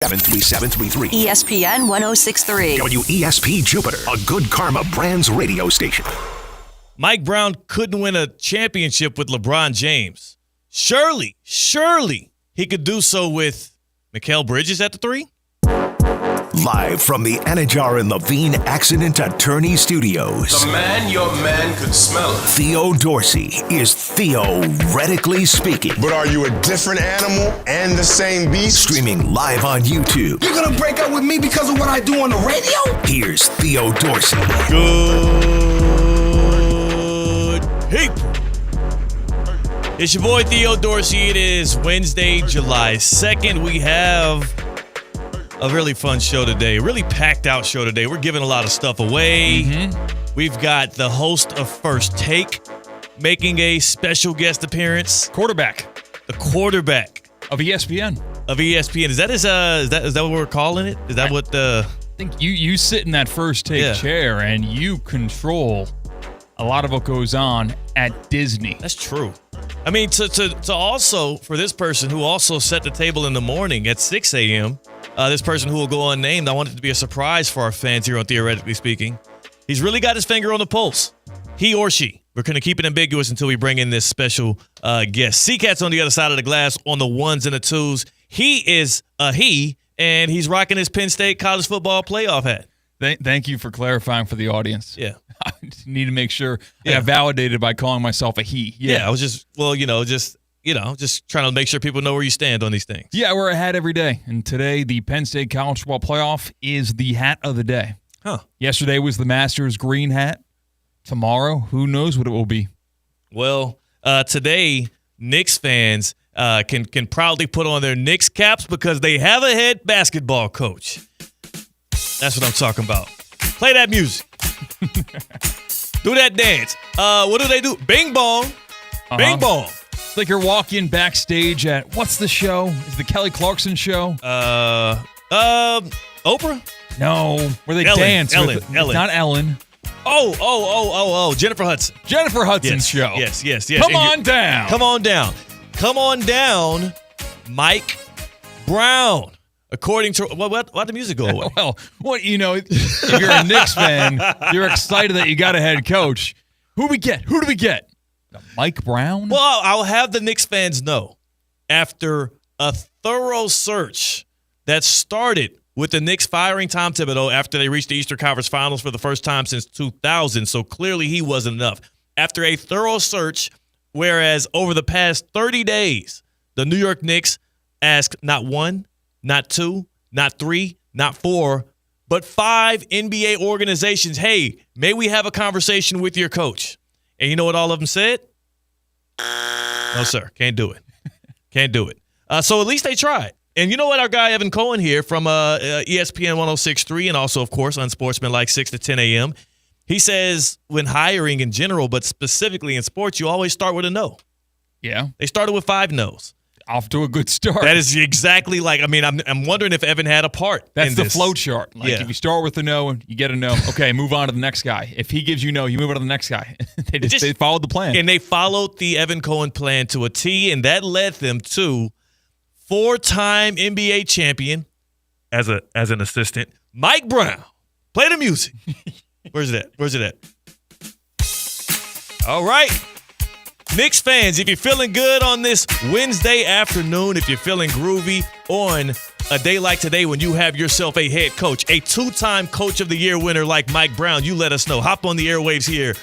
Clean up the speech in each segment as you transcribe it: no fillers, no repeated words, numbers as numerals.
73733. ESPN 1063. WESP Jupiter, a Good Karma Brands radio station. Mike Brown couldn't win a championship with LeBron James. Surely he could do so with Mikal Bridges at the 3? Live from the Anajar and Levine Accident Attorney Studios. The man your man could smell. Theo Dorsey is theoretically speaking. But are you a different animal and the same beast? Streaming live on YouTube. You're gonna break up with me because of what I do on the radio? Here's Theo Dorsey. Good people. It's your boy Theo Dorsey. It is Wednesday, July 2nd. We have a really fun show today. A really packed out show today. We're giving a lot of stuff away. We've got the host of First Take making a special guest appearance. The quarterback of ESPN. Is that what we're calling it? Is that what the... I think you sit in that First Take chair and you control a lot of what goes on at Disney. That's true. I mean, to also, for this person who also set the table in the morning at 6 a.m., this person who will go unnamed, I want it to be a surprise for our fans here on Theoretically Speaking. He's really got his finger on the pulse. He or she. We're going to keep it ambiguous until we bring in this special guest. C-Cat's on the other side of the glass on the ones and the twos. He is a he, and he's rocking his Penn State college football playoff hat. Thank you for clarifying for the audience. Yeah. I just need to make sure I got validated by calling myself a he. Yeah, I was just trying to make sure people know where you stand on these things. Yeah, we're a hat every day. And today, the Penn State College Football Playoff is the hat of the day. Huh. Yesterday was the Masters green hat. Tomorrow, who knows what it will be. Well, today, Knicks fans can proudly put on their Knicks caps because they have a head basketball coach. That's what I'm talking about. Play that music. Do that dance. What do they do? Bing bong. Bing bong. It's like you're walking backstage at, what's the show? Is it the Kelly Clarkson show? Oprah? No. Where they Ellen, dance. Ellen. Not Ellen. Oh. Jennifer Hudson. Jennifer Hudson's show. Yes. Come on down. Mike Brown. According to why'd the music go away? Well, if you're a Knicks fan, you're excited that you got a head coach. Who do we get? Mike Brown? Well, I'll have the Knicks fans know after a thorough search that started with the Knicks firing Tom Thibodeau after they reached the Eastern Conference Finals for the first time since 2000. So clearly he wasn't enough. After a thorough search, whereas over the past 30 days, the New York Knicks asked not one, not two, not three, not four, but 5 NBA organizations, hey, may we have a conversation with your coach? And you know what all of them said? No, sir. Can't do it. So at least they tried. And you know what? Our guy Evan Cohen here from ESPN 1063 and also, of course, Unsportsmanlike 6 to 10 a.m., he says when hiring in general, but specifically in sports, you always start with a no. Yeah. They started with 5 no's. Off to a good start. That is exactly I'm wondering if Evan had a part. That's in the this flow chart. If you start with a no, you get a no. Okay, move on to the next guy. If he gives you no, you move on to the next guy. They followed the plan. And they followed the Evan Cohen plan to a T, and that led them to 4-time NBA champion as an assistant, Mike Brown. Play the music. Where's it at? All right. Knicks fans, if you're feeling good on this Wednesday afternoon, if you're feeling groovy on a day like today when you have yourself a head coach, a 2-time Coach of the Year winner like Mike Brown, you let us know. Hop on the airwaves here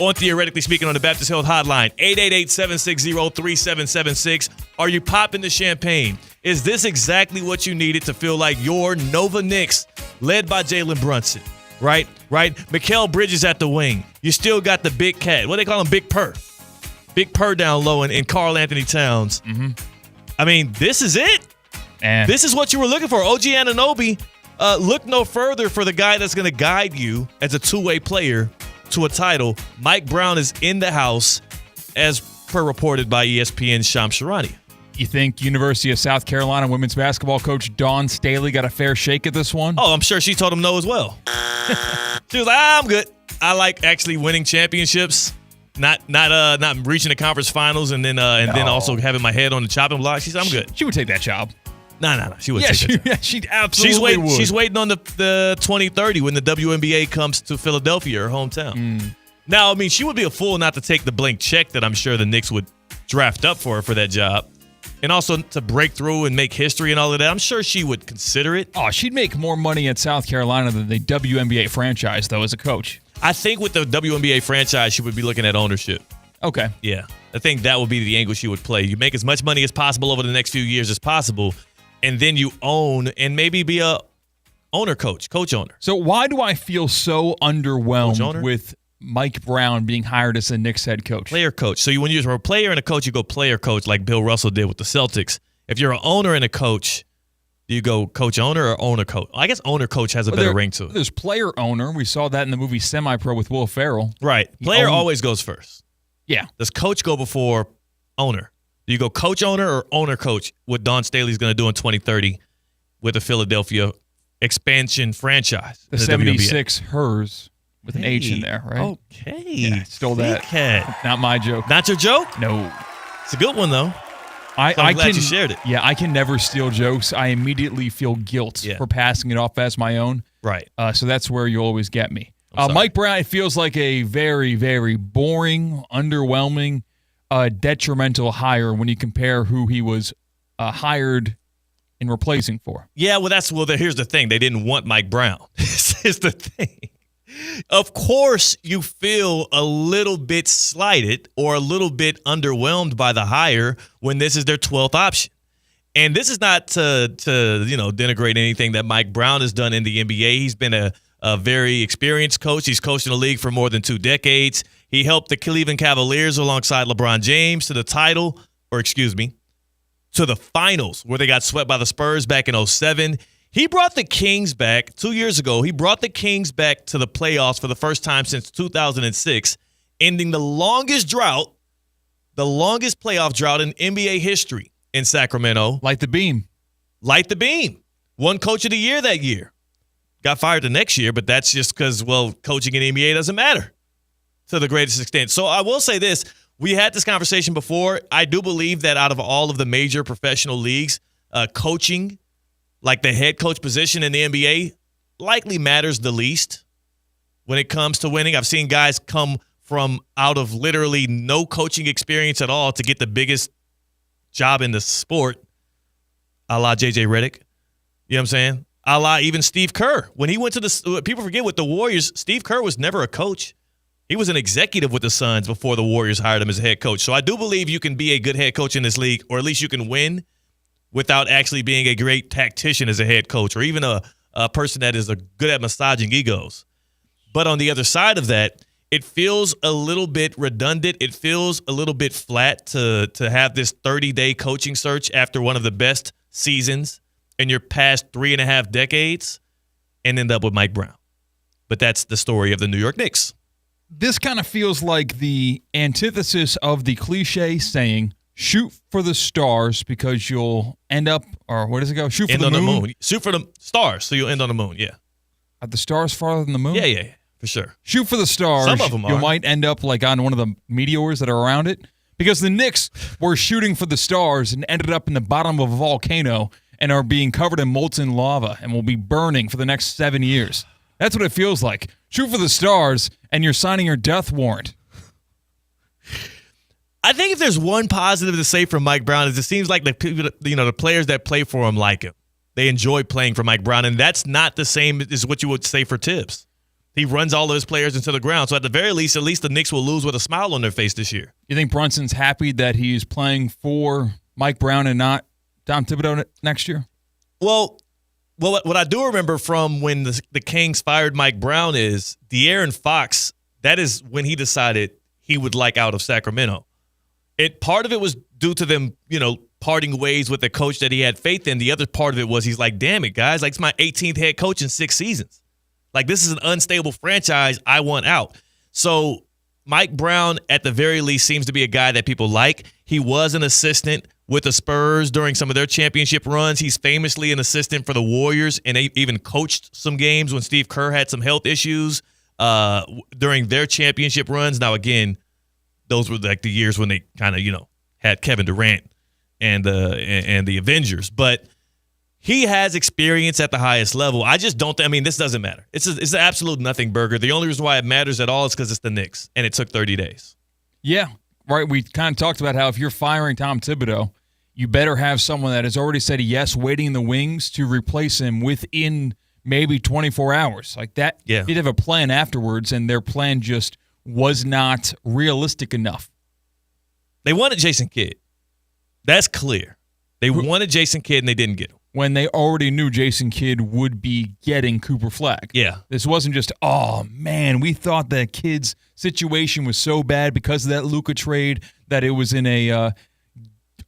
on Theoretically Speaking on the Baptist Health Hotline, 888-760-3776. Are you popping the champagne? Is this exactly what you needed to feel like your Nova Knicks, led by Jalen Brunson? Right? Mikal Bridges at the wing. You still got the big cat. What do they call him? Big Purr. Big Purr down low in Karl Anthony Towns. Mm-hmm. I mean, this is it. And this is what you were looking for. OG Anunoby, look no further for the guy that's going to guide you as a two-way player to a title. Mike Brown is in the house, as per reported by ESPN's Shams Charania. You think University of South Carolina women's basketball coach Dawn Staley got a fair shake at this one? Oh, I'm sure she told him no as well. She was like, I'm good. I like actually winning championships. Not reaching the conference finals and then also having my head on the chopping block. She said, I'm good. She would take that job. No. She wouldn't take that job. She'd absolutely would. She's waiting on the 2030 when the WNBA comes to Philadelphia, her hometown. Now, I mean, she would be a fool not to take the blank check that I'm sure the Knicks would draft up for her for that job. And also to break through and make history and all of that. I'm sure she would consider it. Oh, she'd make more money at South Carolina than the WNBA franchise, though, as a coach. I think with the WNBA franchise, she would be looking at ownership. Okay. Yeah. I think that would be the angle she would play. You make as much money as possible over the next few years as possible, and then you own and maybe be a coach owner. So why do I feel so underwhelmed with Mike Brown being hired as the Knicks head coach? Player coach. So when you're a player and a coach, you go player coach like Bill Russell did with the Celtics. If you're an owner and a coach, do you go coach owner or owner coach? I guess owner coach has a better ring to it. There's player owner. We saw that in the movie Semi-Pro with Will Ferrell. Right. Player always goes first. Yeah. Does coach go before owner? Do you go coach owner or owner coach? What Don Staley's going to do in 2030 with the Philadelphia expansion franchise? The 76 hers. With an H in there, right? Okay. Yeah, stole that. Not my joke. Not your joke? No. It's a good one, though. I'm glad you shared it. Yeah, I can never steal jokes. I immediately feel guilt for passing it off as my own. Right. So that's where you always get me. Mike Brown, it feels like a very, very boring, underwhelming, detrimental hire when you compare who he was hired and replacing for. Yeah, here's the thing. They didn't want Mike Brown. This is the thing. Of course, you feel a little bit slighted or a little bit underwhelmed by the hire when this is their 12th option. And this is not to denigrate anything that Mike Brown has done in the NBA. He's been a very experienced coach. He's coached in the league for more than 2 decades. He helped the Cleveland Cavaliers alongside LeBron James to the finals where they got swept by the Spurs back in 2007. He brought the Kings back 2 years ago. He brought the Kings back to the playoffs for the first time since 2006, ending the longest playoff drought in NBA history in Sacramento. Light the beam. Won Coach of the Year that year. Got fired the next year, but that's just because, coaching in the NBA doesn't matter to the greatest extent. So I will say this. We had this conversation before. I do believe that out of all of the major professional leagues, coaching, like the head coach position in the NBA, likely matters the least when it comes to winning. I've seen guys come from out of literally no coaching experience at all to get the biggest job in the sport, a la J.J. Redick. You know what I'm saying? A la even Steve Kerr. When he went to people forget with the Warriors, Steve Kerr was never a coach. He was an executive with the Suns before the Warriors hired him as a head coach. So I do believe you can be a good head coach in this league, or at least you can win without actually being a great tactician as a head coach, or even a person that is good at massaging egos. But on the other side of that, it feels a little bit redundant. It feels a little bit flat to have this 30-day coaching search after one of the best seasons in your past 3.5 decades and end up with Mike Brown. But that's the story of the New York Knicks. This kind of feels like the antithesis of the cliche saying, shoot for the stars because you'll end up, or where does it go? Shoot for the moon. Shoot for the stars so you'll end on the moon, yeah. Are the stars farther than the moon? Yeah, for sure. Shoot for the stars. Some of them you might end up like on one of the meteors that are around it. Because the Knicks were shooting for the stars and ended up in the bottom of a volcano and are being covered in molten lava and will be burning for the next 7 years. That's what it feels like. Shoot for the stars and you're signing your death warrant. I think if there's one positive to say from Mike Brown is it seems like the players that play for him like him. They enjoy playing for Mike Brown, and that's not the same as what you would say for Tibbs. He runs all of his players into the ground. So at the very least, the Knicks will lose with a smile on their face this year. You think Brunson's happy that he's playing for Mike Brown and not Tom Thibodeau next year? Well, what I do remember from when the Kings fired Mike Brown is De'Aaron Fox. That is when he decided he would like out of Sacramento. Part of it was due to them, parting ways with the coach that he had faith in. The other part of it was he's like, damn it, guys. Like, it's my 18th head coach in 6 seasons. Like, this is an unstable franchise. I want out. So Mike Brown, at the very least, seems to be a guy that people like. He was an assistant with the Spurs during some of their championship runs. He's famously an assistant for the Warriors, and they even coached some games when Steve Kerr had some health issues during their championship runs. Now, again, those were like the years when they kind of, had Kevin Durant and the Avengers. But he has experience at the highest level. I just don't. This doesn't matter. It's an absolute nothing burger. The only reason why it matters at all is because it's the Knicks, and it took 30 days. Yeah, right. We kind of talked about how if you're firing Tom Thibodeau, you better have someone that has already said yes, waiting in the wings to replace him within maybe 24 hours. Like that, yeah. You'd have a plan afterwards, and their plan just was not realistic enough. They wanted Jason Kidd. That's clear. They wanted Jason Kidd, and they didn't get him. When they already knew Jason Kidd would be getting Cooper Flagg. Yeah. This wasn't just, oh, man, we thought that Kidd's situation was so bad because of that Luka trade that it was in a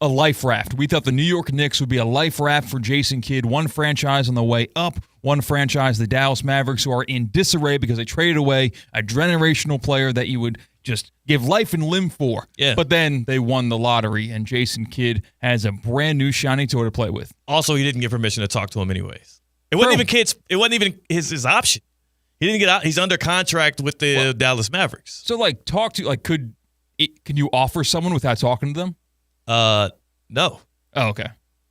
life raft. We thought the New York Knicks would be a life raft for Jason Kidd, one franchise on the way up, one franchise, the Dallas Mavericks, who are in disarray because they traded away a generational player that you would just give life and limb for. Yeah. But then they won the lottery, and Jason Kidd has a brand new shiny toy to play with. Also, he didn't get permission to talk to him anyways. It wasn't even Kidd's. It wasn't even his option. He didn't get out. He's under contract with the Dallas Mavericks. So, can you offer someone without talking to them? No. Oh, okay.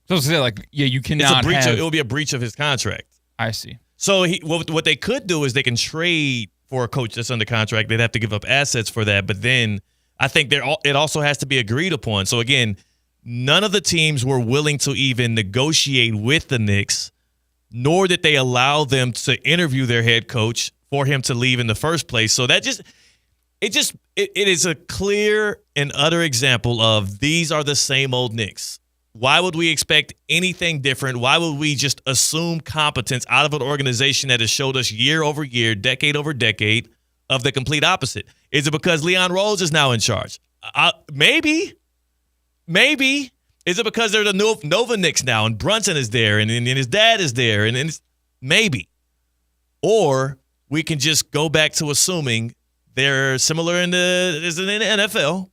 So to say, you cannot have. It will be a breach of his contract. I see. So what they could do is they can trade for a coach that's under contract. They'd have to give up assets for that. But then I think it also has to be agreed upon. So again, none of the teams were willing to even negotiate with the Knicks, nor did they allow them to interview their head coach for him to leave in the first place. So that it is a clear and utter example of these are the same old Knicks. Why would we expect anything different? Why would we just assume competence out of an organization that has showed us year over year, decade over decade, of the complete opposite? Is it because Leon Rose is now in charge? Maybe. Is it because they're the Nova Knicks now and Brunson is there and his dad is there? And maybe. Or we can just go back to assuming they're similar in the NFL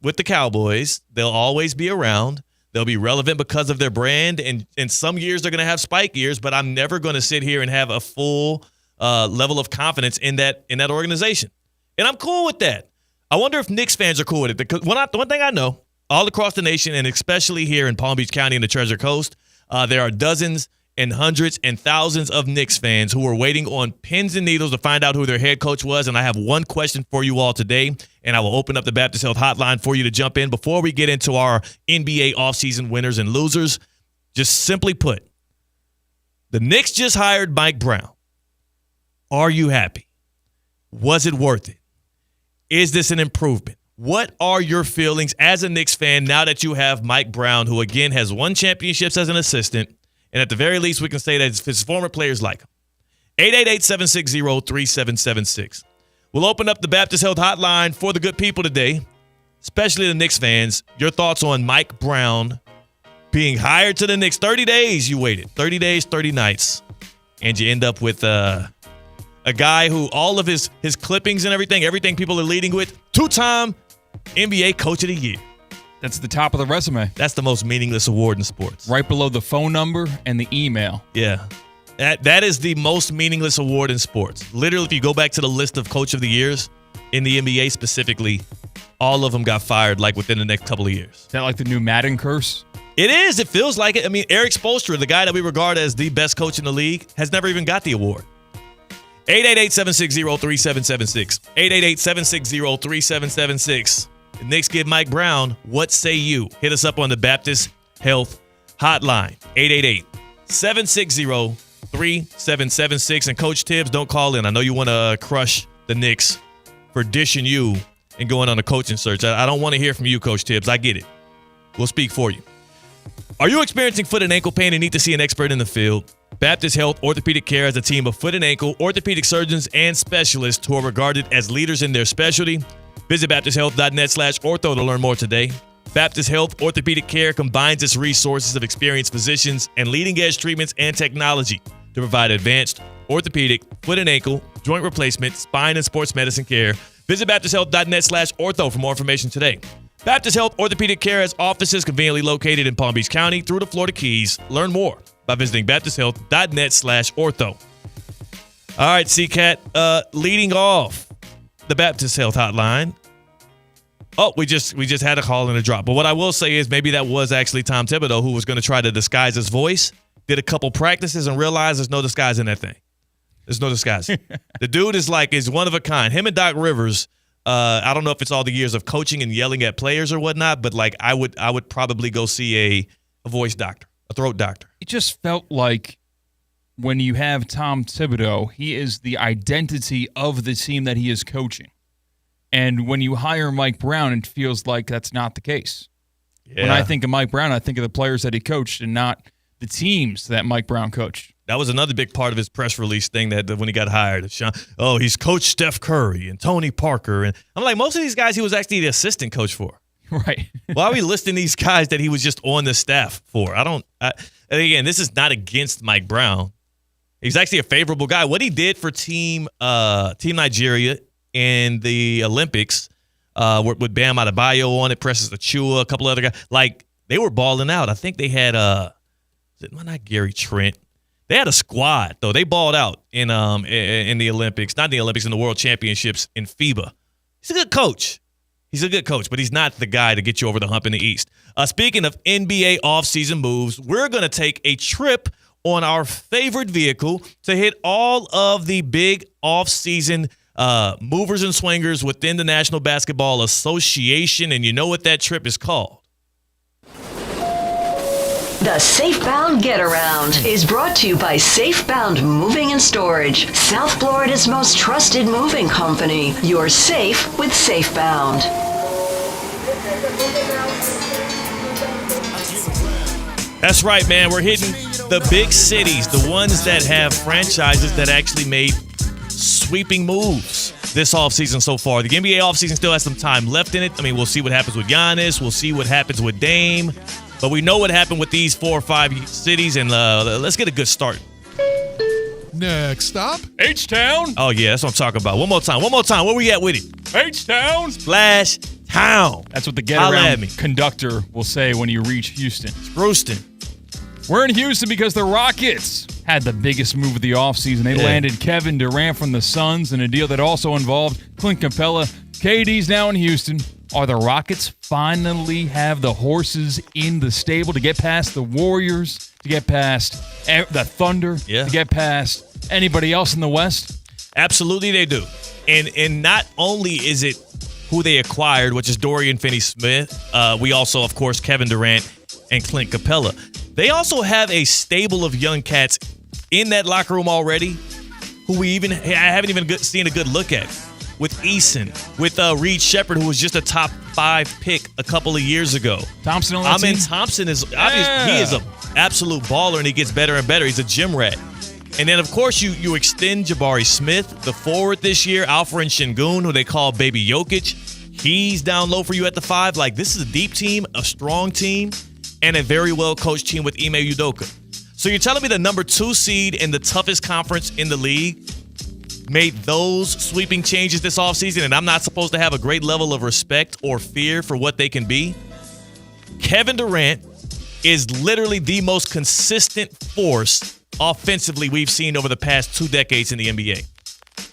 with the Cowboys. They'll always be around. They'll be relevant because of their brand, and in some years they're going to have spike years, but I'm never going to sit here and have a full level of confidence in that organization. And I'm cool with that. I wonder if Knicks fans are cool with it. Because one thing I know, all across the nation, and especially here in Palm Beach County and the Treasure Coast, there are dozens and hundreds and thousands of Knicks fans who are waiting on pins and needles to find out who their head coach was. And I have one question for you all today, and I will open up the Baptist Health Hotline for you to jump in before we get into our NBA offseason winners and losers. Just simply put, the Knicks just hired Mike Brown. Are you happy? Was it worth it? Is this an improvement? What are your feelings as a Knicks fan now that you have Mike Brown, who again has won championships as an assistant? And at the very least, we can say that his former players like him. 888-760-3776. We'll open up the Baptist Health Hotline for the good people today, especially the Knicks fans. Your thoughts on Mike Brown being hired to the Knicks. 30 days you waited. 30 days, 30 nights. And you end up with a guy who all of his clippings and everything people are leading with, two-time NBA Coach of the Year. That's the top of the resume. That's the most meaningless award in sports. Right below the phone number and the email. Yeah. That is the most meaningless award in sports. Literally, if you go back to the list of Coach of the Years in the NBA specifically, all of them got fired within the next couple of years. Is that like the new Madden curse? It is. It feels like it. I mean, Eric Spoelstra, the guy that we regard as the best coach in the league, has never even got the award. 888-760-3776. 888-760-3776. The Knicks give Mike Brown, what say you? Hit us up on the Baptist Health Hotline, 888-760-3776. And Coach Tibbs, don't call in. I know you want to crush the Knicks for dishing you and going on a coaching search. I don't want to hear from you, Coach Tibbs. I get it. We'll speak for you. Are you experiencing foot and ankle pain and need to see an expert in the field? Baptist Health Orthopedic Care has a team of foot and ankle orthopedic surgeons and specialists who are regarded as leaders in their specialty. Visit BaptistHealth.net/ortho to learn more today. Baptist Health Orthopedic Care combines its resources of experienced physicians and leading-edge treatments and technology to provide advanced orthopedic, foot and ankle, joint replacement, spine, and sports medicine care. Visit BaptistHealth.net/ortho for more information today. Baptist Health Orthopedic Care has offices conveniently located in Palm Beach County through the Florida Keys. Learn more by visiting BaptistHealth.net/ortho. All right, CCAT, leading off the Baptist Health Hotline, Oh, we just had a call and a drop. But what I will say is maybe that was actually Tom Thibodeau who was going to try to disguise his voice, did a couple practices and realized there's no disguise in that thing. There's no disguise. The dude is one of a kind. Him and Doc Rivers, I don't know if it's all the years of coaching and yelling at players or whatnot, but like I would probably go see a voice doctor, a throat doctor. It just felt like when you have Tom Thibodeau, he is the identity of the team that he is coaching. And when you hire Mike Brown, it feels like that's not the case. Yeah. When I think of Mike Brown, I think of the players that he coached and not the teams that Mike Brown coached. That was another big part of his press release thing that when he got hired. He's coached Steph Curry and Tony Parker. And I'm like, most of these guys he was actually the assistant coach for. Right. Why are we listing these guys that he was just on the staff for? And again, this is not against Mike Brown. He's actually a favorable guy. What he did for Team Nigeria in the Olympics with Bam Adebayo on it, Precious Achua, a couple other guys, like they were balling out. I think they had not Gary Trent. They had a squad though. They balled out in the Olympics, not the Olympics, in the World Championships in FIBA. He's a good coach. He's a good coach, but he's not the guy to get you over the hump in the East. Speaking of NBA offseason moves, we're going to take a trip on our favorite vehicle to hit all of the big offseason movers and swingers within the National Basketball Association, and you know what that trip is called. The Safebound Get Around is brought to you by Safebound Moving and Storage, South Florida's most trusted moving company. You're safe with Safebound. That's right, man. We're hitting the big cities, the ones that have franchises that actually made sweeping moves this offseason so far. The NBA offseason still has some time left in it. I mean, we'll see what happens with Giannis. We'll see what happens with Dame. But we know what happened with these 4 or 5 cities, and let's get a good start. Next stop, H-Town. Oh, yeah, that's what I'm talking about. One more time. Where we at with it? H-Town. Splash Town. That's what the get-around conductor will say when you reach Houston. Rooston. We're in Houston because the Rockets had the biggest move of the offseason. They landed Kevin Durant from the Suns in a deal that also involved Clint Capella. KD's now in Houston. Are the Rockets finally have the horses in the stable to get past the Warriors, to get past the Thunder, to get past anybody else in the West? Absolutely they do. And not only is it who they acquired, which is Dorian Finney-Smith, we also, of course, Kevin Durant and Clint Capella. They also have a stable of young cats in that locker room already who I haven't even seen a good look at. With Eason, with Reed Shepherd, who was just a top 5 pick a couple of years ago. Thompson on that team? Thompson is obvious. He is an absolute baller, and he gets better and better. He's a gym rat. And then, of course, you extend Jabari Smith, the forward this year, Alfred Şengün, who they call Baby Jokic. He's down low for you at the 5. Like, this is a deep team, a strong team, and a very well-coached team with Ime Udoka. So you're telling me the number 2 seed in the toughest conference in the league made those sweeping changes this offseason, and I'm not supposed to have a great level of respect or fear for what they can be? Kevin Durant is literally the most consistent force offensively we've seen over the past 2 decades in the NBA.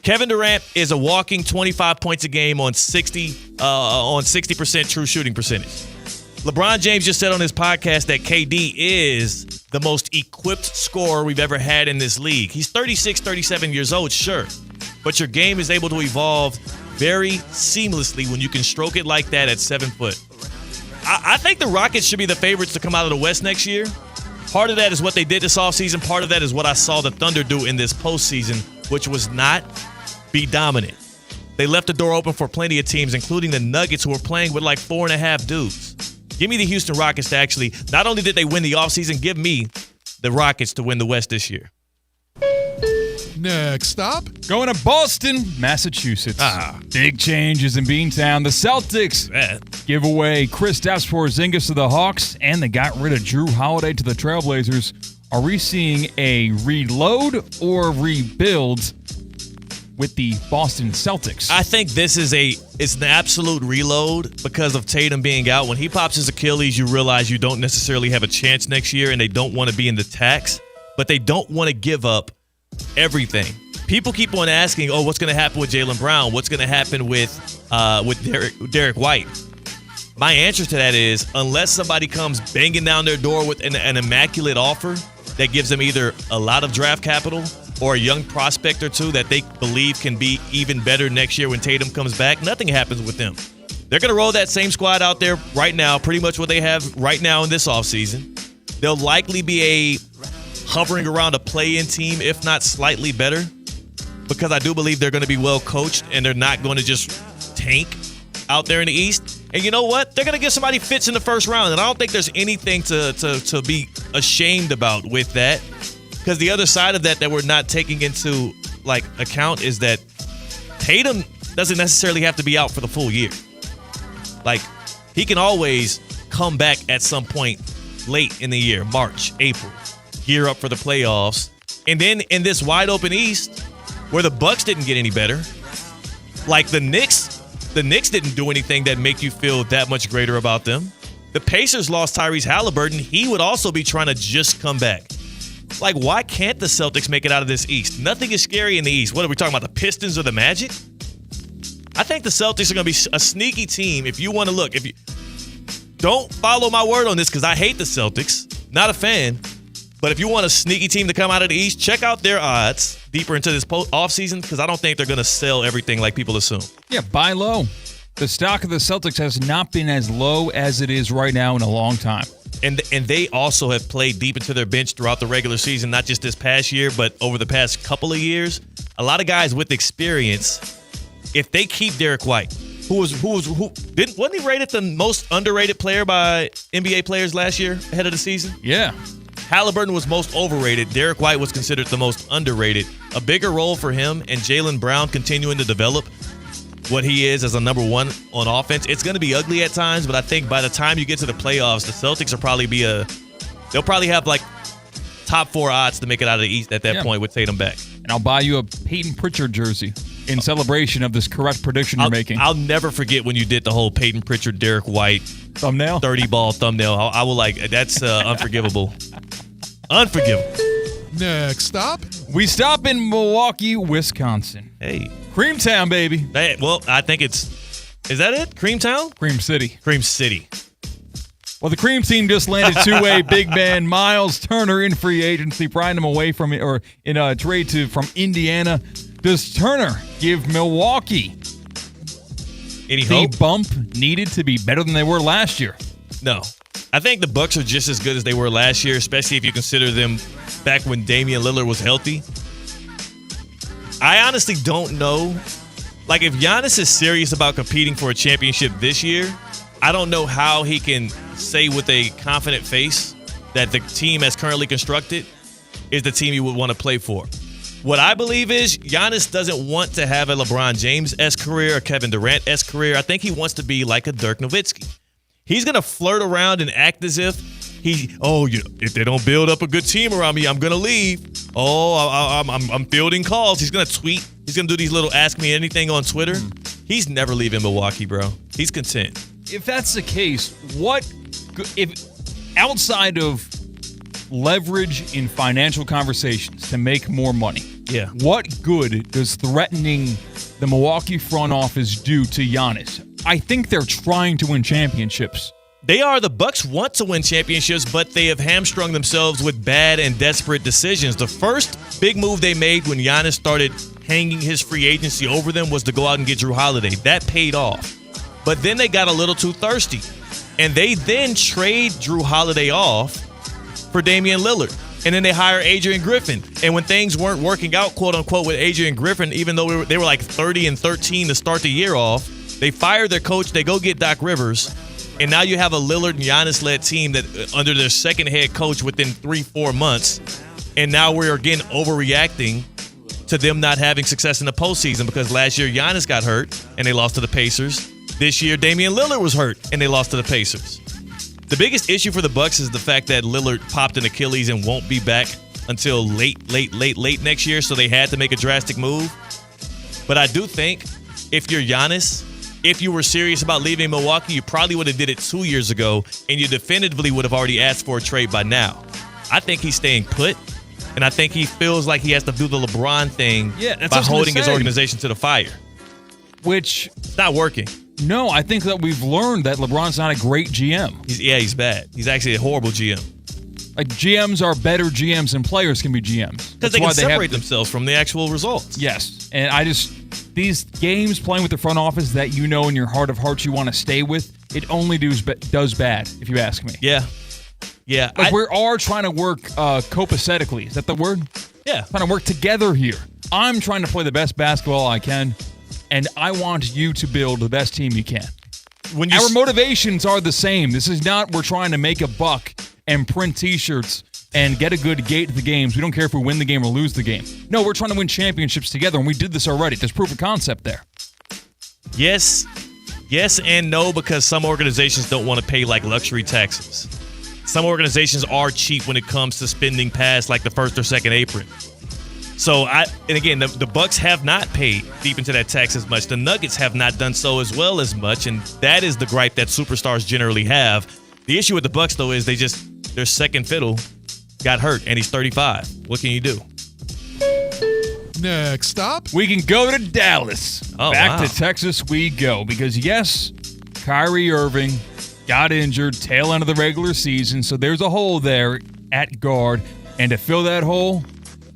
Kevin Durant is a walking 25 points a game on 60% true shooting percentage. LeBron James just said on his podcast that KD is the most equipped scorer we've ever had in this league. He's 36, 37 years old, sure. But your game is able to evolve very seamlessly when you can stroke it like that at 7 foot. I think the Rockets should be the favorites to come out of the West next year. Part of that is what they did this offseason. Part of that is what I saw the Thunder do in this postseason, which was not be dominant. They left the door open for plenty of teams, including the Nuggets, who were playing with like 4.5 dudes. Give me the Houston Rockets to actually, not only did they win the offseason, give me the Rockets to win the West this year. Next stop, going to Boston, Massachusetts. Big changes in Beantown. The Celtics give away Kristaps Porzingis to the Hawks, and they got rid of Drew Holiday to the Trailblazers. Are we seeing a reload or rebuild with the Boston Celtics? I think this is it's an absolute reload because of Tatum being out. When he pops his Achilles, you realize you don't necessarily have a chance next year, and they don't want to be in the tax, but they don't want to give up everything. People keep on asking, what's going to happen with Jaylen Brown? What's going to happen with Derek White? My answer to that is, unless somebody comes banging down their door with an immaculate offer that gives them either a lot of draft capital or a young prospect or two that they believe can be even better next year when Tatum comes back, nothing happens with them. They're going to roll that same squad out there right now, pretty much what they have right now in this offseason. They'll likely be hovering around a play-in team, if not slightly better, because I do believe they're going to be well coached and they're not going to just tank out there in the East. And you know what? They're going to get somebody fits in the first round, and I don't think there's anything to be ashamed about with that, because the other side of that we're not taking into account is that Tatum doesn't necessarily have to be out for the full year. He can always come back at some point late in the year, March, April, gear up for the playoffs. And then in this wide open East, where the Bucks didn't get any better, the Knicks didn't do anything that make you feel that much greater about them. The Pacers lost Tyrese Halliburton. He would also be trying to just come back. Why can't the Celtics make it out of this East? Nothing is scary in the East. What are we talking about, the Pistons or the Magic? I think the Celtics are going to be a sneaky team. If you want to look, if you don't follow my word on this, because I hate the Celtics, not a fan. But if you want a sneaky team to come out of the East, check out their odds deeper into this offseason, because I don't think they're going to sell everything like people assume. Yeah, buy low. The stock of the Celtics has not been as low as it is right now in a long time. And they also have played deep into their bench throughout the regular season, not just this past year, but over the past couple of years. A lot of guys with experience, if they keep Derek White, wasn't he rated the most underrated player by NBA players last year ahead of the season? Yeah. Halliburton was most overrated. Derek White was considered the most underrated. A bigger role for him and Jaylen Brown continuing to develop what he is as a number one on offense. It's going to be ugly at times, but I think by the time you get to the playoffs, the Celtics will probably they'll probably have top 4 odds to make it out of the East at that point with Tatum back. And I'll buy you a Peyton Pritchard jersey in celebration of this correct prediction you're making. I'll never forget when you did the whole Peyton Pritchard, Derek White thumbnail, 30-ball thumbnail. I will that's unforgivable. Unforgivable. Next stop. We stop in Milwaukee, Wisconsin. Hey. Creamtown, baby. Hey, well, I think is that it? Creamtown? Cream City. Cream City. Well, the Cream team just landed two-way big man Miles Turner in free agency, prying him away from it, or in a trade from Indiana. Does Turner give Milwaukee any the hope? Bump needed to be better than they were last year? No. I think the Bucks are just as good as they were last year, especially if you consider them back when Damian Lillard was healthy. I honestly don't know. If Giannis is serious about competing for a championship this year, I don't know how he can say with a confident face that the team as currently constructed is the team he would want to play for. What I believe is Giannis doesn't want to have a LeBron James-esque career, a Kevin Durant-esque career. I think he wants to be like a Dirk Nowitzki. He's going to flirt around and act as if if they don't build up a good team around me, I'm going to leave. I'm fielding calls. He's going to tweet. He's going to do these little ask me anything on Twitter. He's never leaving Milwaukee, bro. He's content. If that's the case, if outside of leverage in financial conversations to make more money, what good does threatening the Milwaukee front office do to Giannis? I think they're trying to win championships. They are. The Bucks want to win championships, but they have hamstrung themselves with bad and desperate decisions. The first big move they made when Giannis started hanging his free agency over them was to go out and get Drew Holiday. That paid off. But then they got a little too thirsty, and they then trade Drew Holiday off for Damian Lillard. And then they hire Adrian Griffin. And when things weren't working out, quote unquote, with Adrian Griffin, even though they were 30-13 to start the year off, they fired their coach. They go get Doc Rivers. And now you have a Lillard and Giannis-led team that under their second head coach within 3-4 months. And now we're again overreacting to them not having success in the postseason because last year Giannis got hurt and they lost to the Pacers. This year Damian Lillard was hurt and they lost to the Pacers. The biggest issue for the Bucks is the fact that Lillard popped an Achilles and won't be back until late next year, so they had to make a drastic move. But I do think if you're Giannis, if you were serious about leaving Milwaukee, you probably would have did it 2 years ago, and you definitively would have already asked for a trade by now. I think he's staying put, and I think he feels like he has to do the LeBron thing by holding his organization to the fire. Which it's not working. No, I think that we've learned that LeBron's not a great GM. He's bad. He's actually a horrible GM. Like, GMs are better GMs than players can be GMs. Because they can separate themselves from the actual results. Yes. And these games playing with the front office that you know in your heart of hearts you want to stay with, it only does bad, if you ask me. Yeah. Yeah. Like, we are trying to work copacetically. Is that the word? Yeah. Trying to work together here. I'm trying to play the best basketball I can, and I want you to build the best team you can. Our motivations are the same. This is not we're trying to make a buck and print T-shirts and get a good gate to the games. We don't care if we win the game or lose the game. No, we're trying to win championships together, and we did this already. There's proof of concept there. Yes and no, because some organizations don't want to pay like luxury taxes. Some organizations are cheap when it comes to spending past like the first or second apron. So the Bucks have not paid deep into that tax as much. The Nuggets have not done so as well as much, and that is the gripe that superstars generally have. The issue with the Bucks though is their second fiddle got hurt, and he's 35. What can you do? Next stop. We can go to Dallas. Back wow. to Texas we go. Because, yes, Kyrie Irving got injured tail end of the regular season, so there's a hole there at guard. And to fill that hole,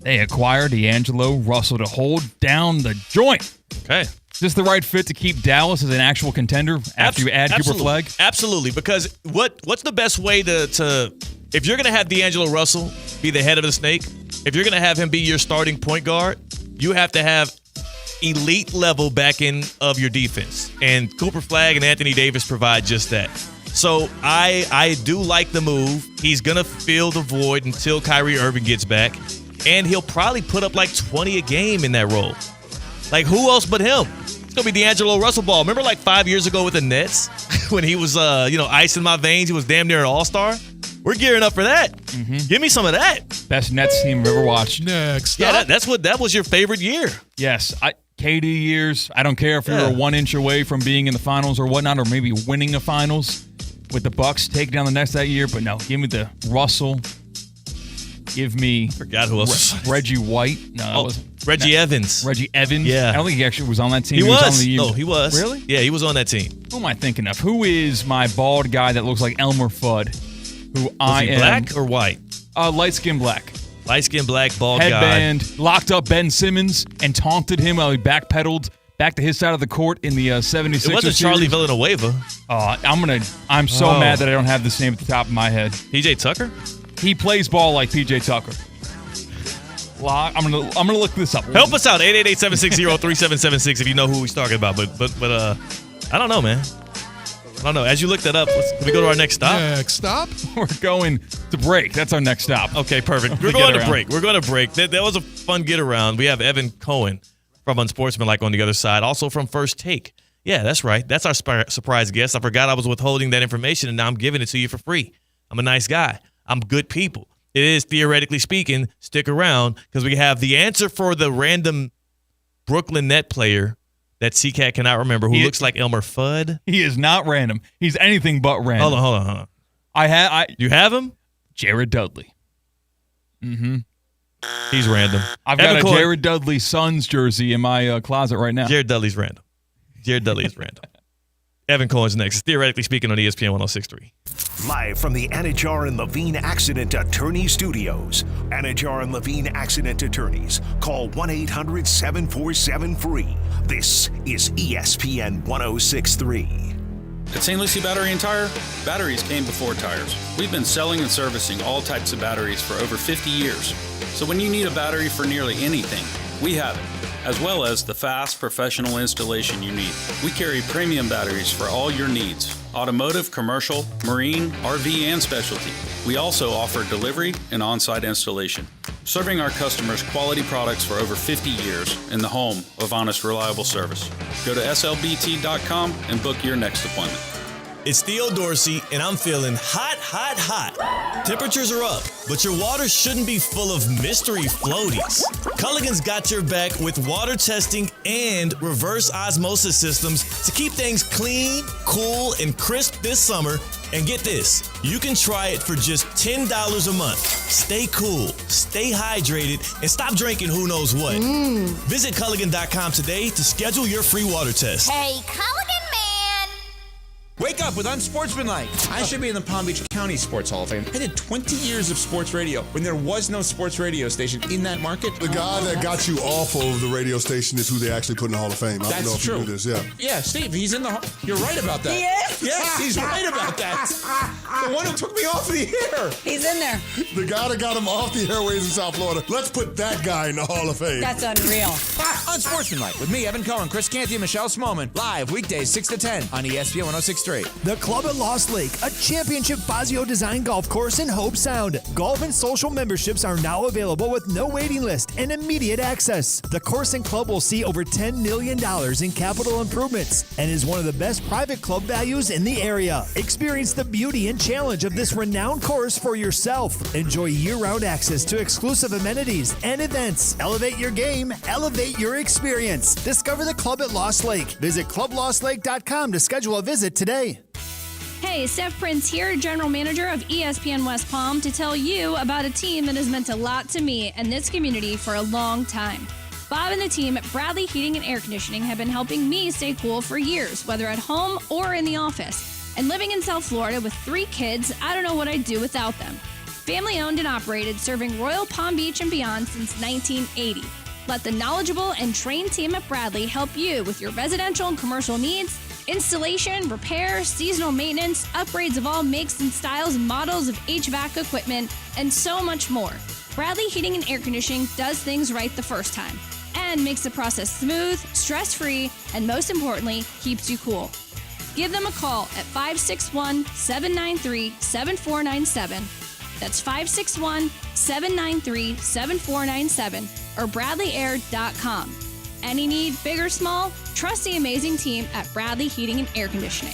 they acquired D'Angelo Russell to hold down the joint. Okay. Is this the right fit to keep Dallas as an actual contender after you add Cooper Flag? Absolutely, because what's the best way to if you're going to have D'Angelo Russell be the head of the snake, if you're going to have him be your starting point guard, you have to have elite level backing of your defense. And Cooper Flag and Anthony Davis provide just that. So I do like the move. He's going to fill the void until Kyrie Irving gets back. And he'll probably put up like 20 a game in that role. Like, who else but him? It's going to be D'Angelo Russell ball. Remember like 5 years ago with the Nets when he was, ice in my veins? He was damn near an all-star. We're gearing up for that. Mm-hmm. Give me some of that. Best Nets team I've ever watched. Next Yeah, that was your favorite year. Yes. KD years. I don't care if you were 1 inch away from being in the finals or whatnot, or maybe winning a finals with the Bucks taking down the Nets that year. But no, give me the Russell. Give me forgot who else. Reggie White. No, that wasn't. Reggie Evans. Reggie Evans. Yeah. I don't think he actually was on that team. He was. On the year. No, he was. Really? Yeah, he was on that team. Who am I thinking of? Who is my bald guy that looks like Elmer Fudd? Was he black or white? Light-skinned black. Light-skinned black, bald Headband, guy. locked up Ben Simmons and taunted him while he backpedaled back to his side of the court in the 76ers It wasn't Charlie Villanueva. I'm so mad that I don't have this name at the top of my head. PJ Tucker? He plays ball like PJ Tucker. I'm gonna look this up. Help us out, 888-760-3776 if you know who he's talking about. But I don't know, man. I don't know. As you look that up, can we go to our next stop? Next stop. We're going to break. That's our next stop. Okay, perfect. We're going to break. We're going to break. That was a fun get around. We have Evan Cohen from Unsportsmanlike on the other side, also from First Take. Yeah, that's right. That's our surprise guest. I forgot I was withholding that information, and now I'm giving it to you for free. I'm a nice guy. I'm good people. It is, theoretically speaking, stick around, because we have the answer for the random Brooklyn Net player that CCAT cannot remember, who looks like Elmer Fudd. He is not random. He's anything but random. Hold on. You have him? Jared Dudley. Mm-hmm. He's random. I've got a Jared Dudley Suns jersey in my closet right now. Jared Dudley's random. Jared Dudley is random. Evan Cohen's next. Theoretically speaking on ESPN 106.3. Live from the Anajar and Levine Accident Attorney Studios. Anajar and Levine Accident Attorneys. Call 1-800-747-FREE. This is ESPN 106.3. At St. Lucie Battery and Tire, batteries came before tires. We've been selling and servicing all types of batteries for over 50 years. So when you need a battery for nearly anything, we have it, as well as the fast, professional installation you need. We carry premium batteries for all your needs: automotive, commercial, marine, RV, and specialty. We also offer delivery and on-site installation, serving our customers quality products for over 50 years in the home of honest, reliable service. Go to slbt.com and book your next appointment. It's Theo Dorsey, and I'm feeling hot, hot, hot. Temperatures are up, but your water shouldn't be full of mystery floaties. Culligan's got your back with water testing and reverse osmosis systems to keep things clean, cool, and crisp this summer. And get this, you can try it for just $10 a month. Stay cool, stay hydrated, and stop drinking who knows what. Visit Culligan.com today to schedule your free water test. Hey, Culligan man! up with Unsportsmanlike. I should be in the Palm Beach County Sports Hall of Fame. I did 20 years of sports radio when there was no sports radio station in that market. The guy that got you off of the radio station is who they actually put in the Hall of Fame. I don't know if true. you knew this, yeah. Yeah, Steve, he's in the hall. You're right about that. He is? Yes, he's right about that. The one who took me off the air. He's in there. The guy that got him off the airways in South Florida. Let's put that guy in the Hall of Fame. That's unreal. Unsportsmanlike with me, Evan Cohen, Chris Canty, and Michelle Smallman. Live weekdays 6 to 10 on ESPN 106.3. The Club at Lost Lake, a championship Fazio design golf course in Hope Sound. Golf and social memberships are now available with no waiting list and immediate access. The course and club will see over $10 million in capital improvements and is one of the best private club values in the area. Experience the beauty and challenge of this renowned course for yourself. Enjoy year-round access to exclusive amenities and events. Elevate your game, elevate your experience. Discover the Club at Lost Lake. Visit clublostlake.com to schedule a visit today. Hey, Steph Prince here, General Manager of ESPN West Palm, to tell you about a team that has meant a lot to me and this community for a long time. Bob and the team at Bradley Heating and Air Conditioning have been helping me stay cool for years, whether at home or in the office. And living in South Florida with 3 kids, I don't know what I'd do without them. Family owned and operated, serving Royal Palm Beach and beyond since 1980. Let the knowledgeable and trained team at Bradley help you with your residential and commercial needs, installation, repair, seasonal maintenance, upgrades of all makes and styles and models of HVAC equipment, and so much more. Bradley Heating and Air Conditioning does things right the first time and makes the process smooth, stress-free, and most importantly, keeps you cool. Give them a call at 561-793-7497. That's 561-793-7497 or bradleyair.com. Any need, big or small, trust the amazing team at Bradley Heating and Air Conditioning.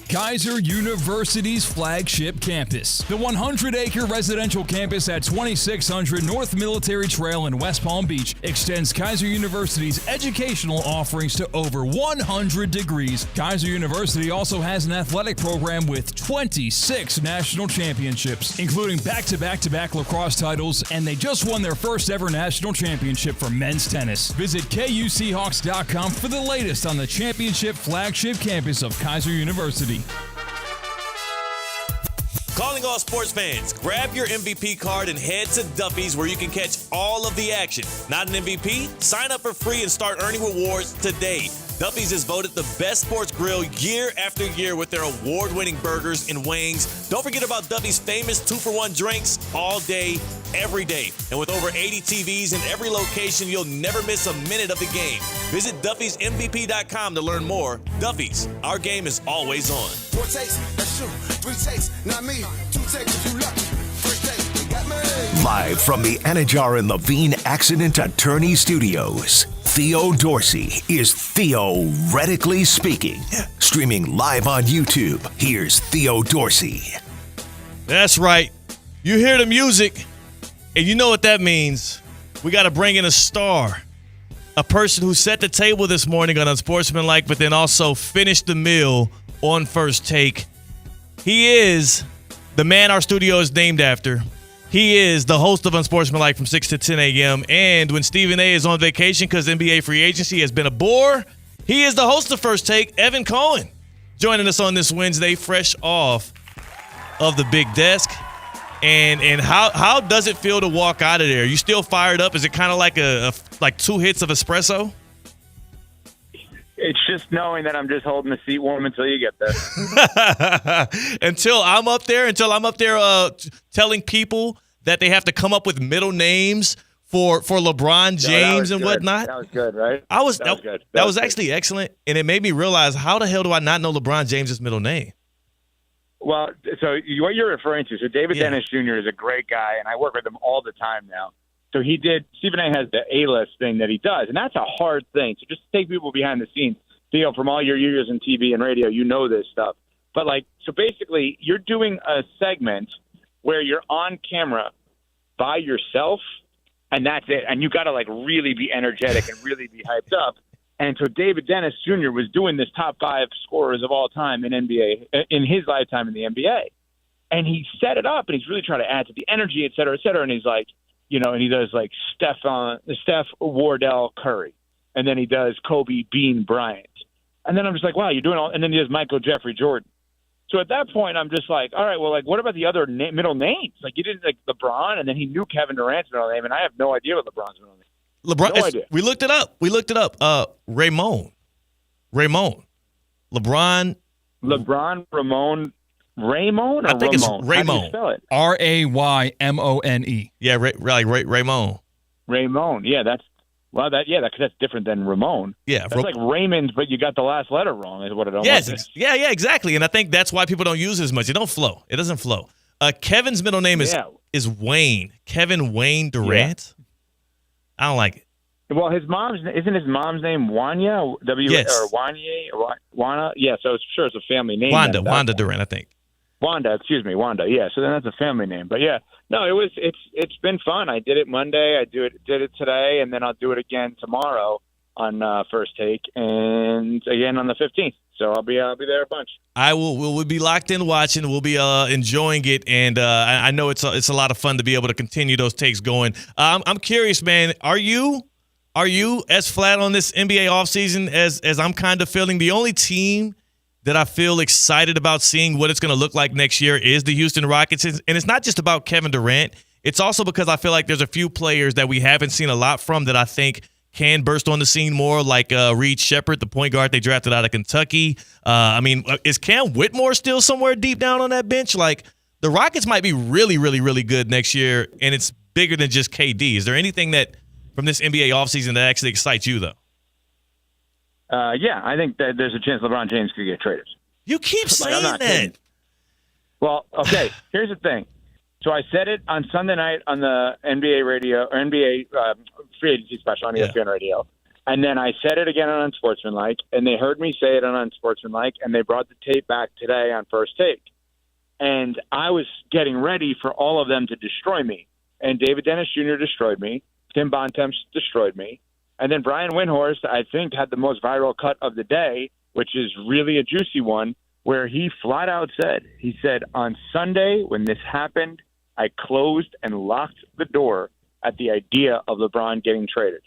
Kaiser University's flagship campus. The 100-acre residential campus at 2600 North Military Trail in West Palm Beach extends Kaiser University's educational offerings to over 100 degrees. Kaiser University also has an athletic program with 26 national championships, including back-to-back-to-back lacrosse titles, and they just won their first ever national championship for men's tennis. Visit KUSeahawks.com for the latest on the championship flagship campus of Kaiser University. Calling all sports fans, grab your MVP card and head to Duffy's where you can catch all of the action. Not an MVP? Sign up for free and start earning rewards today. Duffy's is voted the best sports grill year after year with their award-winning burgers and wings. Don't forget about Duffy's famous 2-for-1 drinks all day, every day. And with over 80 TVs in every location, you'll never miss a minute of the game. Visit Duffy'sMVP.com to learn more. Duffy's, our game is always on. 4 takes, that's true. 3 takes, not me. 2 takes, if you lucky. First take, they got me. Live from the Anajar and Levine Accident Attorney Studios, Theo Dorsey is theoretically speaking. Streaming live on YouTube, here's Theo Dorsey. That's right. You hear the music, and you know what that means. We got to bring in a star, a person who set the table this morning on Unsportsmanlike, but then also finished the meal on First Take. He is the man our studio is named after. He is the host of Unsportsmanlike from 6 to 10 a.m. And when Stephen A. is on vacation because NBA free agency has been a bore, he is the host of First Take, Evan Cohen, joining us on this Wednesday, fresh off of the big desk. And how does it feel to walk out of there? You still fired up? Is it kind of like like 2 hits of espresso? It's just knowing that I'm just holding the seat warm until you get there. Until I'm up there telling people that they have to come up with middle names for LeBron James and whatnot. That was good, right? That was good. That was actually excellent, and it made me realize, how the hell do I not know LeBron James's middle name? Well, so what you're referring to, so David Dennis Jr. is a great guy, and I work with him all the time now. So Stephen A. has the A-list thing that he does, and that's a hard thing. So just take people behind the scenes. Theo, from all your years in TV and radio, you know this stuff. But, so basically, you're doing a segment where you're on camera by yourself, and that's it. And you got to, really be energetic and really be hyped up. And so David Dennis Jr. was doing this top 5 scorers of all time in NBA, in his lifetime in the NBA. And he set it up, and he's really trying to add to the energy, et cetera, et cetera. And he's like, and he does Steph Wardell Curry. And then he does Kobe Bean Bryant. And then I'm just like, wow, you're doing all – and then he does Michael Jeffrey Jordan. So at that point, I'm just like, all right, well, like, what about the other middle names? Like, you didn't like LeBron, and then he knew Kevin Durant's middle name, and I have no idea what LeBron's middle name. LeBron. No idea. We looked it up. Ramon. LeBron. Ramon. Raymond or I think Ramon? it's Raymond. How do you spell it? Raymone. Yeah, like Raymond. Raymond. Yeah, because that's different than Ramon. Yeah, that's like Raymond, but you got the last letter wrong. Is what it almost is. Yeah, exactly. And I think that's why people don't use it as much. It don't flow. It doesn't flow. Kevin's middle name is Wayne. Kevin Wayne Durant. Yeah. I don't like it. Well, isn't his mom's name Wanya? Yes. Or Wanye or Wana? Yeah, so it's it's a family name. Wanda Durant, I think. Wanda. Yeah, so then that's a family name. But yeah, no, it's been fun. I did it Monday. I did it today, and then I'll do it again tomorrow on First Take, and again on the 15th. So I'll be there a bunch. We'll be locked in watching. We'll be enjoying it, and I know it's a lot of fun to be able to continue those takes going. I'm curious, man. Are you as flat on this NBA offseason as I'm kind of feeling? The only team that I feel excited about seeing what it's going to look like next year is the Houston Rockets. And it's not just about Kevin Durant. It's also because I feel like there's a few players that we haven't seen a lot from that I think can burst on the scene more, like Reed Shepherd, the point guard they drafted out of Kentucky. Is Cam Whitmore still somewhere deep down on that bench? Like, the Rockets might be really, really, really good next year, and it's bigger than just KD. Is there anything that from this NBA offseason that actually excites you, though? Yeah, I think that there's a chance LeBron James could get traded. You keep saying that. Kidding. Well, okay, here's the thing. So I said it on Sunday night on the NBA radio, or NBA free agency special on ESPN radio. And then I said it again on Unsportsmanlike, and they heard me say it on Unsportsmanlike, and they brought the tape back today on First Take. And I was getting ready for all of them to destroy me. And David Dennis Jr. destroyed me. Tim Bontemps destroyed me. And then Brian Windhorst, I think, had the most viral cut of the day, which is really a juicy one, where he flat out said, on Sunday when this happened, I closed and locked the door at the idea of LeBron getting traded.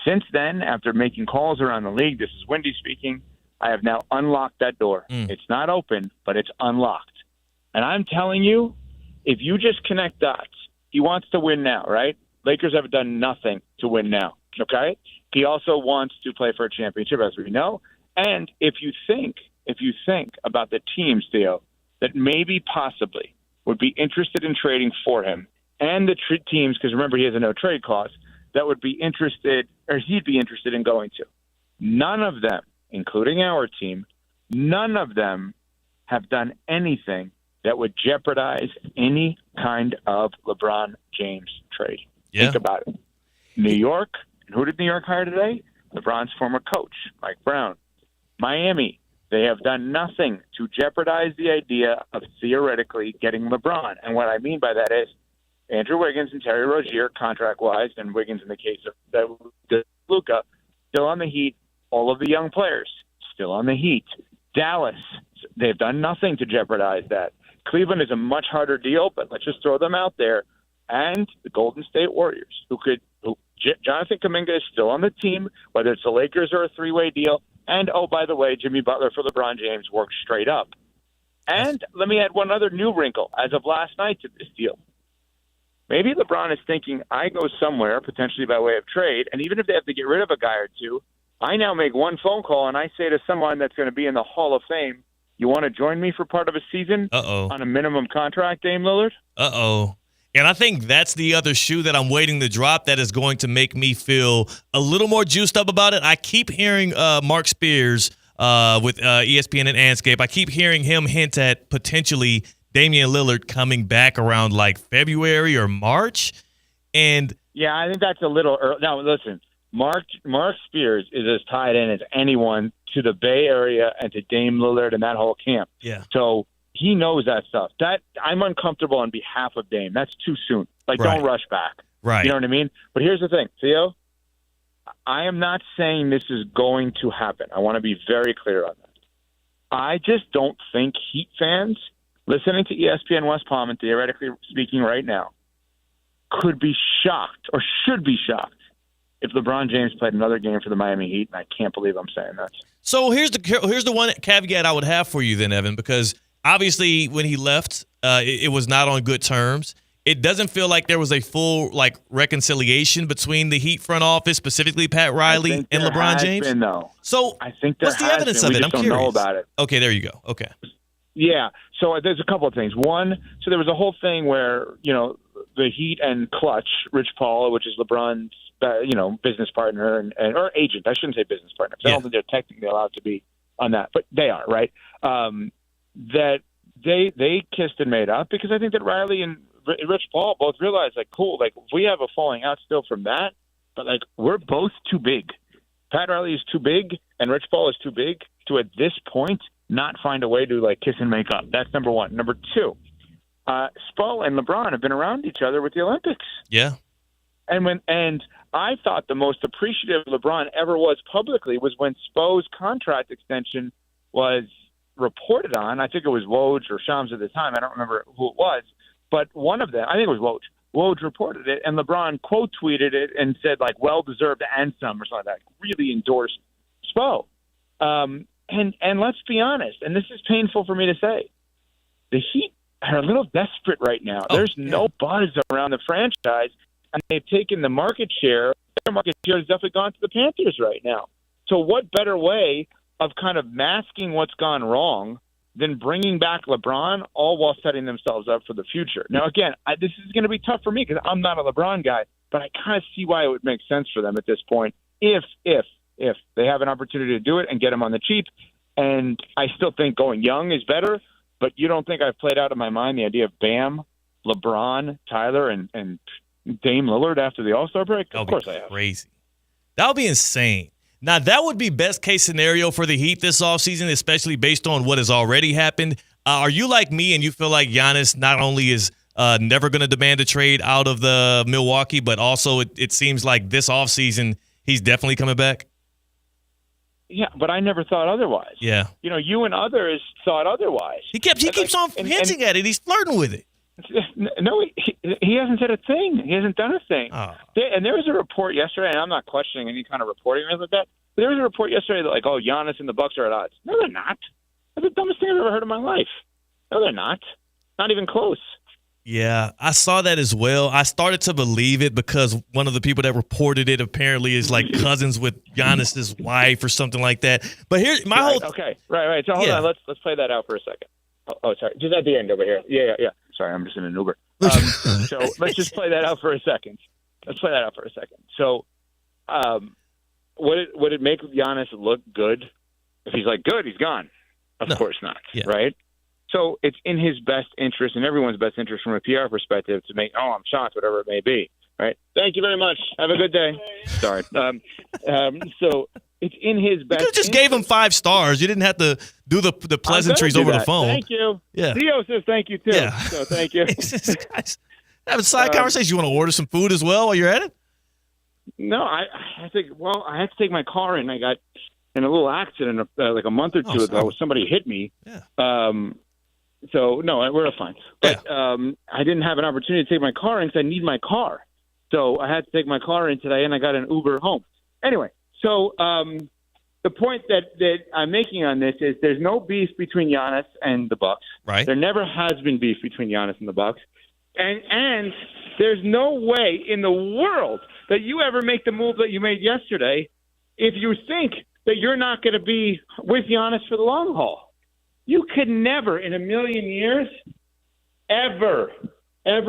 Since then, after making calls around the league, this is Wendy speaking, I have now unlocked that door. It's not open, but it's unlocked. And I'm telling you, if you just connect dots, he wants to win now, right? Lakers have done nothing to win now, okay? He also wants to play for a championship, as we know. And if you think about the teams, Theo, that maybe possibly would be interested in trading for him, and the teams, because remember he has a no-trade clause, that would be interested, or he'd be interested in going to. None of them, including our team, none of them have done anything that would jeopardize any kind of LeBron James trade. Yeah. Think about it. New York, and who did New York hire today? LeBron's former coach, Mike Brown. Miami, they have done nothing to jeopardize the idea of theoretically getting LeBron. And what I mean by that is Andrew Wiggins and Terry Rozier, contract-wise, and Wiggins in the case of Luka, still on the Heat. All of the young players still on the Heat. Dallas, they've done nothing to jeopardize that. Cleveland is a much harder deal, but let's just throw them out there. And the Golden State Warriors, Jonathan Kuminga is still on the team, whether it's the Lakers or a three-way deal. And, oh, by the way, Jimmy Butler for LeBron James works straight up. And let me add one other new wrinkle as of last night to this deal. Maybe LeBron is thinking, I go somewhere, potentially by way of trade, and even if they have to get rid of a guy or two, I now make one phone call and I say to someone that's going to be in the Hall of Fame, you want to join me for part of a season on a minimum contract, Dame Lillard? And I think that's the other shoe that I'm waiting to drop that is going to make me feel a little more juiced up about it. I keep hearing Mark Spears with ESPN and Anscape. I keep hearing him hint at potentially Damian Lillard coming back around like February or March. And yeah, I think that's a little early. Now, listen, Mark Spears is as tied in as anyone to the Bay Area and to Dame Lillard and that whole camp. Yeah. So he knows that stuff. That I'm uncomfortable on behalf of Dame. That's too soon. Don't rush back. Right. You know what I mean? But here's the thing, Theo. I am not saying this is going to happen. I want to be very clear on that. I just don't think Heat fans listening to ESPN West Palm and theoretically speaking right now could be shocked or should be shocked if LeBron James played another game for the Miami Heat, and I can't believe I'm saying that. So here's the one caveat I would have for you then, Evan, because Obviously, when he left, it was not on good terms. It doesn't feel like there was a full reconciliation between the Heat front office, specifically Pat Riley and LeBron James. Been, though. So I think what's the evidence of it? I'm curious. curious. Know about it. Okay, there you go. Okay. Yeah. So there's a couple of things. One, so there was a whole thing where the Heat and Clutch, Rich Paul, which is LeBron's business partner or agent. I shouldn't say business partner because I don't think they're technically allowed to be on that, but they are, right? That they kissed and made up because I think that Riley and Rich Paul both realized, cool, if we have a falling out still from that, but we're both too big. Pat Riley is too big, and Rich Paul is too big to at this point not find a way to kiss and make up. That's number one. Number two, Spo and LeBron have been around each other with the Olympics. Yeah. And I thought the most appreciative LeBron ever was publicly was when Spo's contract extension was reported on. I think it was Woj or Shams at the time. I don't remember who it was. But one of them, I think it was Woj. Woj reported it, and LeBron quote tweeted it and said, well-deserved and some or something like that. Really endorsed Spo. And let's be honest, and this is painful for me to say, the Heat are a little desperate right now. There's no buzz around the franchise, and they've taken the market share. Their market share has definitely gone to the Panthers right now. So what better way of kind of masking what's gone wrong than bringing back LeBron, all while setting themselves up for the future? Now, again, this is going to be tough for me because I'm not a LeBron guy, but I kind of see why it would make sense for them at this point if they have an opportunity to do it and get him on the cheap. And I still think going young is better, but you don't think I've played out in my mind the idea of Bam, LeBron, Tyler, and Dame Lillard after the All-Star break? Of course I have. Crazy. That would be insane. Now, that would be best case scenario for the Heat this offseason, especially based on what has already happened. Are you like me and you feel like Giannis not only is never going to demand a trade out of the Milwaukee, but also it seems like this offseason he's definitely coming back? Yeah, but I never thought otherwise. Yeah. You and others thought otherwise. He keeps on hinting at it. He's flirting with it. No, he hasn't said a thing. He hasn't done a thing. Oh. And there was a report yesterday, and I'm not questioning any kind of reporting or anything like that, but there was a report yesterday that, Giannis and the Bucks are at odds. No, they're not. That's the dumbest thing I've ever heard in my life. No, they're not. Not even close. Yeah, I saw that as well. I started to believe it because one of the people that reported it apparently is cousins with Giannis's wife or something like that. But here, Okay, right. So hold on, let's play that out for a second. Oh, sorry, just at the end over here. Yeah. Sorry, I'm just in an Uber. So let's just play that out for a second. So, would it make Giannis look good if he's good? He's gone. Of course not. Yeah. Right. So it's in his best interest and everyone's best interest from a PR perspective to make, I'm shocked, whatever it may be, right? Thank you very much. Have a good day. Sorry. So it's in his best. You could just gave him 5 stars. You didn't have to do the pleasantries over the phone. Thank you. Yeah. Theo says thank you too. Yeah. So thank you. Have a side conversation. You want to order some food as well while you're at it? No, I had to take my car in. I got in a little accident a month or two ago. Somebody hit me. Yeah. So, no, we're fine. But I didn't have an opportunity to take my car in because I need my car. So I had to take my car in today, and I got an Uber home. Anyway, so the point that I'm making on this is there's no beef between Giannis and the Bucks. Right. There never has been beef between Giannis and the Bucks. And there's no way in the world that you ever make the move that you made yesterday if you think that you're not going to be with Giannis for the long haul. You could never in a million years ever, let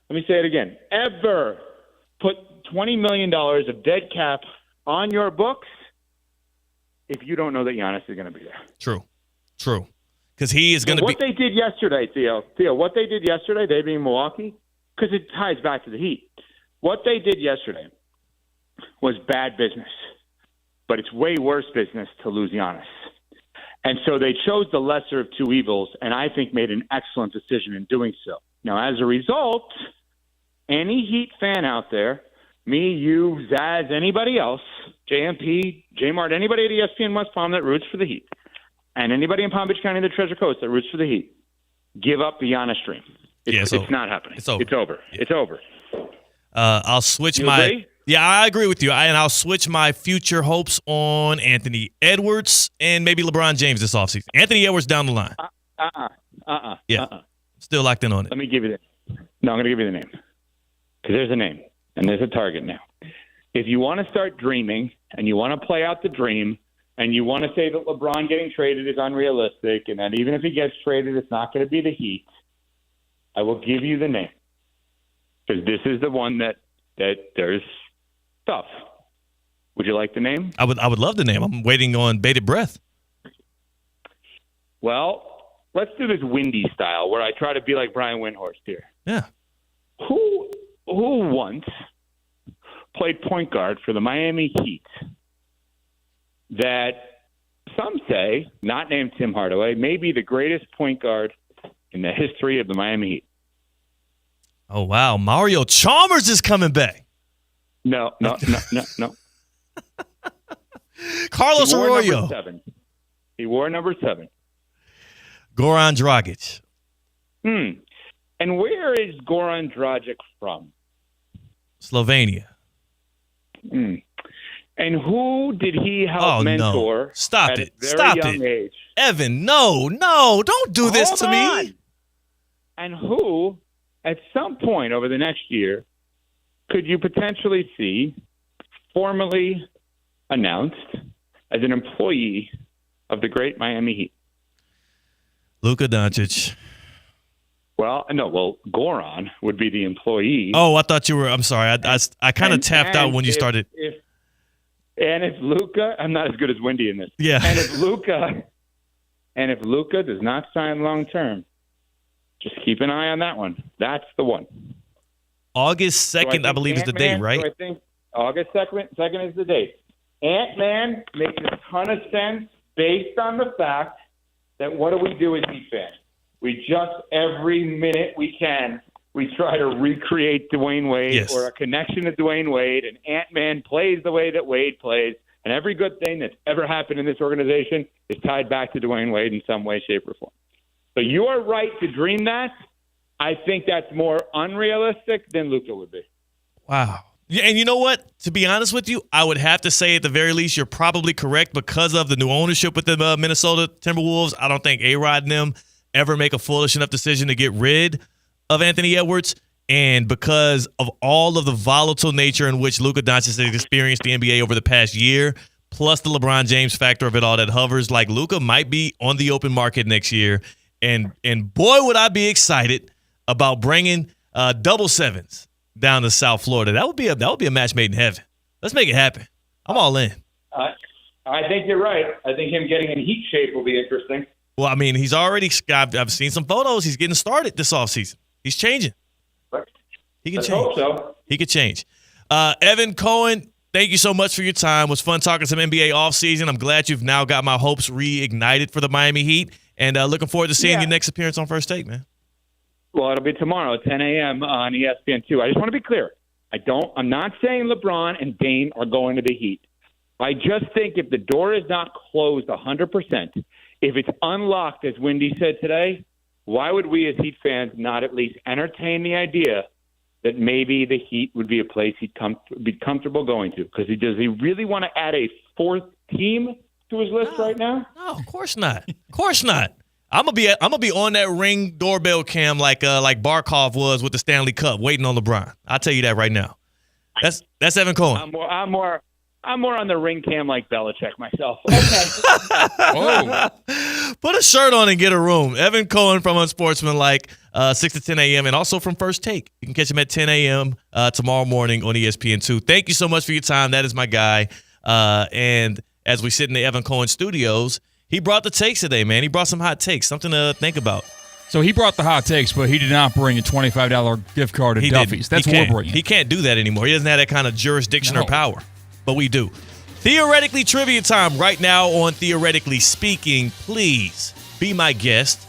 me say it again, ever put $20 million of dead cap on your books if you don't know that Giannis is going to be there. True. Because he is going to be. What they did yesterday, Theo, what they did yesterday, they being Milwaukee, because it ties back to the Heat. What they did yesterday was bad business, but it's way worse business to lose Giannis. And so they chose the lesser of two evils, and I think made an excellent decision in doing so. Now, as a result, any Heat fan out there, me, you, Zaz, anybody else, JMP, J-Mart, anybody at ESPN West Palm that roots for the Heat, and anybody in Palm Beach County, the Treasure Coast that roots for the Heat, give up the Giannis dream. It's not happening. It's over. It's over. I'll switch you agree? Yeah, I agree with you. And I'll switch my future hopes on Anthony Edwards and maybe LeBron James this offseason. Anthony Edwards down the line. Still locked in on it. Let me give you the No, I'm going to give you the name. Because there's a name, and there's a target now. If you want to start dreaming, and you want to play out the dream, and you want to say that LeBron getting traded is unrealistic, and that even if he gets traded, it's not going to be the Heat, I will give you the name. Because this is the one that there's stuff. Would you like the name? I would love the name. I'm waiting on bated breath. Well, let's do this windy style where I try to be like Brian Windhorst here. Yeah. Who once played point guard for the Miami Heat that some say, not named Tim Hardaway, may be the greatest point guard in the history of the Miami Heat? Oh, wow. Mario Chalmers is coming back. No. Carlos Arroyo. He wore number 7. Goran Dragic. And where is Goran Dragic from? Slovenia. And who did he help mentor? No. Stop at it. A very Stop young it. Age? Evan, no, don't do this to me. And who, at some point over the next year, could you potentially see formally announced as an employee of the great Miami Heat? Luka Doncic. Well, Goran would be the employee. Oh, I thought you were. I'm sorry. I kind of tapped out when you started. If Luka, I'm not as good as Wendy in this. Yeah. And if Luka does not sign long term, just keep an eye on that one. That's the one. August 2nd, I believe, is the date, right? So I think August 2nd is the date. Ant-Man makes a ton of sense based on the fact that what do we do as Heat fans? We just, every minute we can, we try to recreate Dwayne Wade or a connection to Dwayne Wade, and Ant-Man plays the way that Wade plays, and every good thing that's ever happened in this organization is tied back to Dwayne Wade in some way, shape, or form. So you are right to dream that. I think that's more unrealistic than Luka would be. Wow. Yeah, and you know what? To be honest with you, I would have to say at the very least you're probably correct because of the new ownership with the Minnesota Timberwolves. I don't think A-Rod and them ever make a foolish enough decision to get rid of Anthony Edwards. And because of all of the volatile nature in which Luka Doncic has experienced the NBA over the past year, plus the LeBron James factor of it all that hovers, like Luka might be on the open market next year. And boy, would I be excited about bringing double sevens down to South Florida. That would be a match made in heaven. Let's make it happen. I'm all in. I think you're right. I think him getting in Heat shape will be interesting. Well, I mean, he's already – I've seen some photos. He's getting started this offseason. He's changing. He can change. Hope so. He could change. Evan Cohen, thank you so much for your time. It was fun talking some NBA offseason. I'm glad you've now got my hopes reignited for the Miami Heat. And looking forward to seeing your next appearance on First Take, man. Well, it'll be tomorrow at 10 a.m. on ESPN2. I just want to be clear. I'm not saying LeBron and Dame are going to the Heat. I just think if the door is not closed 100%, if it's unlocked, as Wendy said today, why would we as Heat fans not at least entertain the idea that maybe the Heat would be a place he'd be comfortable going to? Because does he really want to add a fourth team to his list right now? No, of course not. Of course not. I'm gonna be on that Ring doorbell cam like Barkov was with the Stanley Cup, waiting on LeBron. I'll tell you that right now. That's Evan Cohen. I'm more on the Ring cam like Belichick myself. Okay. Put a shirt on and get a room. Evan Cohen from Unsportsmanlike, 6 to 10 a.m. and also from First Take. You can catch him at 10 a.m. Tomorrow morning on ESPN2. Thank you so much for your time. That is my guy. And as we sit in the Evan Cohen studios, he brought the takes today, man. He brought some hot takes, something to think about. So he brought the hot takes, but he did not bring a $25 gift card to Duffy's. That's what we're bringing. He can't do that anymore. He doesn't have that kind of jurisdiction or power, but we do. Theoretically trivia time right now on Theoretically Speaking. Please be my guest.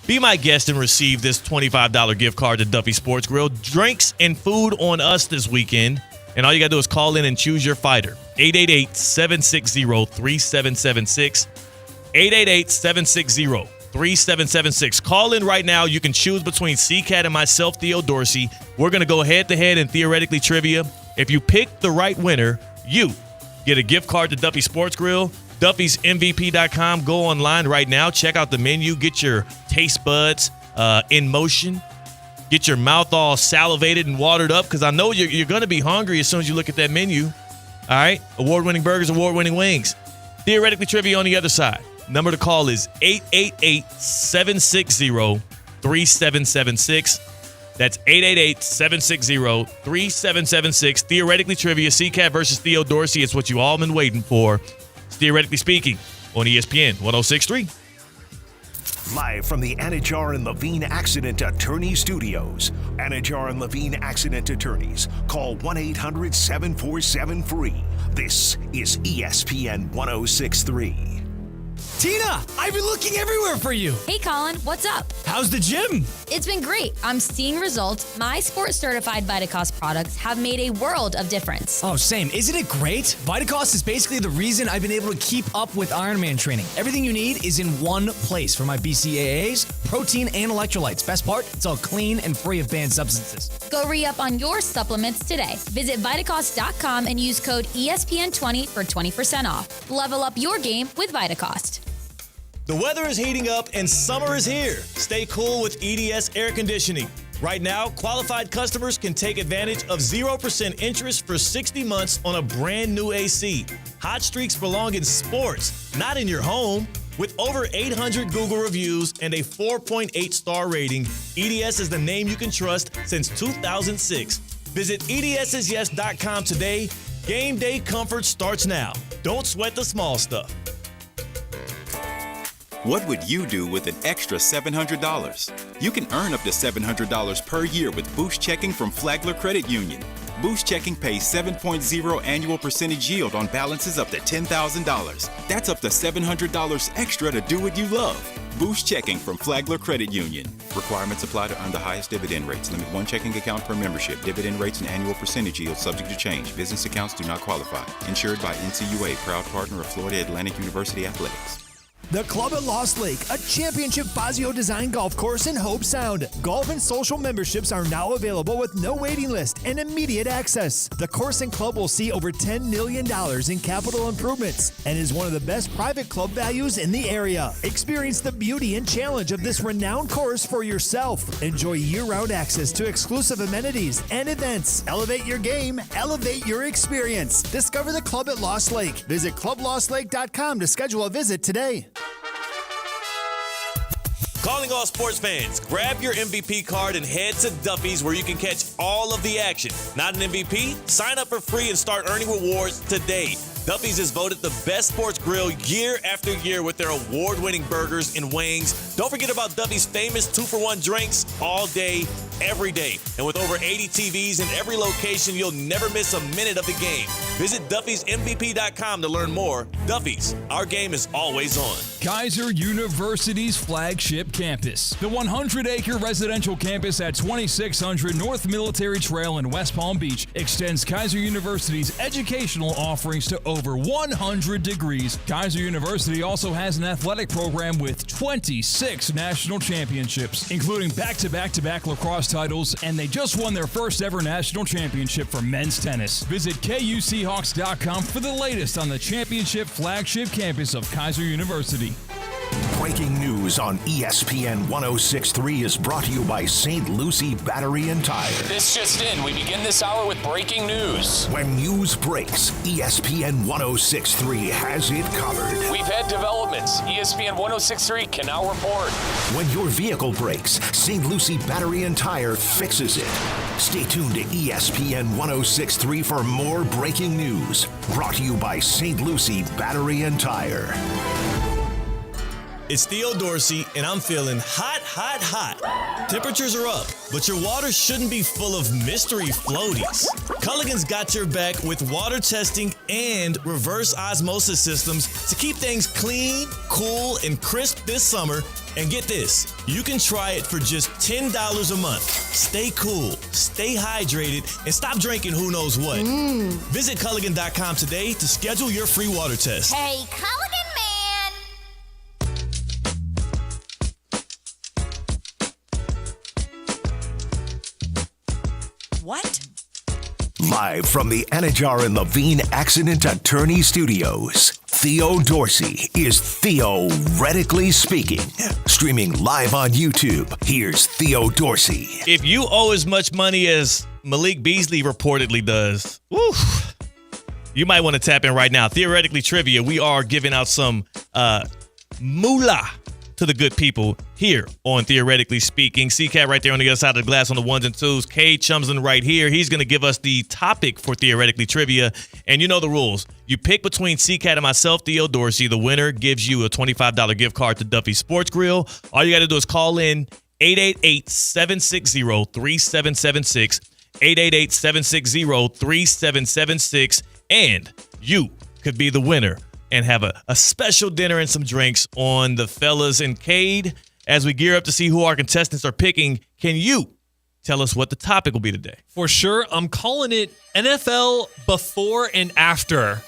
Be my guest and receive this $25 gift card to Duffy Sports Grill. Drinks and food on us this weekend. And all you got to do is call in and choose your fighter. 888-760-3776. 888-760-3776. Call in right now. You can choose between C-Cat and myself, Theo Dorsey. We're going to go head-to-head in Theoretically Trivia. If you pick the right winner, you get a gift card to Duffy Sports Grill. Duffy'sMVP.com. Go online right now. Check out the menu. Get your taste buds in motion. Get your mouth all salivated and watered up, because I know you're going to be hungry as soon as you look at that menu. All right? Award-winning burgers, award-winning wings. Theoretically trivia on the other side. Number to call is 888-760-3776. That's 888-760-3776. Theoretically trivia, CCAT versus Theo Dorsey. It's what you all been waiting for. It's Theoretically Speaking on ESPN 106.3. Live from the Anajar and Levine Accident Attorney Studios. Anajar and Levine Accident Attorneys. Call 1-800-747-FREE. This is ESPN 106.3. Tina, I've been looking everywhere for you. Hey, Colin, what's up? How's the gym? It's been great. I'm seeing results. My sports-certified Vitacost products have made a world of difference. Oh, same. Isn't it great? Vitacost is basically the reason I've been able to keep up with Ironman training. Everything you need is in one place for my BCAAs, protein, and electrolytes. Best part, it's all clean and free of banned substances. Go re-up on your supplements today. Visit Vitacost.com and use code ESPN20 for 20% off. Level up your game with Vitacost. The weather is heating up and summer is here. Stay cool with EDS Air Conditioning. Right now, qualified customers can take advantage of 0% interest for 60 months on a brand new AC. Hot streaks belong in sports, not in your home. With over 800 Google reviews and a 4.8 star rating, EDS is the name you can trust since 2006. Visit EDSIsYes.com today. Game day comfort starts now. Don't sweat the small stuff. What would you do with an extra $700? You can earn up to $700 per year with Boost Checking from Flagler Credit Union. Boost Checking pays 7.0 annual percentage yield on balances up to $10,000. That's up to $700 extra to do what you love. Boost Checking from Flagler Credit Union. Requirements apply to earn the highest dividend rates. Limit one checking account per membership. Dividend rates and annual percentage yield subject to change. Business accounts do not qualify. Insured by NCUA, proud partner of Florida Atlantic University Athletics. The Club at Lost Lake, a championship Fazio design golf course in Hope Sound. Golf and social memberships are now available with no waiting list and immediate access. The course and club will see over $10 million in capital improvements and is one of the best private club values in the area. Experience the beauty and challenge of this renowned course for yourself. Enjoy year-round access to exclusive amenities and events. Elevate your game, elevate your experience. Discover the Club at Lost Lake. Visit clublostlake.com to schedule a visit today. Calling all sports fans, grab your MVP card and head to Duffy's where you can catch all of the action. Not an MVP? Sign up for free and start earning rewards today. Duffy's is voted the best sports grill year after year with their award-winning burgers and wings. Don't forget about Duffy's famous 2-for-1 drinks all day, every day. And with over 80 TVs in every location, you'll never miss a minute of the game. Visit Duffy'sMVP.com to learn more. Duffy's, our game is always on. Kaiser University's flagship campus. The 100-acre residential campus at 2600 North Military Trail in West Palm Beach extends Kaiser University's educational offerings to over 100 degrees. Kaiser University also has an athletic program with 26 national championships, including back-to-back-to-back lacrosse titles, and they just won their first ever national championship for men's tennis. Visit KUSeahawks.com for the latest on the championship flagship campus of Kaiser University. Breaking news on ESPN 106.3 is brought to you by St. Lucie Battery and Tire. This just in, we begin this hour with breaking news. When news breaks, ESPN 106.3 has it covered. We've had developments. ESPN 106.3 can now report. When your vehicle breaks, St. Lucie Battery and Tire fixes it. Stay tuned to ESPN 106.3 for more breaking news. Brought to you by St. Lucie Battery and Tire. It's Theo Dorsey, and I'm feeling hot, hot, hot. Temperatures are up, but your water shouldn't be full of mystery floaties. Culligan's got your back with water testing and reverse osmosis systems to keep things clean, cool, and crisp this summer. And get this, you can try it for just $10 a month. Stay cool, stay hydrated, and stop drinking who knows what. Visit Culligan.com today to schedule your free water test. Hey, Culligan man! Live Live from the Anajar and Levine Accident Attorney Studios, Theo Dorsey is theoretically speaking. Streaming live on YouTube, here's Theo Dorsey. If you owe as much money as Malik Beasley reportedly does, woo, you might want to tap in right now. Theoretically Trivia, we are giving out some moolah to the good people here on Theoretically Speaking. C-Cat right there on the other side of the glass on the ones and twos. Cade Chumsland right here. He's going to give us the topic for Theoretically Trivia. And you know the rules. You pick between C-Cat and myself, Theo Dorsey. The winner gives you a $25 gift card to Duffy's Sports Grill. All you got to do is call in 888-760-3776. 888-760-3776. And you could be the winner and have a special dinner and some drinks on the Fellas and Cade. As we gear up to see who our contestants are picking, can you tell us what the topic will be today? For sure, I'm calling it NFL before and after.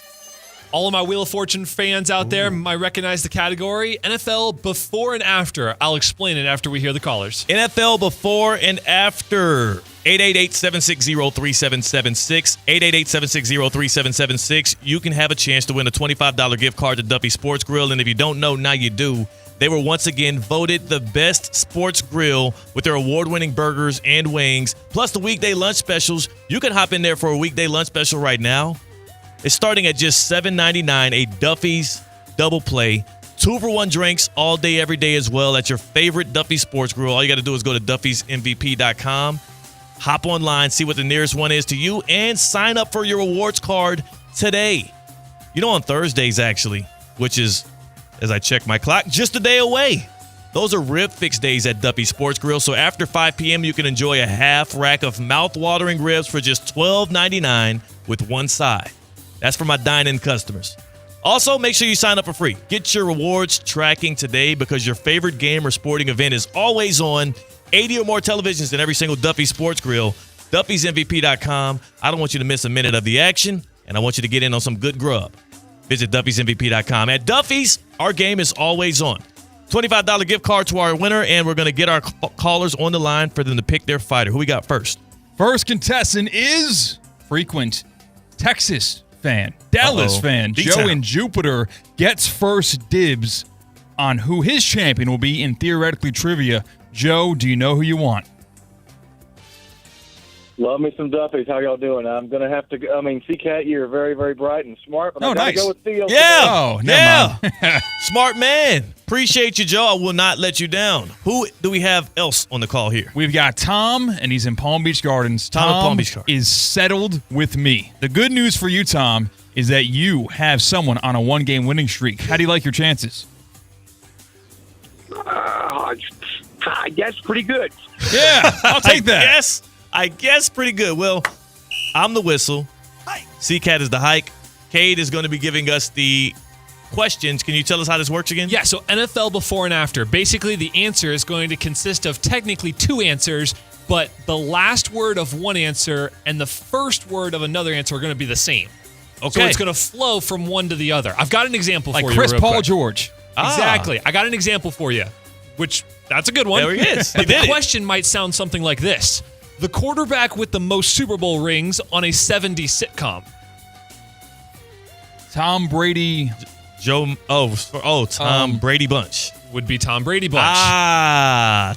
All of my Wheel of Fortune fans out there might recognize the category. NFL before and after. I'll explain it after we hear the callers. NFL before and after. 888-760-3776. 888-760-3776. You can have a chance to win a $25 gift card to Duffy Sports Grill. And if you don't know, now you do. They were once again voted the best sports grill with their award-winning burgers and wings, plus the weekday lunch specials. You can hop in there for a weekday lunch special right now. It's starting at just $7.99, a Duffy's double play. 2-for-1 drinks all day, every day as well at your favorite Duffy Sports Grill. All you got to do is go to duffysmvp.com. Hop online, see what the nearest one is to you, and sign up for your rewards card today. You know, on Thursdays, actually, which is, as I check my clock, just a day away. Those are rib fix days at Duffy Sports Grill. So after 5 p.m., you can enjoy a half rack of mouth-watering ribs for just $12.99 with one side. That's for my dine-in customers. Also, make sure you sign up for free. Get your rewards tracking today because your favorite game or sporting event is always on. 80 or more televisions in every single Duffy Sports Grill. Duffy'sMVP.com. I don't want you to miss a minute of the action, and I want you to get in on some good grub. Visit Duffy'sMVP.com. At Duffy's, our game is always on. $25 gift card to our winner, and we're going to get our callers on the line for them to pick their fighter. Who we got first? First contestant is frequent Texas fan, Dallas fan. Joe in Jupiter gets first dibs on who his champion will be in Theoretically Trivia. Joe, do you know who you want? Love me some Duffys. How y'all doing? I'm going to have to go. I mean, C-Cat, you're very, very bright and smart, but I got to go with Theo. Yeah. Oh, yeah. Smart man. Appreciate you, Joe. I will not let you down. Who do we have else on the call here? We've got Tom, and he's in Palm Beach Gardens. Tom in Palm Beach Gardens is settled with me. The good news for you, Tom, is that you have someone on a one-game winning streak. How do you like your chances? I guess pretty good. Yeah, I'll take that. I guess pretty good. Well, I'm the whistle. C-Cat is the hike. Cade is going to be giving us the questions. Can you tell us how this works again? Yeah, so NFL before and after. Basically, the answer is going to consist of technically two answers, but the last word of one answer and the first word of another answer are going to be the same. Okay. So it's going to flow from one to the other. I've got an example for you. Like Chris real Paul quick. George. Exactly. I got an example for you, which that's a good one. There he is. But the question might sound something like this. The quarterback with the most Super Bowl rings on a 70s sitcom. Tom Brady. Tom Brady Bunch. Would be Tom Brady Bunch.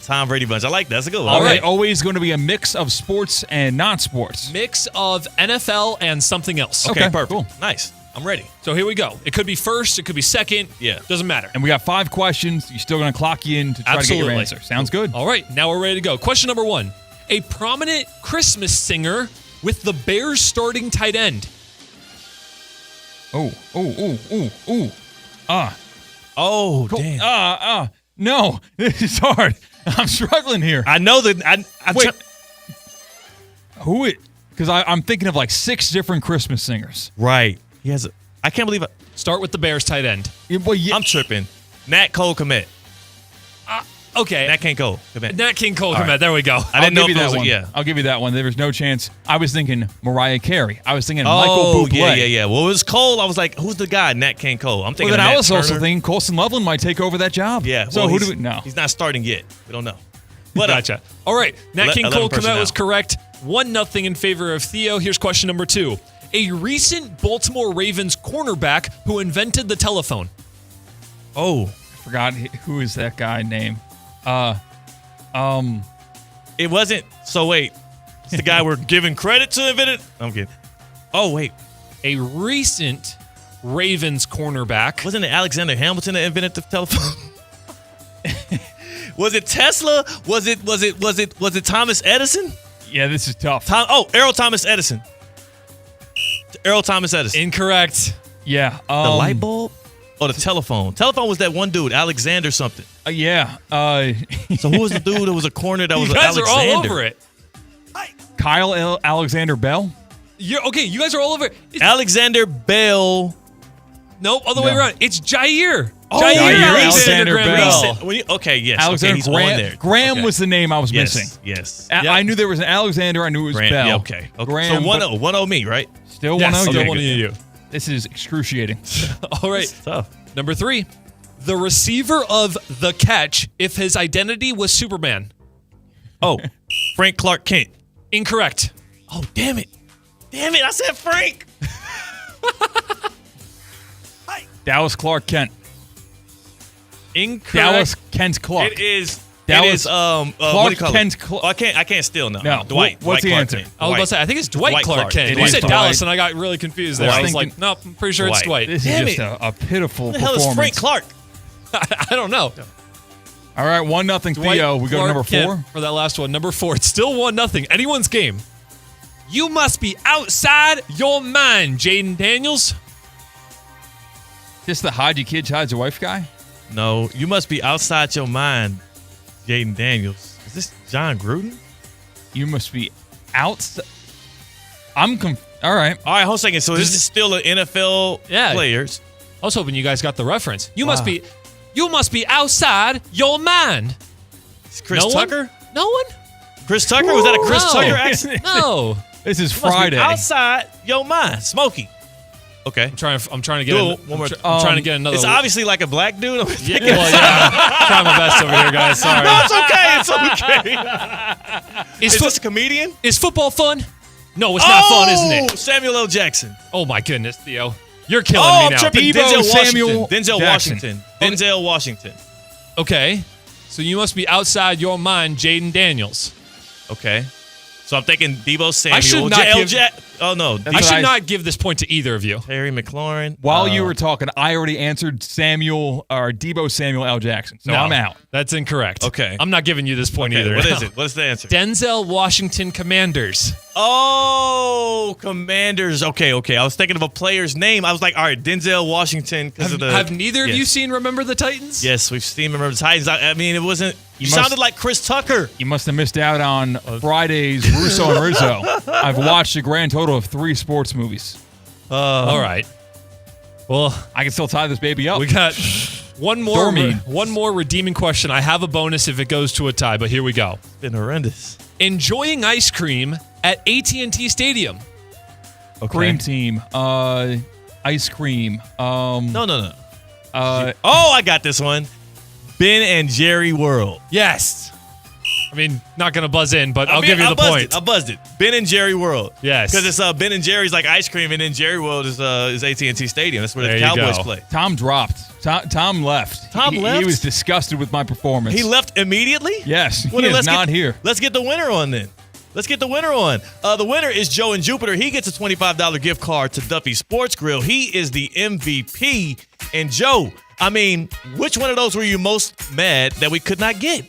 Tom Brady Bunch. I like that. That's a good one. All right. Always going to be a mix of sports and non-sports. Mix of NFL and something else. Okay, perfect. Cool. Nice. I'm ready. So here we go. It could be first. It could be second. Yeah. Doesn't matter. And we got 5 questions. You're still going to clock you in to try to get your answer. Sounds good. All right. Now we're ready to go. Question number 1. A prominent Christmas singer with the Bears starting tight end. Oh, damn. No, this is hard. I'm struggling here. I know that. Wait. Who it? Because I'm thinking of like 6 different Christmas singers. Right. He has I can't believe it. Start with the Bears tight end. I'm tripping. Nat Cole Komet. Okay. Nat King Cole Komet. Nat King Cole Komet. There we go. I didn't know give you if that one. Yeah. I'll give you that one. There was no chance. I was thinking Mariah Carey. I was thinking Michael Bublé. Yeah. Well, it was Cole. I was like, who's the guy? Nat King Cole. I'm thinking. Well, then Nat I was Turner. also thinking Colson Loveland might take over that job. Yeah. So well, who do we know? He's not starting yet. We don't know. But, gotcha. All right. Nat King Cole Komet was correct. 1-0 in favor of Theo. Here's question number 2. A recent Baltimore Ravens cornerback who invented the telephone. Oh, I forgot who is that guy name. It wasn't. So wait, it's the guy we're giving credit to invented. I'm kidding. Oh wait, a recent Ravens cornerback. Wasn't it Alexander Hamilton that invented the telephone? Was it Tesla? Was it Thomas Edison? Yeah, this is tough. Errol Thomas Edison. Errol Thomas Edison. Incorrect. Yeah. The light bulb? Oh, the telephone. Telephone was that one dude, Alexander something. Yeah. So who was the dude that was a corner that was You guys Alexander? are all over it. Kyle Alexander Bell? Okay, you guys are all over it. Alexander Bell. Nope, other way around. It's Jair. Jair Alexander Bell. Okay, yes. Alexander he's Graham, on there. Graham was the name I was missing. Yes. I knew there was an Alexander. I knew it was Graham, Bell. yeah, okay. Graham, so 1-0. 1-0 me, right? Still 1-0. Yes, still Okay, 1-0 you. This is excruciating. All right. It's tough. Number 3. The receiver of the catch if his identity was Superman. Oh, Frank Clark Kent. Incorrect. Oh, damn it. Damn it, I said Frank. Dallas Clark Kent. Incorrect. Dallas Kent Clark. It is. Dallas what do Clark you call Kent it? Clark. Oh, I can't steal now. No. Dwight. What's Dwight the Clark answer? Kent. I was about to say, I think it's Dwight Clark Kent. You said Dwight. Dallas, and I got really confused there. Well, I was thinking- like, nope, I'm pretty sure it's Dwight. This Damn is just it. a pitiful Who the hell performance. is Frank Clark? I don't know. All right, 1-0 Dwight Theo. We go to Clark number 4. Kent for that last one. Number 4. It's still 1-0. Anyone's game. You must be outside your mind, Jaden Daniels. This the hide your kids, hide your wife guy? No, you must be outside your mind, Jaden Daniels. Is this John Gruden? You must be outside. All right. All right, hold a second. So this is still an NFL players. I was hoping you guys got the reference. You must be outside your mind. It's Chris No Tucker? One? No one? Chris Tucker? Was that a Chris Tucker accent? No. This is You must be Friday. outside your mind. Smokey. Okay. I'm trying to get Do it one more I'm trying to get another. It's obviously like a black dude. I'm Yeah, I'm trying my best over here, guys. Sorry. No, it's okay. It's okay. Is this a comedian? Is football fun? No, it's not fun, isn't it? Samuel L. Jackson. Oh my goodness, Theo. You're killing me I'm now. tripping. Debo Samuel Denzel Jackson. Washington. Denzel Washington. Okay. So you must be outside your mind, Jaden Daniels. Okay. So I'm thinking Debo Samuel. I should not give- Oh, no. I should not give this point to either of you. Terry McLaurin. While you were talking, I already answered Debo Samuel L. Jackson. So No, I'm out. That's incorrect. Okay. I'm not giving you this point Okay, either. what No. is it? What's the answer? Denzel Washington Commanders. Oh, Commanders. Okay. I was thinking of a player's name. I was like, all right, Denzel Washington. Have neither of Yes. you seen Remember the Titans? Yes, we've seen Remember the Titans. I mean, it wasn't. You must- sounded like Chris Tucker. You must have missed out on Friday's Russo and Rizzo. I've watched a grand total of 3 sports movies. All right. Well, I can still tie this baby up. we got one more Dormy. redeeming question. I have a bonus if it goes to a tie, but here we go. It's been horrendous. Enjoying ice cream at AT&T Stadium. Cream team. Ice cream. No. I got this one. Ben and Jerry World. Yes. I mean, not going to buzz in, but I'll give you the point. I buzzed it. Ben and Jerry World. Yes. Because it's Ben and Jerry's like ice cream, and then Jerry World is AT&T Stadium. That's where There the you Cowboys go. play. Tom dropped. Tom left. Tom He left? was disgusted with my performance. He left immediately? Yes. Well, he then is not here. Let's get the winner on then. Let's get the winner on. The winner is Joe in Jupiter. He gets a $25 gift card to Duffy Sports Grill. He is the MVP. And Joe, I mean, which one of those were you most mad that we could not get?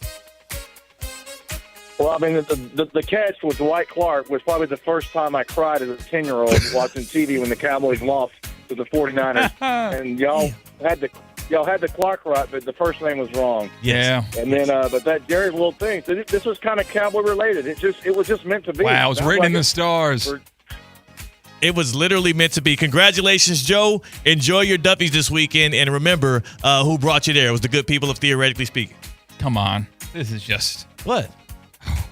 Well, I mean, the catch with Dwight Clark was probably the first time I cried as a 10-year-old watching TV when the Cowboys lost to the 49ers. And y'all had the Clark right, but the first name was wrong. Yeah. And then, but that Jerry's little thing. So this was kind of Cowboy related. It was just meant to be. Wow, it's That's written why in the I guess- stars. It was literally meant to be. Congratulations, Joe. Enjoy your Duffies this weekend. And remember who brought you there. It was the good people of Theoretically Speaking. Come on. This is just... What?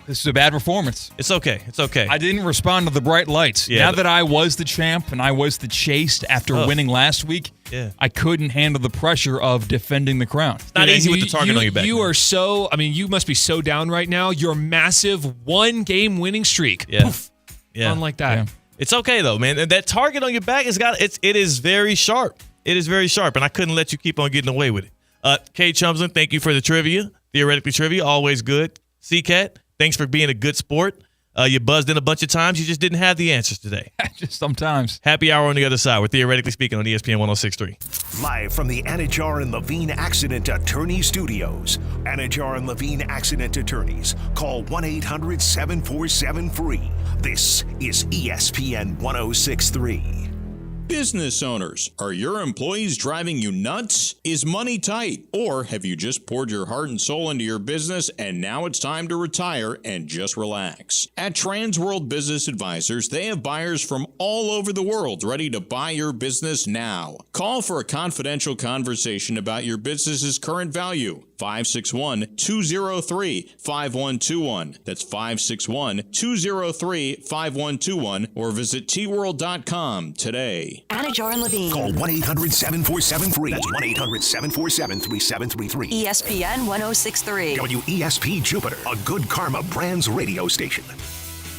This is a bad performance. It's okay. It's okay. I didn't respond to the bright lights. Yeah, now that I was the champ and I was the chased after winning last week, I couldn't handle the pressure of defending the crown. It's not easy with the target on your back. You are so, you must be so down right now. Your massive one-game winning streak. Yeah. Poof. Yeah. Like that. Yeah. It's okay, though, man. And that target on your back, it is very sharp. It is very sharp, and I couldn't let you keep on getting away with it. Kate Chumsland, thank you for the trivia. Theoretically trivia, always good. C-Cat, thanks for being a good sport. You buzzed in a bunch of times. You just didn't have the answers today. Just sometimes. Happy hour on the other side. We're Theoretically Speaking on ESPN 106.3. Live from the Anajar and Levine Accident Attorney Studios. Anajar and Levine Accident Attorneys. Call 1-800-747-FREE. This is ESPN 106.3. Business owners, are your employees driving you nuts? Is money tight? Or have you just poured your heart and soul into your business and now it's time to retire and just relax? At Transworld Business Advisors, they have buyers from all over the world ready to buy your business now. Call for a confidential conversation about your business's current value. 561-203-5121. That's 561-203-5121 or visit tworld.com today. Anajar and Levine. Call 1-800-747-FREE. That's 1-800-747-3733. ESPN 106.3. WESP Jupiter, a Good Karma Brands radio station.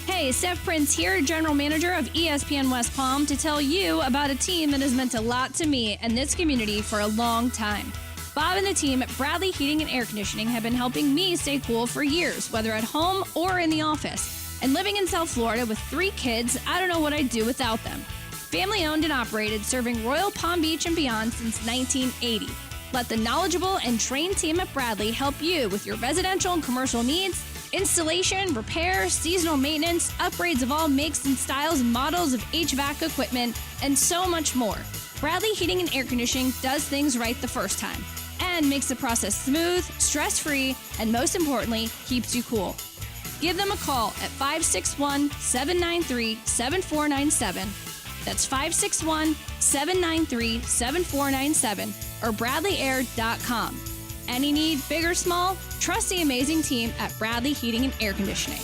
Hey, Steph Prince here, General Manager of ESPN West Palm, to tell you about a team that has meant a lot to me and this community for a long time. Bob and the team at Bradley Heating and Air Conditioning have been helping me stay cool for years, whether at home or in the office. And living in South Florida with 3 kids, I don't know what I'd do without them. Family owned and operated, serving Royal Palm Beach and beyond since 1980. Let the knowledgeable and trained team at Bradley help you with your residential and commercial needs, installation, repair, seasonal maintenance, upgrades of all makes and styles and models of HVAC equipment, and so much more. Bradley Heating and Air Conditioning does things right the first time and makes the process smooth, stress-free, and most importantly, keeps you cool. Give them a call at 561-793-7497. That's 561-793-7497 or bradleyair.com. Any need, big or small, trust the amazing team at Bradley Heating and Air Conditioning.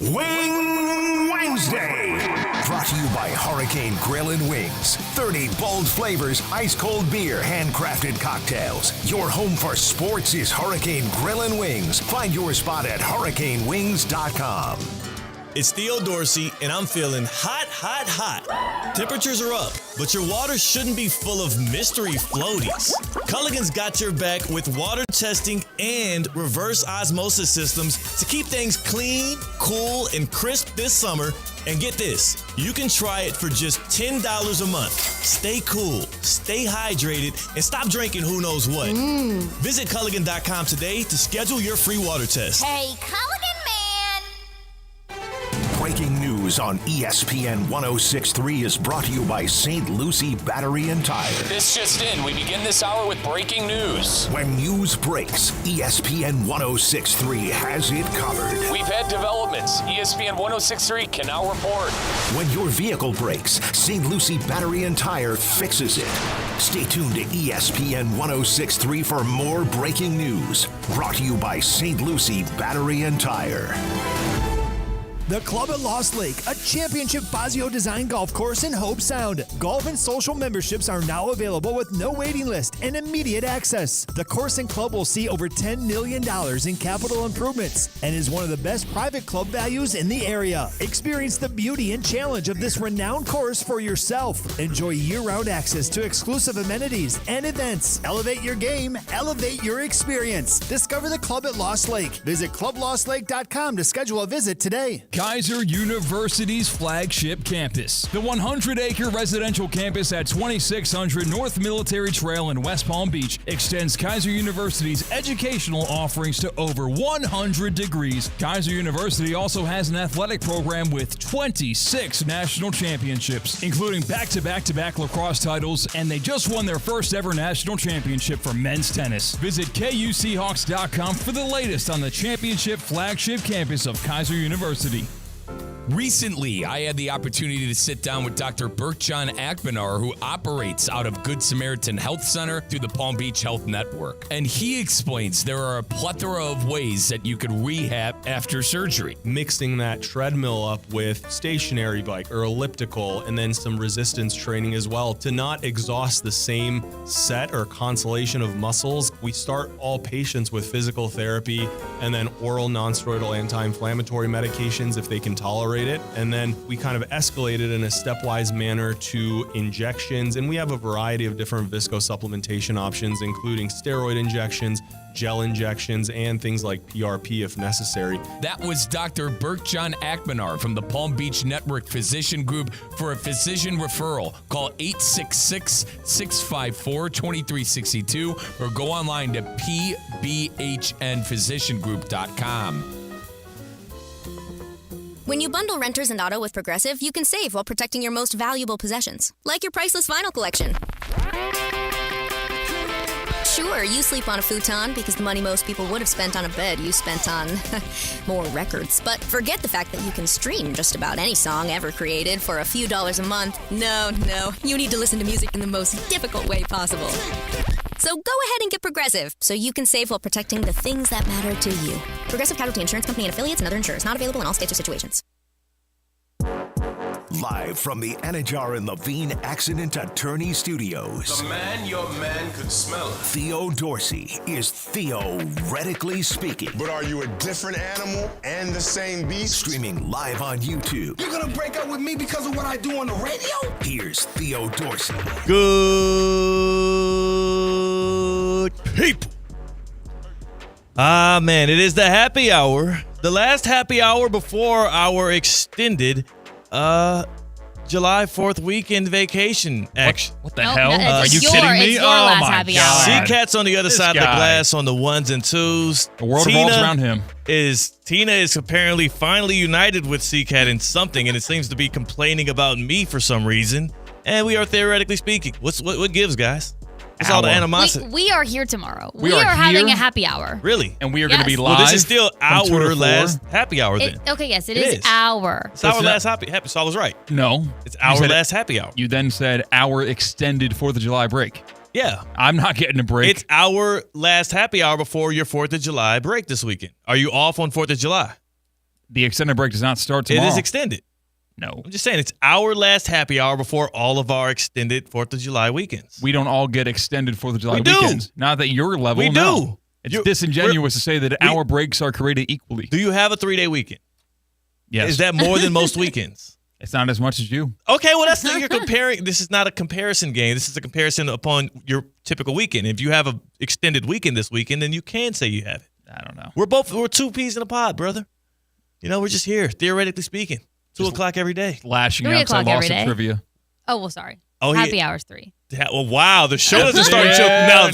Wing Wednesday, brought to you by Hurricane Grill and Wings. 30 bold flavors, ice-cold beer, handcrafted cocktails. Your home for sports is Hurricane Grill and Wings. Find your spot at hurricanewings.com. It's Theo Dorsey, and I'm feeling hot, hot, hot. Temperatures are up, but your water shouldn't be full of mystery floaties. Culligan's got your back with water testing and reverse osmosis systems to keep things clean, cool, and crisp this summer. And get this, you can try it for just $10 a month. Stay cool, stay hydrated, and stop drinking who knows what. Visit Culligan.com today to schedule your free water test. Hey, Culligan man! Breaking news on ESPN 106.3 is brought to you by St. Lucie Battery and Tire. This just in, we begin this hour with breaking news. When news breaks, ESPN 106.3 has it covered. We've had developments. ESPN 106.3 can now report. When your vehicle breaks, St. Lucie Battery and Tire fixes it. Stay tuned to ESPN 106.3 for more breaking news. Brought to you by St. Lucie Battery and Tire. The Club at Lost Lake, a championship Fazio design golf course in Hope Sound. Golf and social memberships are now available with no waiting list and immediate access. The course and club will see over $10 million in capital improvements and is one of the best private club values in the area. Experience the beauty and challenge of this renowned course for yourself. Enjoy year-round access to exclusive amenities and events. Elevate your game, elevate your experience. Discover the Club at Lost Lake. Visit clublostlake.com to schedule a visit today. Kaiser University's flagship campus. The 100-acre residential campus at 2600 North Military Trail in West Palm Beach extends Kaiser University's educational offerings to over 100 degrees. Kaiser University also has an athletic program with 26 national championships, including back-to-back-to-back lacrosse titles, and they just won their first ever national championship for men's tennis. Visit KUSeahawks.com for the latest on the championship flagship campus of Kaiser University. Recently, I had the opportunity to sit down with Dr. Berkjan Akbanar, who operates out of Good Samaritan Health Center through the Palm Beach Health Network. And he explains there are a plethora of ways that you could rehab after surgery. Mixing that treadmill up with stationary bike or elliptical, and then some resistance training as well to not exhaust the same set or constellation of muscles. We start all patients with physical therapy and then oral non-steroidal anti-inflammatory medications if they can tolerate it. And then we kind of escalate it in a stepwise manner to injections. And we have a variety of different viscosupplementation options, including steroid injections, gel injections, and things like PRP if necessary. That was Dr. Berkjan Akbanar from the Palm Beach Network Physician Group. For a physician referral, call 866-654-2362 or go online to pbhnphysiciangroup.com. When you bundle renters and auto with Progressive, you can save while protecting your most valuable possessions, like your priceless vinyl collection. Sure, you sleep on a futon because the money most people would have spent on a bed you spent on more records. But forget the fact that you can stream just about any song ever created for a few dollars a month. No, you need to listen to music in the most difficult way possible. So go ahead and get Progressive so you can save while protecting the things that matter to you. Progressive Casualty Insurance Company and affiliates and other insurers. Not available in all states or situations. Live from the Anajar and Levine Accident Attorney Studios. The man your man could smell. Theo Dorsey is theoretically speaking. But are you a different animal and the same beast? Streaming live on YouTube. You're gonna break up with me because of what I do on the radio? Here's Theo Dorsey. Good people. Man, it is the happy hour. The last happy hour before our extended July 4th weekend vacation action. What the hell? Are you kidding me? It's your last happy hour. C-Cat's on the other side of the glass on the ones and twos. The world revolves around him. Tina is apparently finally united with C-Cat in something, and it seems to be complaining about me for some reason. And we are theoretically speaking. What gives, guys? It's all the animosity. We are here tomorrow. We are are having here? a happy hour. Really? And we are going to be live. Well, this is still from 2 to our 4. last happy hour then. Okay, yes, it is our. It's our last happy. So I was right. No. It's our last happy hour. You then said our extended 4th of July break. Yeah. I'm not getting a break. It's our last happy hour before your 4th of July break this weekend. Are you off on 4th of July? The extended break does not start tomorrow. It is extended. No. I'm just saying it's our last happy hour before all of our extended 4th of July weekends. We don't all get extended 4th of July We do. weekends. Not at your level. We no. do. It's disingenuous to say that our breaks are created equally. Do you have a 3-day weekend? Yes. Is that more than most weekends? It's not as much as you. Okay, well, that's you're comparing. This is not a comparison game. This is a comparison upon your typical weekend. If you have an extended weekend this weekend, then you can say you have it. I don't know. We're 2 peas in a pod, brother. You know, we're just here, theoretically speaking. 2 o'clock every day. Lashing 3 out because I o'clock lost every at day. trivia. Oh, well, sorry. Oh, happy hour's 3. Well, wow, the show doesn't start until now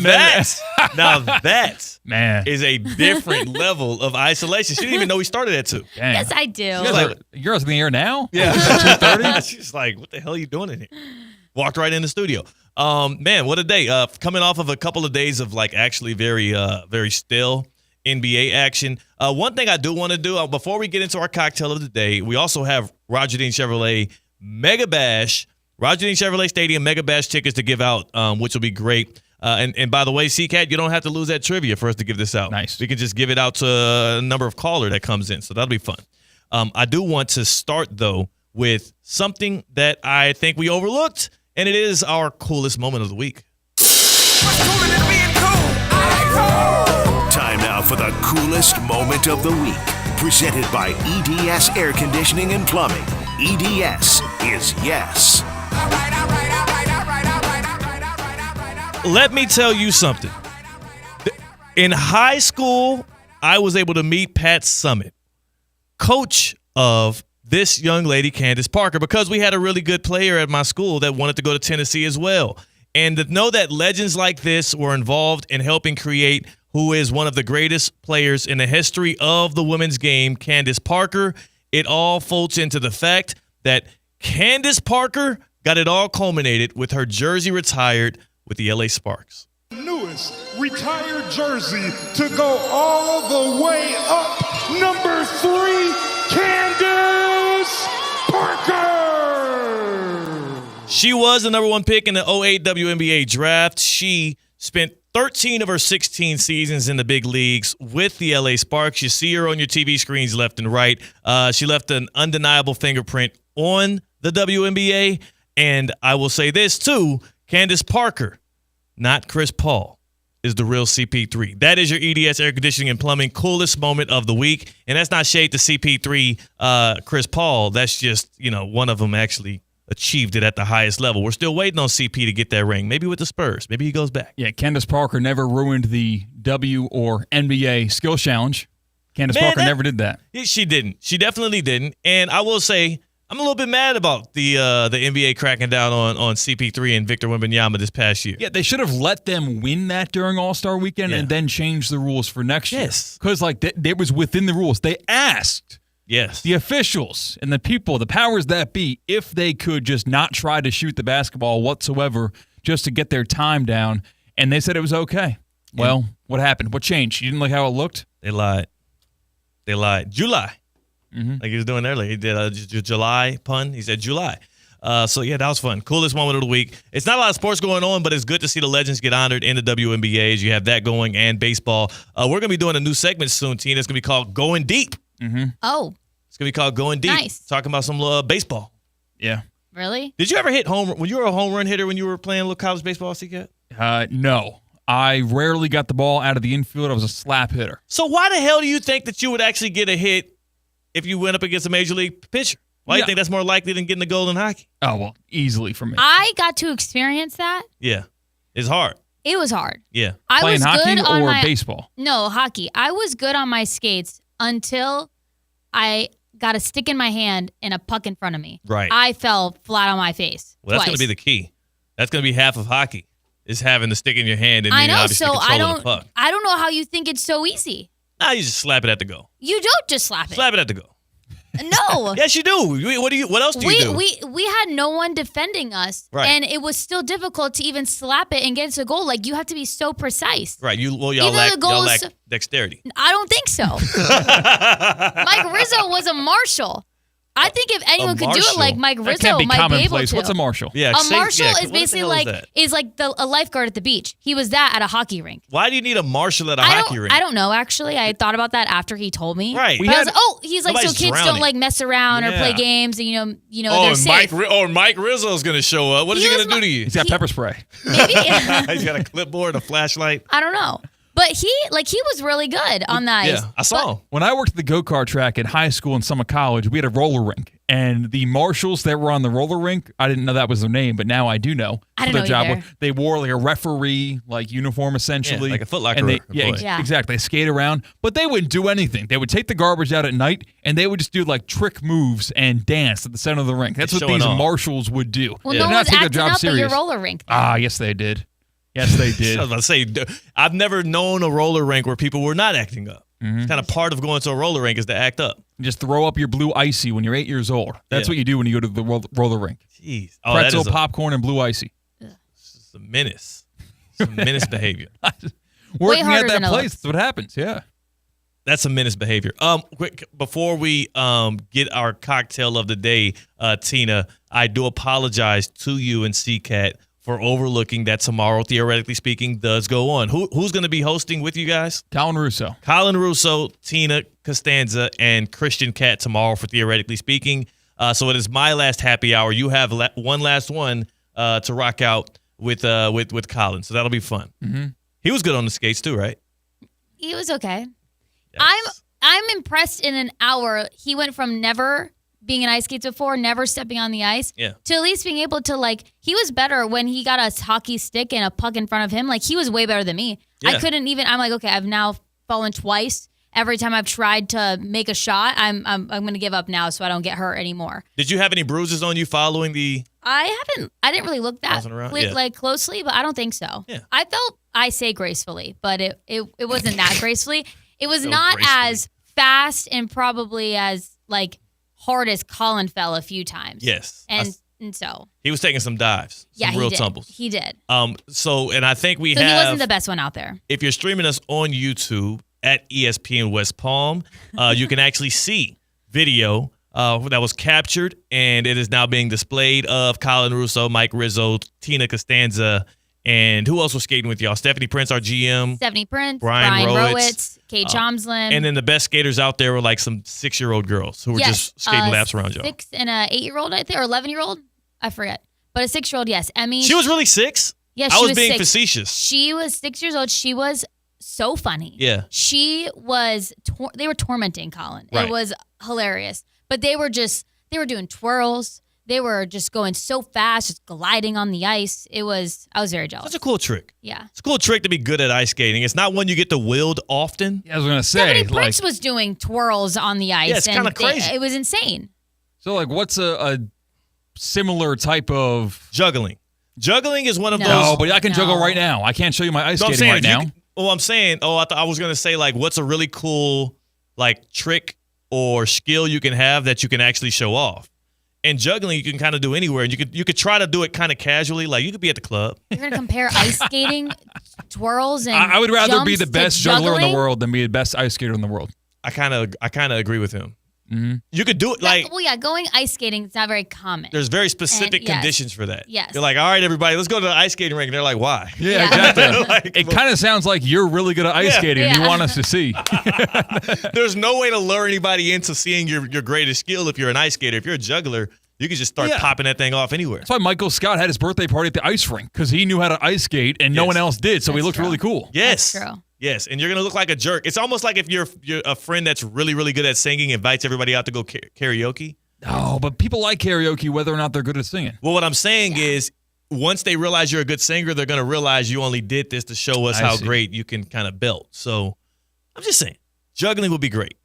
that man is a different level of isolation. She didn't even know we started at 2. Dang. Yes, I do. You're in the air now? Yeah. 2:30. She's like, what the hell are you doing in here? Walked right in the studio. Man, what a day. Coming off of a couple of days of like actually very still NBA action. One thing I do want to do before we get into our cocktail of the day, we also have Roger Dean Chevrolet Mega Bash, Roger Dean Chevrolet Stadium Mega Bash tickets to give out, which will be great. And by the way, C-Cat, you don't have to lose that trivia for us to give this out. Nice. We can just give it out to a number of caller that comes in, so that'll be fun. I do want to start, though, with something that I think we overlooked, and it is our coolest moment of the week. Time now for the coolest moment of the week. Presented by EDS Air Conditioning and Plumbing. EDS is yes. Let me tell you something. In high school, I was able to meet Pat Summitt, coach of this young lady, Candace Parker, because we had a really good player at my school that wanted to go to Tennessee as well. And to know that legends like this were involved in helping create who is one of the greatest players in the history of the women's game, Candace Parker, it all folds into the fact that Candace Parker got it all culminated with her jersey retired with the LA Sparks. Newest retired jersey to go all the way up. Number 3, Candace She was the number one pick in the 08 WNBA draft. She spent 13 of her 16 seasons in the big leagues with the LA Sparks. You see her on your TV screens left and right. She left an undeniable fingerprint on the WNBA. And I will say this, too. Candace Parker, not Chris Paul, is the real CP3. That is your EDS Air Conditioning and Plumbing coolest moment of the week. And that's not shade to CP3, Chris Paul. That's just, one of them actually achieved it at the highest level. We're still waiting on CP to get that ring. Maybe with the Spurs. Maybe he goes back. Yeah, Candace Parker never ruined the W or NBA Skills Challenge. Candace Parker never did that. She didn't. She definitely didn't. And I will say, I'm a little bit mad about the NBA cracking down on CP3 and Victor Wembanyama this past year. Yeah, they should have let them win that during All-Star Weekend and then change the rules for next year. Yes. Because, it was within the rules. They asked the officials and the people, the powers that be, if they could just not try to shoot the basketball whatsoever just to get their time down, and they said it was okay. Well, what happened? What changed? You didn't like how it looked? They lied. July. Like he was doing earlier. He did a July pun. He said July. So, yeah, that was fun. Coolest moment of the week. It's not a lot of sports going on, but it's good to see the legends get honored in the WNBA as you have that going and baseball. We're going to be doing a new segment soon, Tina. It's going to be called Going Deep. Oh. It's going to be called Going Deep. Nice. Talking about some baseball. Yeah. Really? Did you ever hit home? When you were a home run hitter when you were playing a little college baseball, CCat? No. I rarely got the ball out of the infield. I was a slap hitter. So why the hell do you think that you would actually get a hit if you went up against a major league pitcher? Why do you think that's more likely than getting a goal in hockey? Oh, well, easily for me. I got to experience that. Yeah. It's hard. It was hard. Yeah. I Playing was hockey good on or my, baseball? No, hockey. I was good on my skates until I got a stick in my hand and a puck in front of me. Right. I fell flat on my face. Well, that's going to be the key. That's going to be half of hockey is having the stick in your hand and then obviously controlling the puck. I don't know how you think it's so easy. Nah, you just slap it at the goal. You don't just slap it. Slap it at the goal. No. Yes, you do. What else do you do? We had no one defending us, right. And it was still difficult to even slap it and get to a goal. Like, you have to be so precise. Right. Y'all lack dexterity. I don't think so. Mike Rizzo was a marshal. I think if anyone could do it like Mike Rizzo, might be able to. What's a marshal? Yeah, a marshal is basically a lifeguard at the beach. He was that at a hockey rink. Why do you need a marshal at a hockey rink? I don't know, actually. I thought about that after he told me. Right. But I was like, he's like, so kids don't like mess around or play games and, they're safe. Mike Rizzo's going to show up. What is he going to do to you? He's got pepper spray. Maybe. He's got a clipboard, a flashlight. I don't know. But he was really good on the ice. Yeah, I saw him. When I worked at the go-kart track at high school and some college, we had a roller rink. And the marshals that were on the roller rink, I didn't know that was their name, but now I do know. I didn't know either. They wore like a referee uniform essentially. Yeah, like a Foot Locker. Exactly. They skate around, but they wouldn't do anything. They would take the garbage out at night and they would just do like trick moves and dance at the center of the rink. That's what these marshals would do. Well, no one's acting up at your roller rink. Yes, they did. Yes, they did. I was about to say, I've never known a roller rink where people were not acting up. It's kind of part of going to a roller rink is to act up. Just throw up your blue icy when you're 8 years old. That's what you do when you go to the roller rink. Jeez. Pretzel, popcorn, and blue icy. It's a menace. It's a menace behavior. Working at that place, that's what happens, yeah. That's a menace behavior. Quick, before we get our cocktail of the day, Tina, I do apologize to you and CCAT for overlooking that tomorrow, theoretically speaking, does go on. Who's going to be hosting with you guys? Colin Russo, Tina Costanza, and Christian Cat tomorrow for theoretically speaking. So it is my last happy hour. You have one last one to rock out with Colin. So that'll be fun. Mm-hmm. He was good on the skates too, right? He was okay. Yes. I'm impressed in an hour. He went from never being in ice skates before, never stepping on the ice, to at least being able to, he was better when he got a hockey stick and a puck in front of him. He was way better than me. Yeah. I couldn't even, I'm like, okay, I've now fallen twice. Every time I've tried to make a shot, I'm going to give up now so I don't get hurt anymore. Did you have any bruises on you following the... I didn't really look that closely, but I don't think so. Yeah. I say gracefully, but it wasn't that gracefully. It was not as fast and probably as, hard as Colin fell a few times. Yes. And so he was taking some dives. Some real tumbles. He did. And I think he wasn't the best one out there. If you're streaming us on YouTube at ESPN West Palm, you can actually see video that was captured, and it is now being displayed of Colin Russo, Mike Rizzo, Tina Costanza, and who else was skating with y'all? Stephanie Prince, our GM. Stephanie Prince, Brian Rowitz, Kate Chomslin. And then the best skaters out there were like some 6-year-old girls who were just skating laps around y'all. 6 and a 8-year-old, I think, or 11-year-old. I forget. But a 6-year-old, yes. Emmy. She was really 6? Yeah, I was being 6. facetious. She was 6 years old. She was so funny. Yeah. She was, they were tormenting Colin. Right. It was hilarious. But they were doing twirls. They were just going so fast, just gliding on the ice. I was very jealous. That's a cool trick. Yeah. It's a cool trick to be good at ice skating. It's not one you get to wield often. Yeah, I was going to say. Stephanie Prince was doing twirls on the ice. Yeah, it's kind of crazy. It was insane. So, like, what's a similar type of... Juggling. Juggling is one of those... No, but I can juggle right now. I can't show you my ice skating right now. I was going to say, like, what's a really cool, like, trick or skill you can have that you can actually show off? And juggling, you can kind of do anywhere. And you could try to do it kind of casually. Like, you could be at the club. You're going to compare ice skating, twirls, and I would rather be the jumps best to juggler in juggling? the world than be the best ice skater in the world. I kind of agree with him. Mm-hmm. You could do it like... Well, yeah, going ice skating is not very common. There's very specific And, yes. conditions for that. Yes. You're like, all right, everybody, let's go to the ice skating rink. And they're like, why? Yeah, exactly. It kind of sounds like you're really good at ice skating and you want us to see. There's no way to lure anybody into seeing your greatest skill if you're an ice skater. If you're a juggler, you can just start popping that thing off anywhere. That's why Michael Scott had his birthday party at the ice rink, because he knew how to ice skate and no one else did, so he looked really cool. Yes. That's true. Yes, and you're going to look like a jerk. It's almost like if you're a friend that's really, really good at singing, invites everybody out to go karaoke. No, but people like karaoke whether or not they're good at singing. Well, what I'm saying is once they realize you're a good singer, they're going to realize you only did this to show us how great you can kind of belt. So I'm just saying, juggling would be great.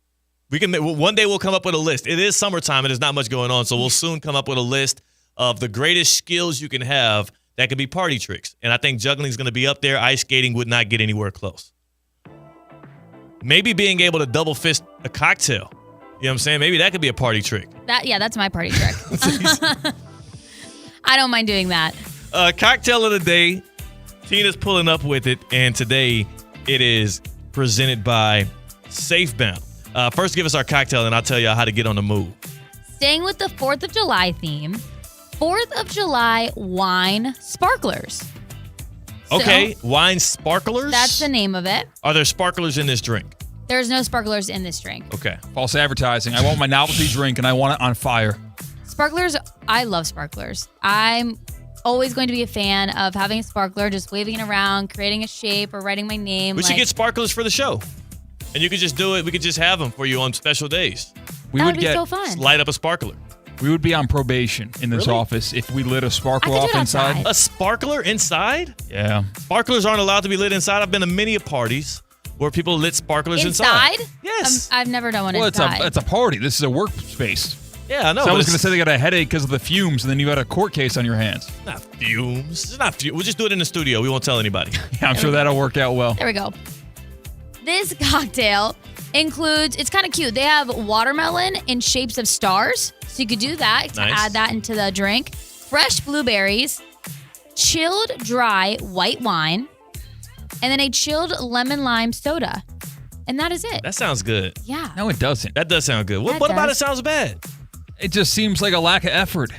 One day we'll come up with a list. It is summertime and there's not much going on, so we'll soon come up with a list of the greatest skills you can have that could be party tricks. And I think juggling is going to be up there. Ice skating would not get anywhere close. Maybe being able to double fist a cocktail. You know what I'm saying? Maybe that could be a party trick. That's my party trick. I don't mind doing that. Cocktail of the day. Tina's pulling up with it, and today it is presented by Safebound. First, give us our cocktail, and I'll tell you how to get on the move. Staying with the 4th of July theme, 4th of July wine sparklers. Okay, wine sparklers? That's the name of it. Are there sparklers in this drink? There's no sparklers in this drink. Okay. False advertising. I want my novelty drink, and I want it on fire. Sparklers, I love sparklers. I'm always going to be a fan of having a sparkler, just waving it around, creating a shape, or writing my name. We should get sparklers for the show. And you could just do it. We could just have them for you on special days. We That would would be get so fun. Just light up a sparkler. We would be on probation in this Really? office if we lit a sparkler I could off do it inside. outside. A sparkler inside? Yeah. Sparklers aren't allowed to be lit inside. I've been to many parties where people lit sparklers inside. Yes. I've never done one Well, inside. it's a party. This is a workspace. Yeah, I know. So I but was going to it's say they got a headache because of the fumes, and then you got a court case on your hands. not fumes. It's not fumes. We'll just do it in the studio. We won't tell anybody. Yeah, I'm sure that'll work out well. There we go. This cocktail includes, it's kind of cute. They have watermelon in shapes of stars. So you could do that to Nice. add that into the drink. Fresh blueberries, chilled dry white wine, and then a chilled lemon lime soda. And that is it. That sounds good. Yeah. No, it doesn't. That does sound good. What That about it does. sounds bad? It just seems like a lack of effort.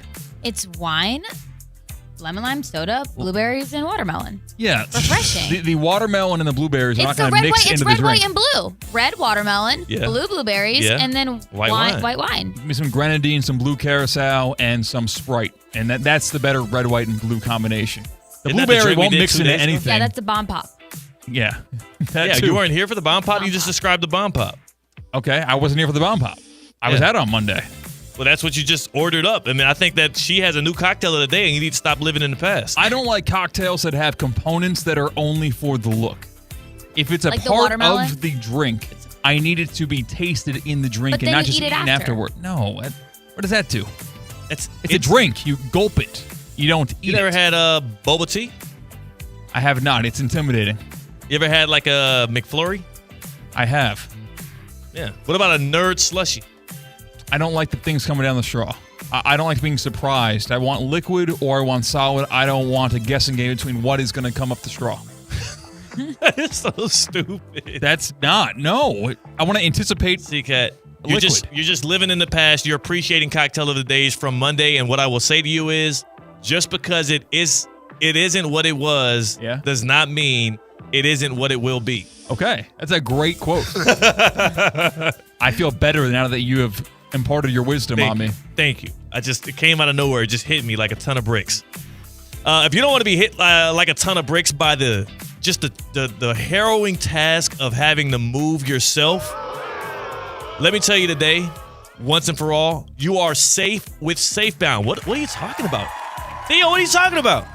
It's wine, lemon lime soda, blueberries, and watermelon. Yeah. Refreshing. The watermelon and the blueberries are It's not the going to red, mix white, it's into red, the white, drink. and blue. Red watermelon, Yeah. blue blueberries, Yeah. and then White wine. white wine. Give me some grenadine, some blue curacao, and some Sprite. And that's the better red, white, and blue combination. The Isn't that the blueberry drink we won't did mix 2 into days ago? anything. Yeah, that's the bomb pop. Yeah. That Yeah, too. you weren't here for the bomb pop? You just described the bomb pop. Okay, I wasn't here for the bomb pop. I was Yeah. out on Monday. Well, that's what you just ordered up. I mean, I think that she has a new cocktail of the day, and you need to stop living in the past. I don't like cocktails that have components that are only for the look. If it's a Like the part watermelon? of the drink, I need it to be tasted in the drink But and then not you just eat it eaten after. afterward. No, what does that do? It's a drink. You gulp it. You don't eat You never it. had boba tea? I have not. It's intimidating. You ever had like a McFlurry? I have. Yeah. What about a nerd slushy? I don't like the things coming down the straw. I don't like being surprised. I want liquid or I want solid. I don't want a guessing game between what is going to come up the straw. That is so stupid. That's not. No. I want to anticipate You're just living in the past. You're appreciating cocktail of the days from Monday. And what I will say to you is, just because it isn't what it was, does not mean it isn't what it will be. Okay, that's a great quote. I feel better now that you have imparted your wisdom on me. Thank you. It came out of nowhere. It just hit me like a ton of bricks. If you don't want to be hit like a ton of bricks by the harrowing task of having to move yourself, let me tell you today, once and for all, you are safe with SafeBound. What are you talking about? Theo, what are you talking about?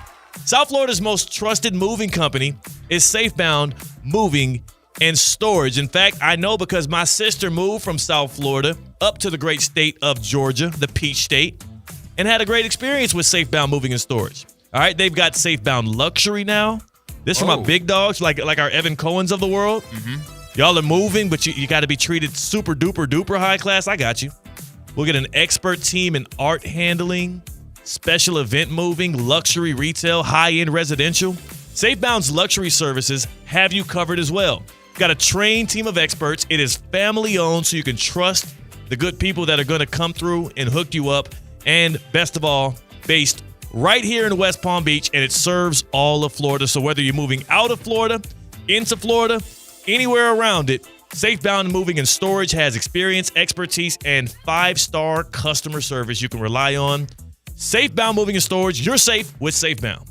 South Florida's most trusted moving company is SafeBound Moving and Storage. In fact, I know because my sister moved from South Florida up to the great state of Georgia, the Peach State, and had a great experience with SafeBound Moving and Storage. All right, they've got SafeBound Luxury now. This for my big dogs, like our Evan Cohens of the world. Mm-hmm. Y'all are moving, but you got to be treated super duper duper high class. I got you. We'll get an expert team in art handling, special event moving, luxury retail, high-end residential. SafeBound's luxury services have you covered as well. Got a trained team of experts. It is family-owned, so you can trust the good people that are going to come through and hook you up. And best of all, based right here in West Palm Beach, and it serves all of Florida. So whether you're moving out of Florida, into Florida, anywhere around it, SafeBound Moving and Storage has experience, expertise, and 5-star customer service you can rely on. SafeBound Moving and Storage, you're safe with SafeBound.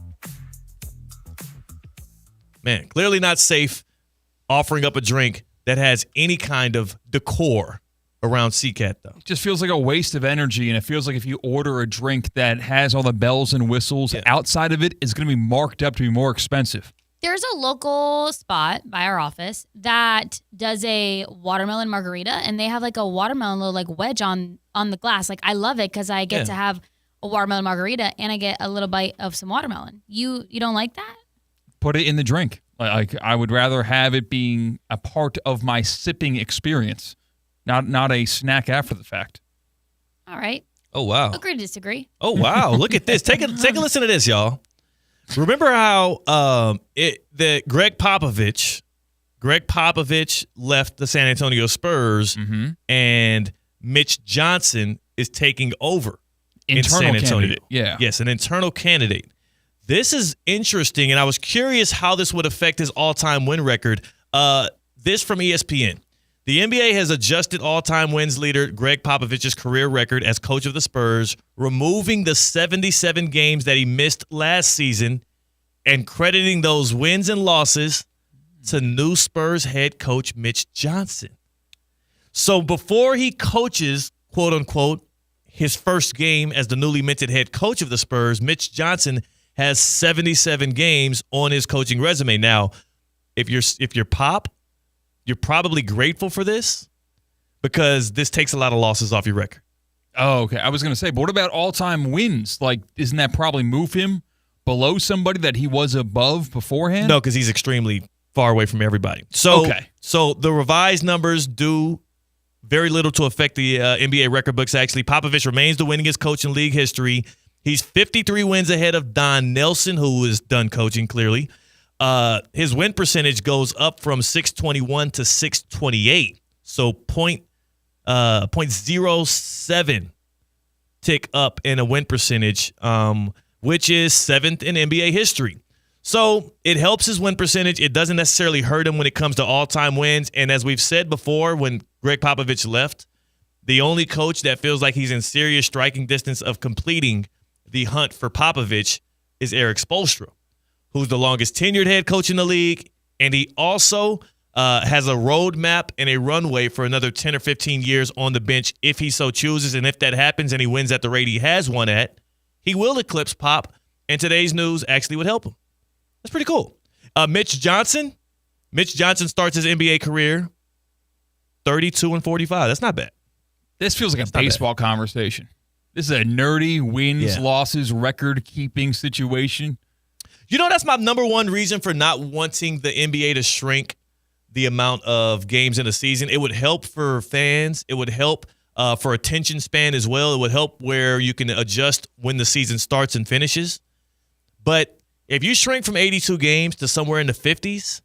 Man, clearly not safe offering up a drink that has any kind of decor around CCAT, though. It just feels like a waste of energy, and it feels like if you order a drink that has all the bells and whistles outside of it, it's going to be marked up to be more expensive. There's a local spot by our office that does a watermelon margarita, and they have like a watermelon little like wedge on the glass. Like, I love it because I get to have a watermelon margarita and I get a little bite of some watermelon. You don't like that? Put it in the drink. Like, I would rather have it being a part of my sipping experience, not a snack after the fact. All right. Oh, wow. Agree to disagree. Oh, wow. Look at this. Take a listen to this, y'all. Remember how Greg Popovich left the San Antonio Spurs, and Mitch Johnson is taking over in San Antonio. Candidate. Yeah. Yes, an internal candidate. This is interesting, and I was curious how this would affect his all-time win record. This from ESPN. The NBA has adjusted all-time wins leader Greg Popovich's career record as coach of the Spurs, removing the 77 games that he missed last season and crediting those wins and losses to new Spurs head coach Mitch Johnson. So before he coaches, quote-unquote, his first game as the newly minted head coach of the Spurs, Mitch Johnson has 77 games on his coaching resume. Now, if you're Pop, you're probably grateful for this because this takes a lot of losses off your record. Oh, okay. I was going to say, but what about all-time wins? Like, isn't that probably move him below somebody that he was above beforehand? No, because he's extremely far away from everybody. So the revised numbers do very little to affect the NBA record books, actually. Popovich remains the winningest coach in league history. He's 53 wins ahead of Don Nelson, who is done coaching, clearly. His win percentage goes up from 621 to 628. So 0.07 tick up in a win percentage, which is 7th in NBA history. So it helps his win percentage. It doesn't necessarily hurt him when it comes to all-time wins. And as we've said before, when Greg Popovich left, the only coach that feels like he's in serious striking distance of completing the hunt for Popovich is Eric Spoelstra, who's the longest tenured head coach in the league. And he also has a roadmap and a runway for another 10 or 15 years on the bench if he so chooses. And if that happens and he wins at the rate he has won at, he will eclipse Pop. And today's news actually would help him. That's pretty cool. Mitch Johnson starts his NBA career 32-45. That's not bad. This feels like a baseball conversation. This is a nerdy wins, losses, record-keeping situation. You know, that's my number one reason for not wanting the NBA to shrink the amount of games in a season. It would help for fans. It would help for attention span as well. It would help where you can adjust when the season starts and finishes. But if you shrink from 82 games to somewhere in the 50s,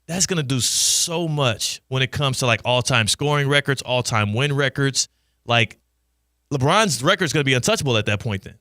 that's going to do so much when it comes to like all-time scoring records, all-time win records. Like LeBron's record is going to be untouchable at that point then.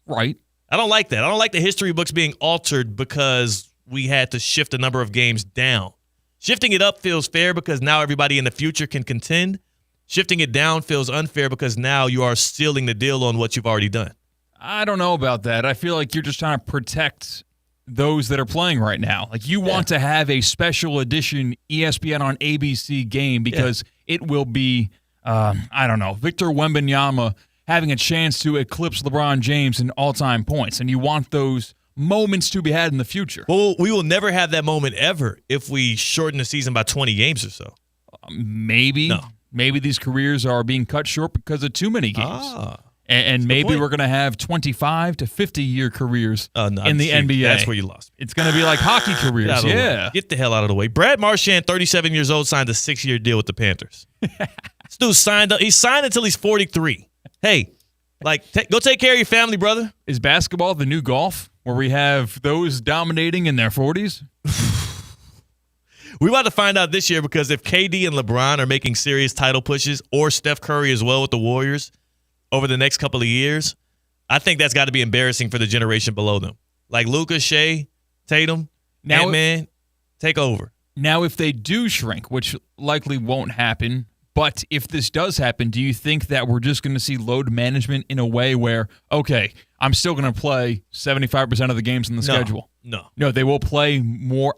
Right. I don't like that. I don't like the history books being altered because we had to shift the number of games down. Shifting it up feels fair because now everybody in the future can contend. Shifting it down feels unfair because now you are sealing the deal on what you've already done. I don't know about that. I feel like you're just trying to protect those that are playing right now. Like you want to have a special edition ESPN on ABC game because it will be, I don't know, Victor Wembanyama having a chance to eclipse LeBron James in all-time points. And you want those moments to be had in the future. Well, we will never have that moment ever if we shorten the season by 20 games or so. Maybe. No. Maybe these careers are being cut short because of too many games. And maybe we're going to have 25 to 50-year careers in the NBA. That's where you lost me. It's going to be like hockey careers. Get the hell out of the way. Brad Marchand, 37 years old, signed a 6-year deal with the Panthers. This dude signed up. He signed until he's 43. Hey, go take care of your family, brother. Is basketball the new golf where we have those dominating in their 40s? We're about to find out this year because if KD and LeBron are making serious title pushes or Steph Curry as well with the Warriors over the next couple of years, I think that's got to be embarrassing for the generation below them. Like Luka, Shea, Tatum, Ant-Man, take over. Now, if they do shrink, which likely won't happen, but if this does happen, do you think that we're just going to see load management in a way where, okay, I'm still going to play 75% of the games in the schedule? No, they will play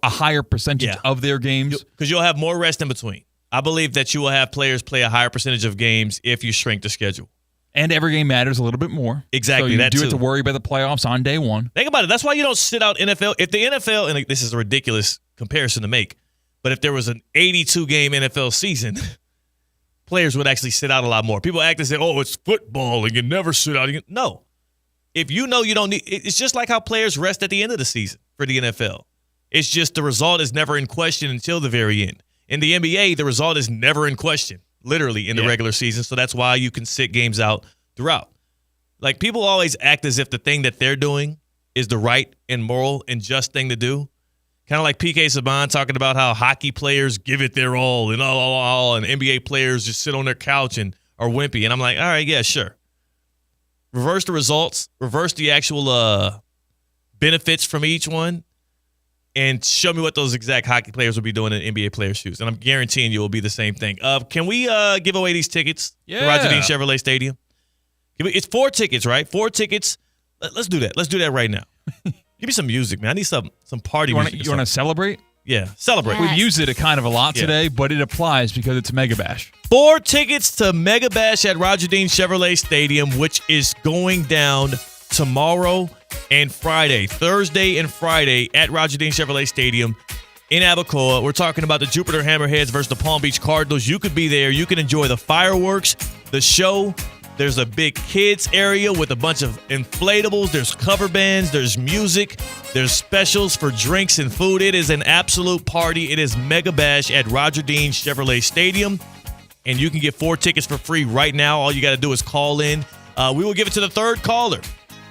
a higher percentage of their games. Because you'll have more rest in between. I believe that you will have players play a higher percentage of games if you shrink the schedule. And every game matters a little bit more. Exactly. So you do have to worry about the playoffs on day one. Think about it. That's why you don't sit out NFL. If the NFL, and this is a ridiculous comparison to make, but if there was an 82-game NFL season, players would actually sit out a lot more. People act and say, oh, it's football and you never sit out. No. If you know you don't need – it's just like how players rest at the end of the season for the NFL. It's just the result is never in question until the very end. In the NBA, the result is never in question. Literally in the regular season, so that's why you can sit games out throughout. Like, people always act as if the thing that they're doing is the right and moral and just thing to do. Kind of like P.K. Subban talking about how hockey players give it their all and and NBA players just sit on their couch and are wimpy. And I'm like, all right, yeah, sure. Reverse the results, reverse the actual benefits from each one, and show me what those exact hockey players will be doing in NBA players' shoes. And I'm guaranteeing you it will be the same thing. Can we give away these tickets to Roger Dean Chevrolet Stadium? It's 4 tickets, right? 4 tickets. Let's do that. Let's do that right now. Give me some music, man. I need some party music. You want to celebrate? Yeah, celebrate. We've used it kind of a lot today, but it applies because it's Mega Bash. 4 tickets to Mega Bash at Roger Dean Chevrolet Stadium, which is going down tomorrow and Friday, Thursday and Friday at Roger Dean Chevrolet Stadium in Abacoa. We're talking about the Jupiter Hammerheads versus the Palm Beach Cardinals. You could be there. You can enjoy the fireworks, the show. There's a big kids area with a bunch of inflatables. There's cover bands. There's music. There's specials for drinks and food. It is an absolute party. It is Mega Bash at Roger Dean Chevrolet Stadium. And you can get 4 tickets for free right now. All you got to do is call in. We will give it to the third caller.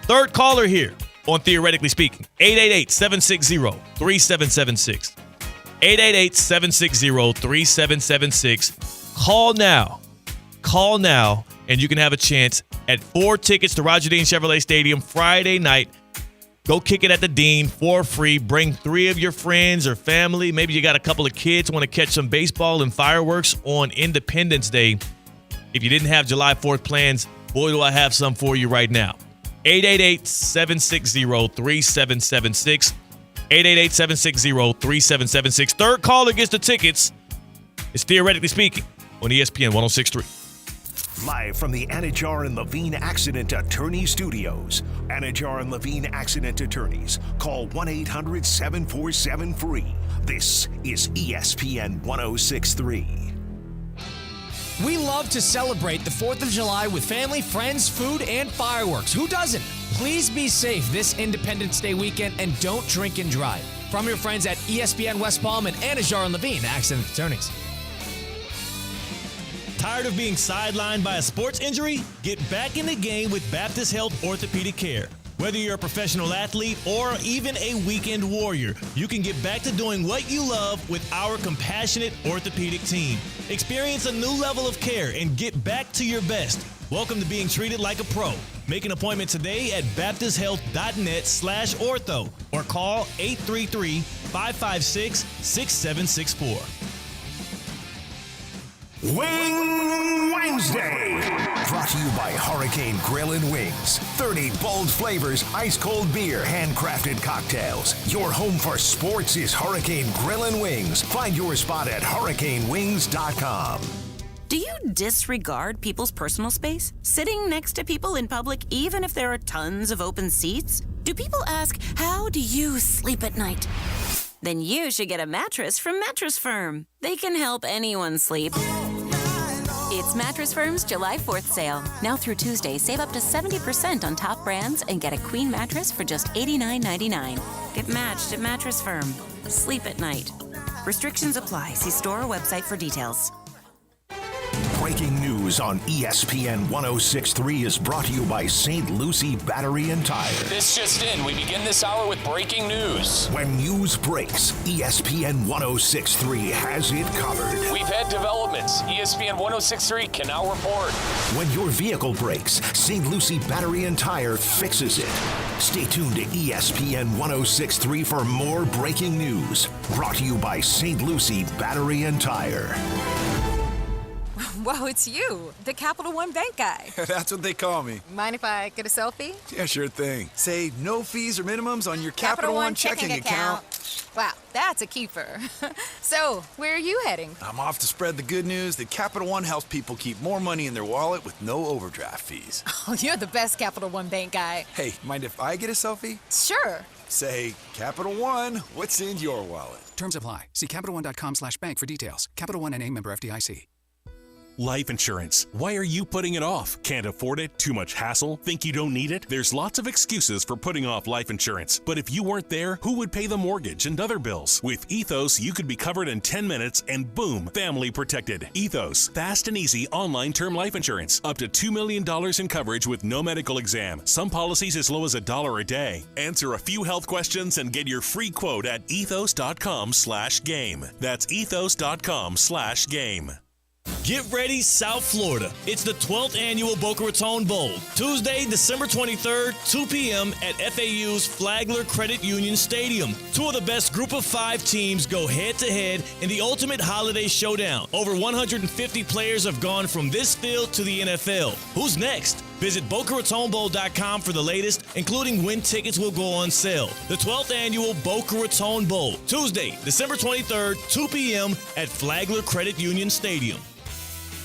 Third caller here on Theoretically Speaking. 888-760-3776. 888-760-3776. Call now. Call now, and you can have a chance at 4 tickets to Roger Dean Chevrolet Stadium Friday night. Go kick it at the Dean for free. Bring 3 of your friends or family. Maybe you got a couple of kids want to catch some baseball and fireworks on Independence Day. If you didn't have July 4th plans, boy, do I have some for you right now. 888-760-3776. 888-760-3776. Third caller gets the tickets. It's Theoretically Speaking on ESPN 106.3. Live from the Anajar and Levine Accident Attorney Studios. Anajar and Levine Accident Attorneys. Call 1-800-747-FREE. This is ESPN 106.3. We love to celebrate the 4th of July with family, friends, food, and fireworks. Who doesn't? Please be safe this Independence Day weekend and don't drink and drive. From your friends at ESPN West Palm and Anajar and Levine Accident Attorneys. Tired of being sidelined by a sports injury? Get back in the game with Baptist Health Orthopedic Care. Whether you're a professional athlete or even a weekend warrior, you can get back to doing what you love with our compassionate orthopedic team. Experience a new level of care and get back to your best. Welcome to being treated like a pro. Make an appointment today at baptisthealth.net/ortho or call 833-556-6764. Wing Wednesday, brought to you by Hurricane Grill and Wings. 30 bold flavors, ice-cold beer, handcrafted cocktails. Your home for sports is Hurricane Grill and Wings. Find your spot at hurricanewings.com. Do you disregard people's personal space? Sitting next to people in public, even if there are tons of open seats? Do people ask, how do you sleep at night? Then you should get a mattress from Mattress Firm. They can help anyone sleep. It's Mattress Firm's July 4th sale. Now through Tuesday, save up to 70% on top brands and get a queen mattress for just $89.99. Get matched at Mattress Firm. Sleep at night. Restrictions apply. See store or website for details. Breaking news on ESPN 106.3 is brought to you by St. Lucie Battery and Tire. This just in. We begin this hour with breaking news. When news breaks, ESPN 106.3 has it covered. We've had developments. ESPN 106.3 can now report. When your vehicle breaks, St. Lucie Battery and Tire fixes it. Stay tuned to ESPN 106.3 for more breaking news. Brought to you by St. Lucie Battery and Tire. Whoa, it's you, the Capital One Bank guy. That's what they call me. Mind if I get a selfie? Yeah, sure thing. Say no fees or minimums on your Capital One checking account. Wow, that's a keeper. So, where are you heading? I'm off to spread the good news that Capital One helps people keep more money in their wallet with no overdraft fees. Oh, you're the best Capital One Bank guy. Hey, mind if I get a selfie? Sure. Say, Capital One, what's in your wallet? Terms apply. See CapitalOne.com/bank for details. Capital One NA, member FDIC. Life insurance. Why are you putting it off? Can't afford it? Too much hassle? Think you don't need it? There's lots of excuses for putting off life insurance. But if you weren't there, who would pay the mortgage and other bills? With Ethos, you could be covered in 10 minutes and boom, family protected. Ethos. Fast and easy online term life insurance. Up to $2 million in coverage with no medical exam. Some policies as low as $1 a day. Answer a few health questions and get your free quote at ethos.com/game. That's ethos.com/game. Get ready, South Florida. It's the 12th annual Boca Raton Bowl. Tuesday, December 23rd, 2 p.m. at FAU's Flagler Credit Union Stadium. Two of the best group of 5 teams go head-to-head in the ultimate holiday showdown. Over 150 players have gone from this field to the NFL. Who's next? Visit BocaRatonBowl.com for the latest, including when tickets will go on sale. The 12th annual Boca Raton Bowl, Tuesday, December 23rd, 2 p.m. at Flagler Credit Union Stadium.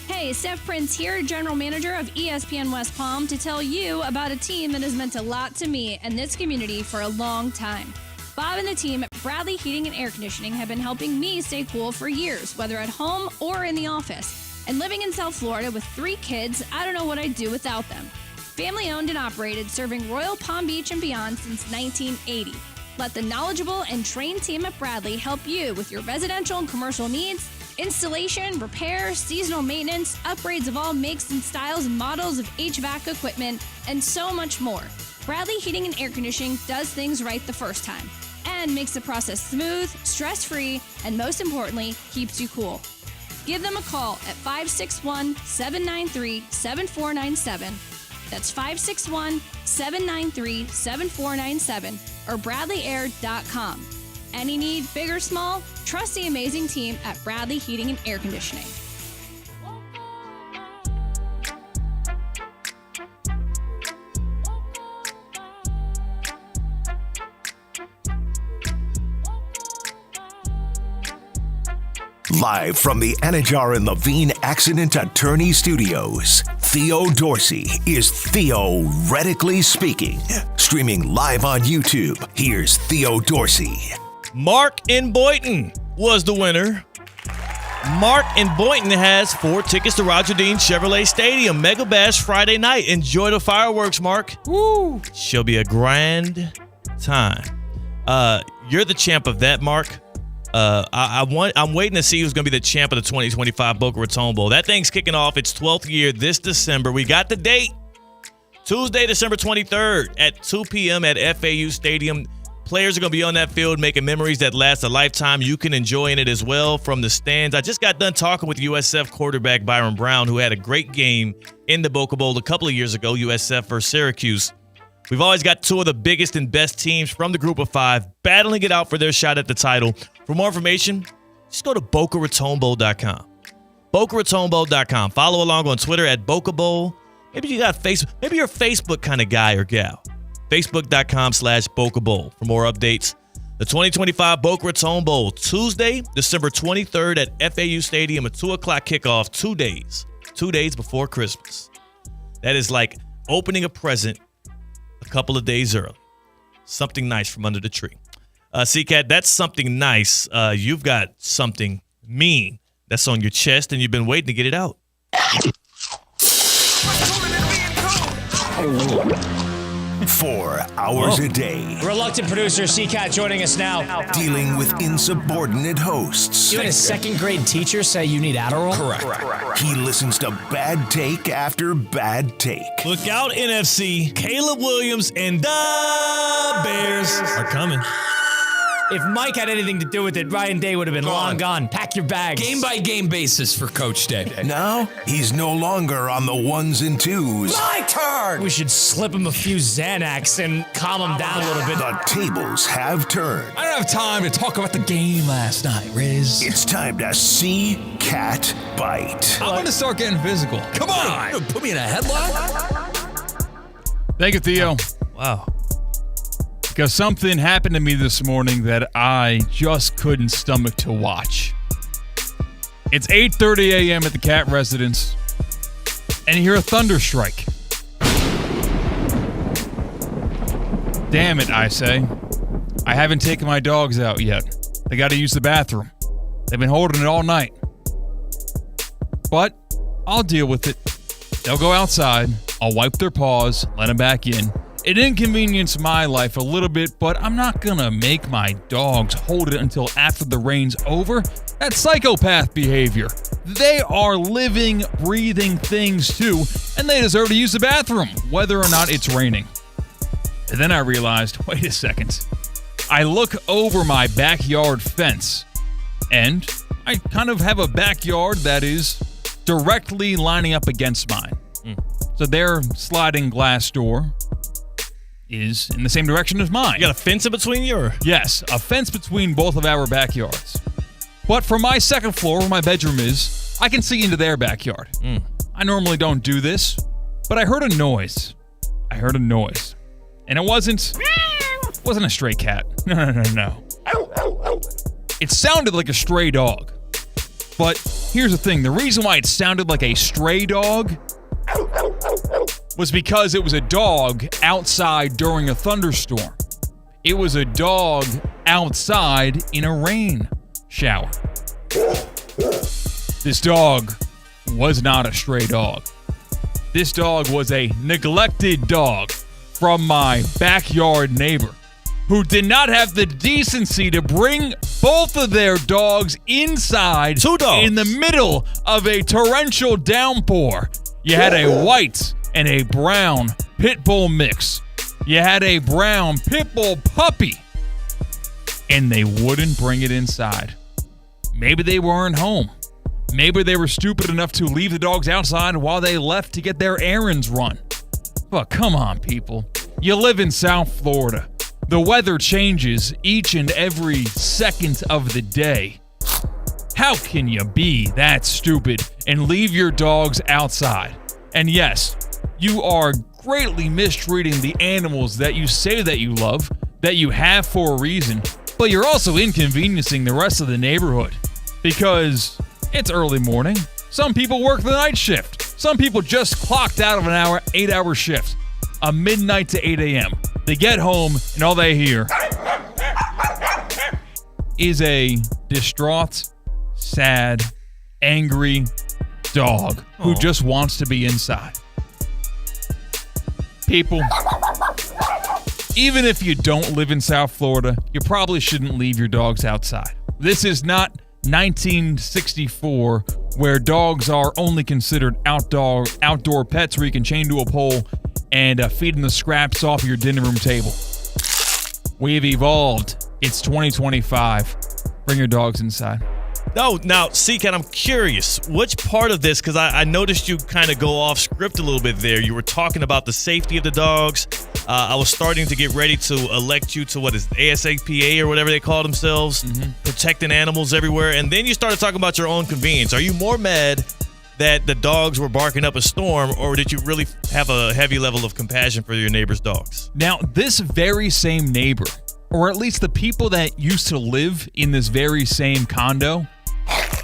Hey, Steph Prince here, General Manager of ESPN West Palm, to tell you about a team that has meant a lot to me and this community for a long time. Bob and the team at Bradley Heating and Air Conditioning have been helping me stay cool for years, whether at home or in the office. And living in South Florida with 3 kids, I don't know what I'd do without them. Family owned and operated, serving Royal Palm Beach and beyond since 1980. Let the knowledgeable and trained team at Bradley help you with your residential and commercial needs, installation, repair, seasonal maintenance, upgrades of all makes and styles and models of HVAC equipment, and so much more. Bradley Heating and Air Conditioning does things right the first time and makes the process smooth, stress-free, and most importantly, keeps you cool. Give them a call at 561-793-7497. That's 561-793-7497 or BradleyAir.com. Any need, big or small, trust the amazing team at Bradley Heating and Air Conditioning. Live from the Anajar and Levine Accident Attorney Studios, Theo Dorsey is theoretically speaking. Streaming live on YouTube, here's Theo Dorsey. Mark in Boynton was the winner. Mark in Boynton has 4 tickets to Roger Dean Chevrolet Stadium. Mega Bash Friday night. Enjoy the fireworks, Mark. Woo! She'll be a grand time. You're the champ of that, Mark. I'm waiting to see who's going to be the champ of the 2025 Boca Raton Bowl. That thing's kicking off its 12th year this December. We got the date. Tuesday, December 23rd at 2 p.m. at FAU Stadium. Players are going to be on that field making memories that last a lifetime. You can enjoy in it as well from the stands. I just got done talking with USF quarterback Byron Brown, who had a great game in the Boca Bowl a couple of years ago, USF versus Syracuse. We've always got two of the biggest and best teams from the group of five battling it out for their shot at the title. For more information, just go to BocaRatonBowl.com. BocaRatonBowl.com. Follow along on Twitter at Boca Bowl. Maybe you got Facebook. Maybe you're a Facebook kind of guy or gal. Facebook.com/Boca Bowl for more updates. The 2025 Boca Raton Bowl, Tuesday, December 23rd at FAU Stadium, a 2 o'clock kickoff, 2 days before Christmas. That is like opening a present a couple of days early. Something nice from under the tree. C-Cat, that's something nice. You've got something mean that's on your chest, and you've been waiting to get it out. 4 hours a day. Reluctant producer C-Cat joining us now. Dealing with insubordinate hosts. You had a second grade teacher say you need Adderall? Correct. He listens to bad take after bad take. Look out, NFC. Caleb Williams and the Bears are coming. If Mike had anything to do with it, Ryan Day would have been long gone. Pack your bags. Game-by-game basis for Coach Day. Now, he's no longer on the 1s and 2s. My turn! We should slip him a few Xanax and calm him down a little bit. The tables have turned. I don't have time to talk about the game last night, Riz. It's time to see Cat bite. I'm going to start getting physical. Come on! You put me in a headlock? Thank you, Theo. Wow. Because something happened to me this morning that I just couldn't stomach to watch. It's 8:30 a.m. at the Cat residence, and you hear a thunder strike. Damn it, I say. I haven't taken my dogs out yet. They got to use the bathroom. They've been holding it all night. But I'll deal with it. They'll go outside. I'll wipe their paws, let them back in. It inconvenienced my life a little bit, but I'm not gonna make my dogs hold it until after the rain's over. That's psychopath behavior. They are living, breathing things too, and they deserve to use the bathroom, whether or not it's raining. And then I realized, wait a second. I look over my backyard fence, and I kind of have a backyard that is directly lining up against mine. So their sliding glass door is in the same direction as mine. You got a fence in between you? Or? Yes, a fence between both of our backyards. But from my second floor, where my bedroom is, I can see into their backyard. I normally don't do this, but I heard a noise. And it wasn't a stray cat. No. It sounded like a stray dog. But here's the thing. The reason why it sounded like a stray dog was because it was a dog outside during a thunderstorm. It was a dog outside in a rain shower. This dog was not a stray dog. This dog was a neglected dog from my backyard neighbor who did not have the decency to bring both of their dogs inside. 2 dogs. In the middle of a torrential downpour. You had a white and a brown pit bull mix. You had a brown pit bull puppy. And they wouldn't bring it inside. Maybe they weren't home. Maybe they were stupid enough to leave the dogs outside while they left to get their errands run. But come on, people. You live in South Florida. The weather changes each and every second of the day. How can you be that stupid and leave your dogs outside? And yes, you are greatly mistreating the animals that you say that you love, that you have for a reason, but you're also inconveniencing the rest of the neighborhood. Because it's early morning. Some people work the night shift. Some people just clocked out of an 8-hour shift. A midnight to 8 a.m. They get home and all they hear is a distraught, sad, angry dog who just wants to be inside. People, even if you don't live in South Florida, you probably shouldn't leave your dogs outside. This is not 1964 where dogs are only considered outdoor pets where you can chain to a pole and feeding the scraps off your dinner room table. We've evolved. It's 2025. Bring your dogs inside. No, now, Cat, I'm curious. Which part of this, because I noticed you kind of go off script a little bit there. You were talking about the safety of the dogs. I was starting to get ready to elect you to, ASAPA or whatever they call themselves, protecting animals everywhere. And then you started talking about your own convenience. Are you more mad that the dogs were barking up a storm, or did you really have a heavy level of compassion for your neighbor's dogs? Now, this very same neighbor, or at least the people that used to live in this very same condo,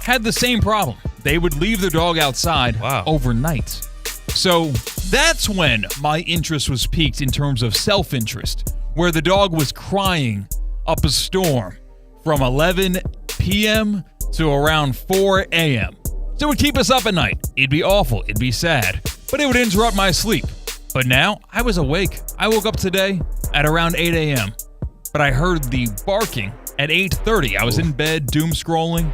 had the same problem. They would leave their dog outside overnight. So that's when my interest was piqued in terms of self-interest, where the dog was crying up a storm from 11 p.m. to around 4 a.m. So it would keep us up at night. It'd be awful. It'd be sad. But it would interrupt my sleep. But now I was awake. I woke up today at around 8 a.m. But I heard the barking at 8:30. I was in bed, doom scrolling,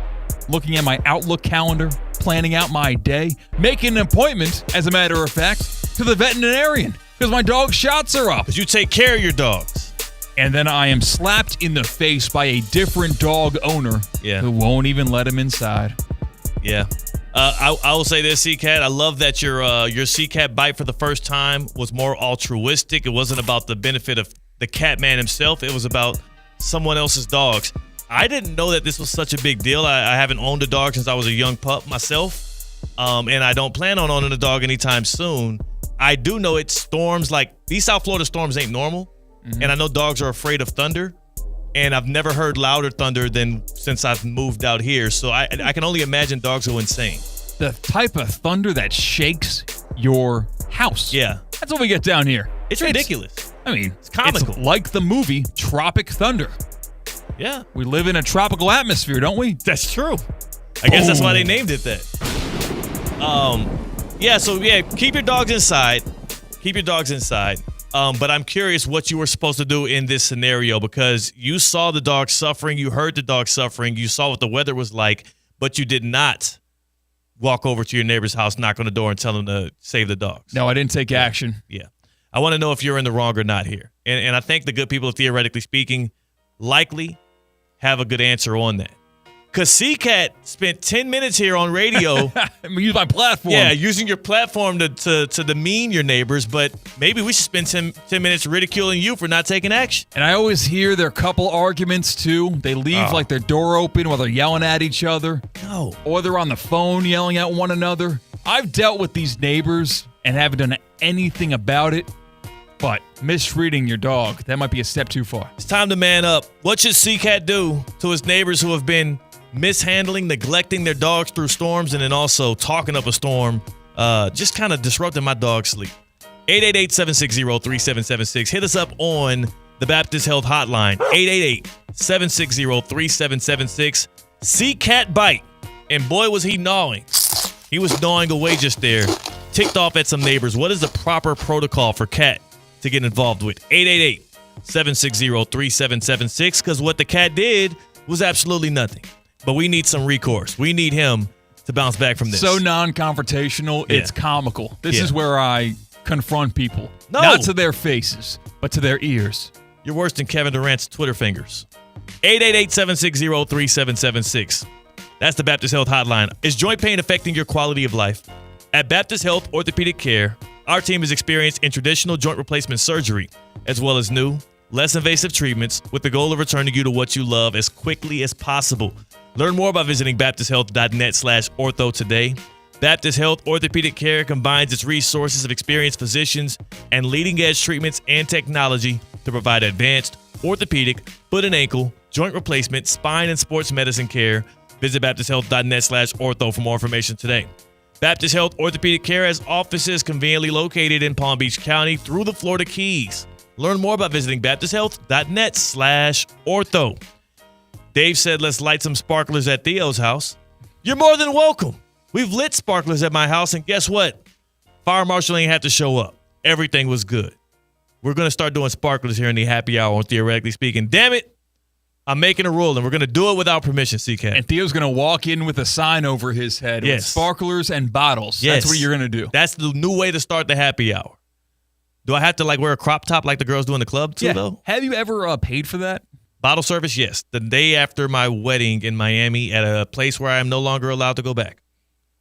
looking at my Outlook calendar, planning out my day, making an appointment, as a matter of fact, to the veterinarian because my dog's shots are up. Because you take care of your dogs. And then I am slapped in the face by a different dog owner who won't even let him inside. Yeah. I will say this, Cat. I love that your Cat bite for the first time was more altruistic. It wasn't about the benefit of the cat man himself. It was about someone else's dogs. I didn't know that this was such a big deal. I haven't owned a dog since I was a young pup myself, and I don't plan on owning a dog anytime soon. I do know it storms, like these South Florida storms ain't normal, and I know dogs are afraid of thunder, and I've never heard louder thunder than since I've moved out here, so I can only imagine dogs go insane. The type of thunder that shakes your house. Yeah. That's what we get down here. It's ridiculous. I mean, it's comical. It's like the movie Tropic Thunder. Yeah. We live in a tropical atmosphere, don't we? That's true. I guess that's why they named it that. Keep your dogs inside. Keep your dogs inside. But I'm curious what you were supposed to do in this scenario, because you saw the dog suffering, you heard the dog suffering, you saw what the weather was like, but you did not walk over to your neighbor's house, knock on the door, and tell them to save the dogs. No, I didn't take action. Yeah. I want to know if you're in the wrong or not here. And I think the good people, theoretically speaking, likely have a good answer on that. Because Cat spent 10 minutes here on radio. Use my platform. Yeah, using your platform to demean your neighbors, but maybe we should spend 10 minutes ridiculing you for not taking action. And I always hear their couple arguments, too. They leave like their door open while they're yelling at each other. No. Or they're on the phone yelling at one another. I've dealt with these neighbors and haven't done anything about it. But mistreating your dog, that might be a step too far. It's time to man up. What should Cat do to his neighbors who have been mishandling, neglecting their dogs through storms, and then also talking up a storm, just kind of disrupting my dog's sleep? 888-760-3776. Hit us up on the Baptist Health Hotline, 888-760-3776. Cat bite, and boy, was he gnawing. He was gnawing away just there. Ticked off at some neighbors. What is the proper protocol for Cat to get involved with? 888-760-3776, because what the cat did was absolutely nothing. But we need some recourse. We need him to bounce back from this. So non-confrontational, it's comical. This is where I confront people. No. Not to their faces, but to their ears. You're worse than Kevin Durant's Twitter fingers. 888-760-3776. That's the Baptist Health Hotline. Is joint pain affecting your quality of life? At Baptist Health Orthopedic Care, our team is experienced in traditional joint replacement surgery, as well as new, less invasive treatments, with the goal of returning you to what you love as quickly as possible. Learn more by visiting baptisthealth.net/ortho today. Baptist Health Orthopedic Care combines its resources of experienced physicians and leading-edge treatments and technology to provide advanced orthopedic, foot and ankle, joint replacement, spine, and sports medicine care. Visit baptisthealth.net/ortho for more information today. Baptist Health Orthopedic Care has offices conveniently located in Palm Beach County through the Florida Keys. Learn more by visiting baptisthealth.net/ortho. Dave said, let's light some sparklers at Theo's house. You're more than welcome. We've lit sparklers at my house, and guess what? Fire marshal ain't have to show up. Everything was good. We're going to start doing sparklers here in the happy hour on Theoretically Speaking. Damn it. I'm making a rule, and we're going to do it without permission, Cat. And Theo's going to walk in with a sign over his head with sparklers and bottles. Yes. That's what you're going to do. That's the new way to start the happy hour. Do I have to wear a crop top like the girls do in the club too, though? Have you ever paid for that? Bottle service, yes. The day after my wedding in Miami at a place where I am no longer allowed to go back.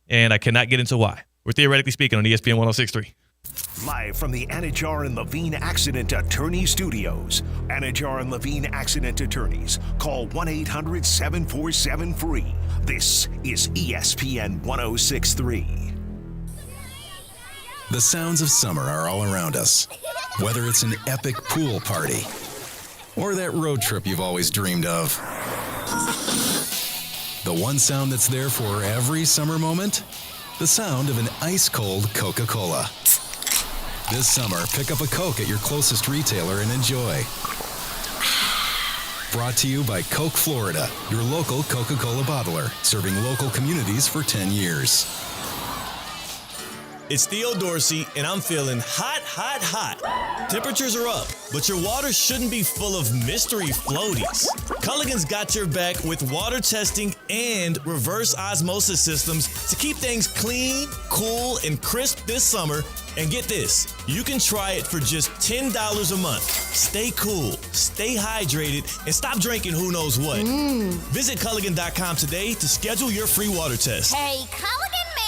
And I cannot get into why. We're theoretically speaking on ESPN 106.3. Live from the Anajar and Levine Accident Attorney Studios. Anajar and Levine Accident Attorneys. Call 1-800-747-FREE. This is ESPN 106.3. The sounds of summer are all around us. Whether it's an epic pool party or that road trip you've always dreamed of. The one sound that's there for every summer moment? The sound of an ice-cold Coca-Cola. This summer, pick up a Coke at your closest retailer and enjoy. Brought to you by Coke Florida, your local Coca-Cola bottler, serving local communities for 10 years. It's Theo Dorsey, and I'm feeling hot, hot, hot. Temperatures are up, but your water shouldn't be full of mystery floaties. Culligan's got your back with water testing and reverse osmosis systems to keep things clean, cool, and crisp this summer. And get this, you can try it for just $10 a month. Stay cool, stay hydrated, and stop drinking who knows what. Visit Culligan.com today to schedule your free water test. Hey, Culligan man!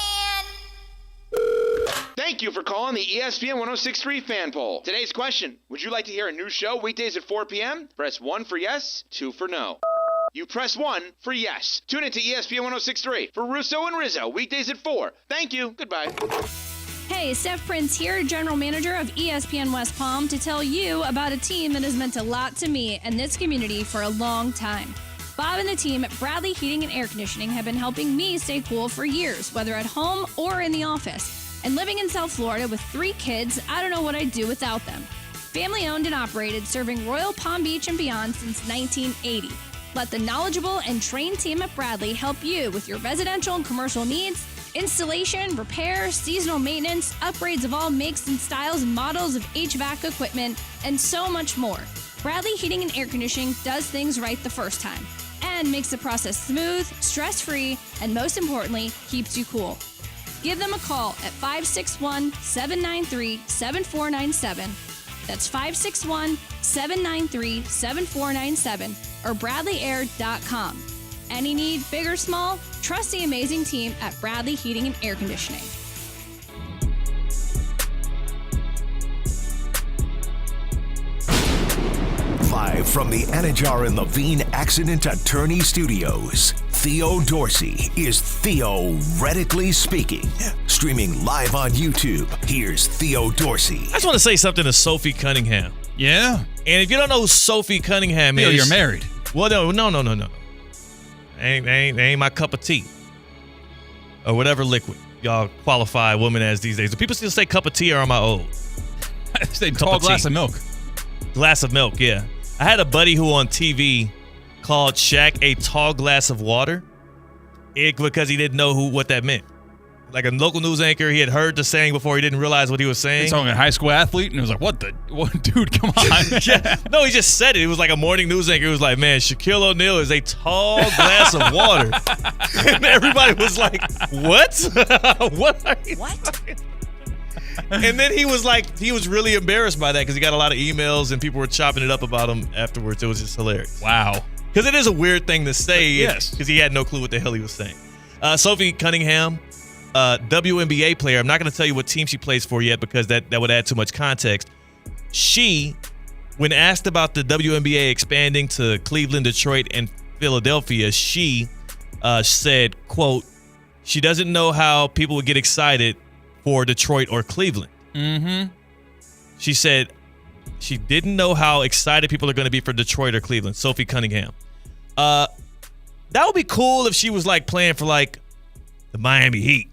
Thank you for calling the ESPN 106.3 fan poll. Today's question, would you like to hear a new show weekdays at 4 p.m.? Press 1 for yes, 2 for no. You press 1 for yes. Tune in to ESPN 106.3 for Russo and Rizzo, weekdays at 4. Thank you. Goodbye. Hey, Steph Prince here, General Manager of ESPN West Palm, to tell you about a team that has meant a lot to me and this community for a long time. Bob and the team at Bradley Heating and Air Conditioning have been helping me stay cool for years, whether at home or in the office. And living in South Florida with 3 kids, I don't know what I'd do without them. Family owned and operated, serving Royal Palm Beach and beyond since 1980. Let the knowledgeable and trained team at Bradley help you with your residential and commercial needs, installation, repair, seasonal maintenance, upgrades of all makes and styles and models of HVAC equipment, and so much more. Bradley Heating and Air Conditioning does things right the first time and makes the process smooth, stress-free, and most importantly, keeps you cool. Give them a call at 561-793-7497. That's 561-793-7497 or bradleyair.com. Any need, big or small, trust the amazing team at Bradley Heating and Air Conditioning. Live from the Anajar and Levine Accident Attorney Studios, Theo Dorsey is theoretically speaking. Streaming live on YouTube, here's Theo Dorsey. I just want to say something to Sophie Cunningham. Yeah? And if you don't know who Sophie Cunningham is... You're married. Well, no. Ain't my cup of tea. Or whatever liquid y'all qualify a woman as these days. Do people still say cup of tea or am I old? I say tall glass of milk. Glass of milk, yeah. I had a buddy who on TV called Shaq a tall glass of water because he didn't know what that meant. Like a local news anchor, he had heard the saying before, he didn't realize what he was saying. He's talking a high school athlete, and it was like, what, dude, come on. Yeah. No, he just said it. It was like a morning news anchor. He was like, man, Shaquille O'Neal is a tall glass of water. And everybody was like, what? What? And then he was really embarrassed by that because he got a lot of emails and people were chopping it up about him afterwards. It was just hilarious. Wow. Because it is a weird thing to say. Yes. Because he had no clue what the hell he was saying. Sophie Cunningham, WNBA player. I'm not going to tell you what team she plays for yet because that would add too much context. She, when asked about the WNBA expanding to Cleveland, Detroit, and Philadelphia, she said, quote, she doesn't know how people would get excited for Detroit or Cleveland. Mm-hmm. She said she didn't know how excited people are going to be for Detroit or Cleveland. Sophie Cunningham. That would be cool if she was playing for the Miami Heat,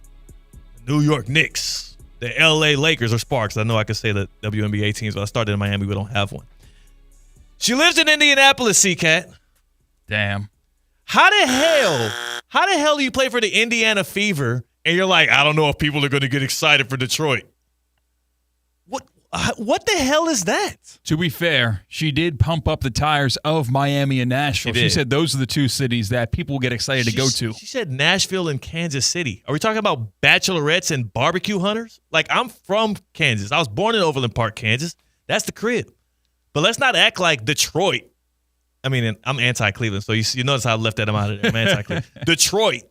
the New York Knicks, the LA Lakers or Sparks. I know I could say the WNBA teams, but I started in Miami. We don't have one. She lives in Indianapolis, C-Cat. Damn. How the hell do you play for the Indiana Fever and you're like, I don't know if people are going to get excited for Detroit? What the hell is that? To be fair, she did pump up the tires of Miami and Nashville. She said those are the two cities that people will get excited to go to. She said Nashville and Kansas City. Are we talking about bachelorettes and barbecue hunters? Like, I'm from Kansas. I was born in Overland Park, Kansas. That's the crib. But let's not act like Detroit. I mean, I'm anti-Cleveland, so you notice how I left that out of there. I'm anti-Cleveland. Detroit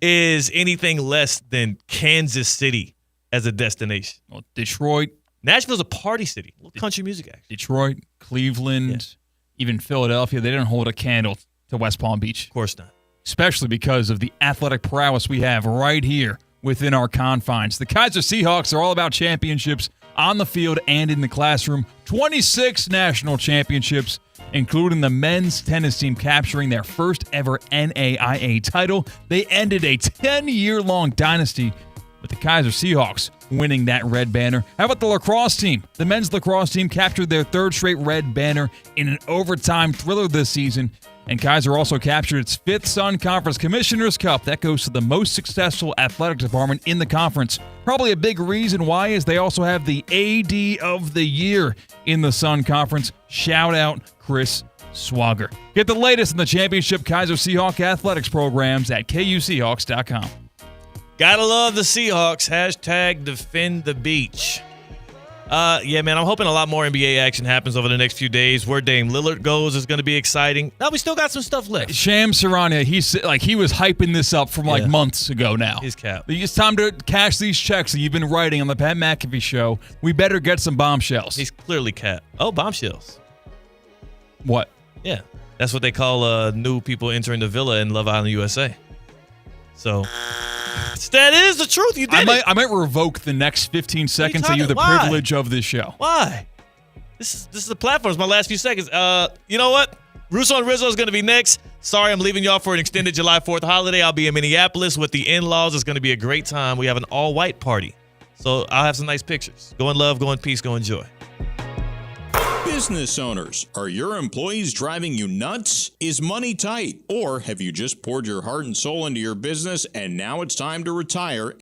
is anything less than Kansas City as a destination. Well, Detroit. Nashville's a party city. A little country music act. Detroit, Cleveland, even Philadelphia, they didn't hold a candle to West Palm Beach. Of course not. Especially because of the athletic prowess we have right here within our confines. The Kaiser Seahawks are all about championships on the field and in the classroom. 26 national championships, including the men's tennis team capturing their first ever NAIA title. They ended a 10-year-long dynasty with the Kaiser Seahawks winning that red banner. How about the lacrosse team? The men's lacrosse team captured their third straight red banner in an overtime thriller this season. And Kaiser also captured its fifth Sun Conference Commissioner's Cup. That goes to the most successful athletic department in the conference. Probably a big reason why is they also have the AD of the Year in the Sun Conference. Shout out Chris Swagger. Get the latest in the championship Kaiser Seahawk athletics programs at kuseahawks.com. Gotta love the Seahawks. Hashtag defend the beach. Yeah, man, I'm hoping a lot more NBA action happens over the next few days. Where Dame Lillard goes is going to be exciting. Now, we still got some stuff left. Shams Charania, he was hyping this up from months ago now. He's cap. It's time to cash these checks that you've been writing on the Pat McAfee show. We better get some bombshells. He's clearly cap. Oh, bombshells. What? Yeah, that's what they call new people entering the villa in Love Island, USA. So that is the truth. You did I might revoke the next 15 seconds that you have the privilege of this show. Why? This is the platform. It's my last few seconds. You know what? Russo and Rizzo is going to be next. Sorry, I'm leaving y'all for an extended July 4th holiday. I'll be in Minneapolis with the in-laws. It's going to be a great time. We have an all-white party. So I'll have some nice pictures. Go in love, go in peace, go enjoy. Business owners, are your employees driving you nuts? Is money tight? Or have you just poured your heart and soul into your business and now it's time to retire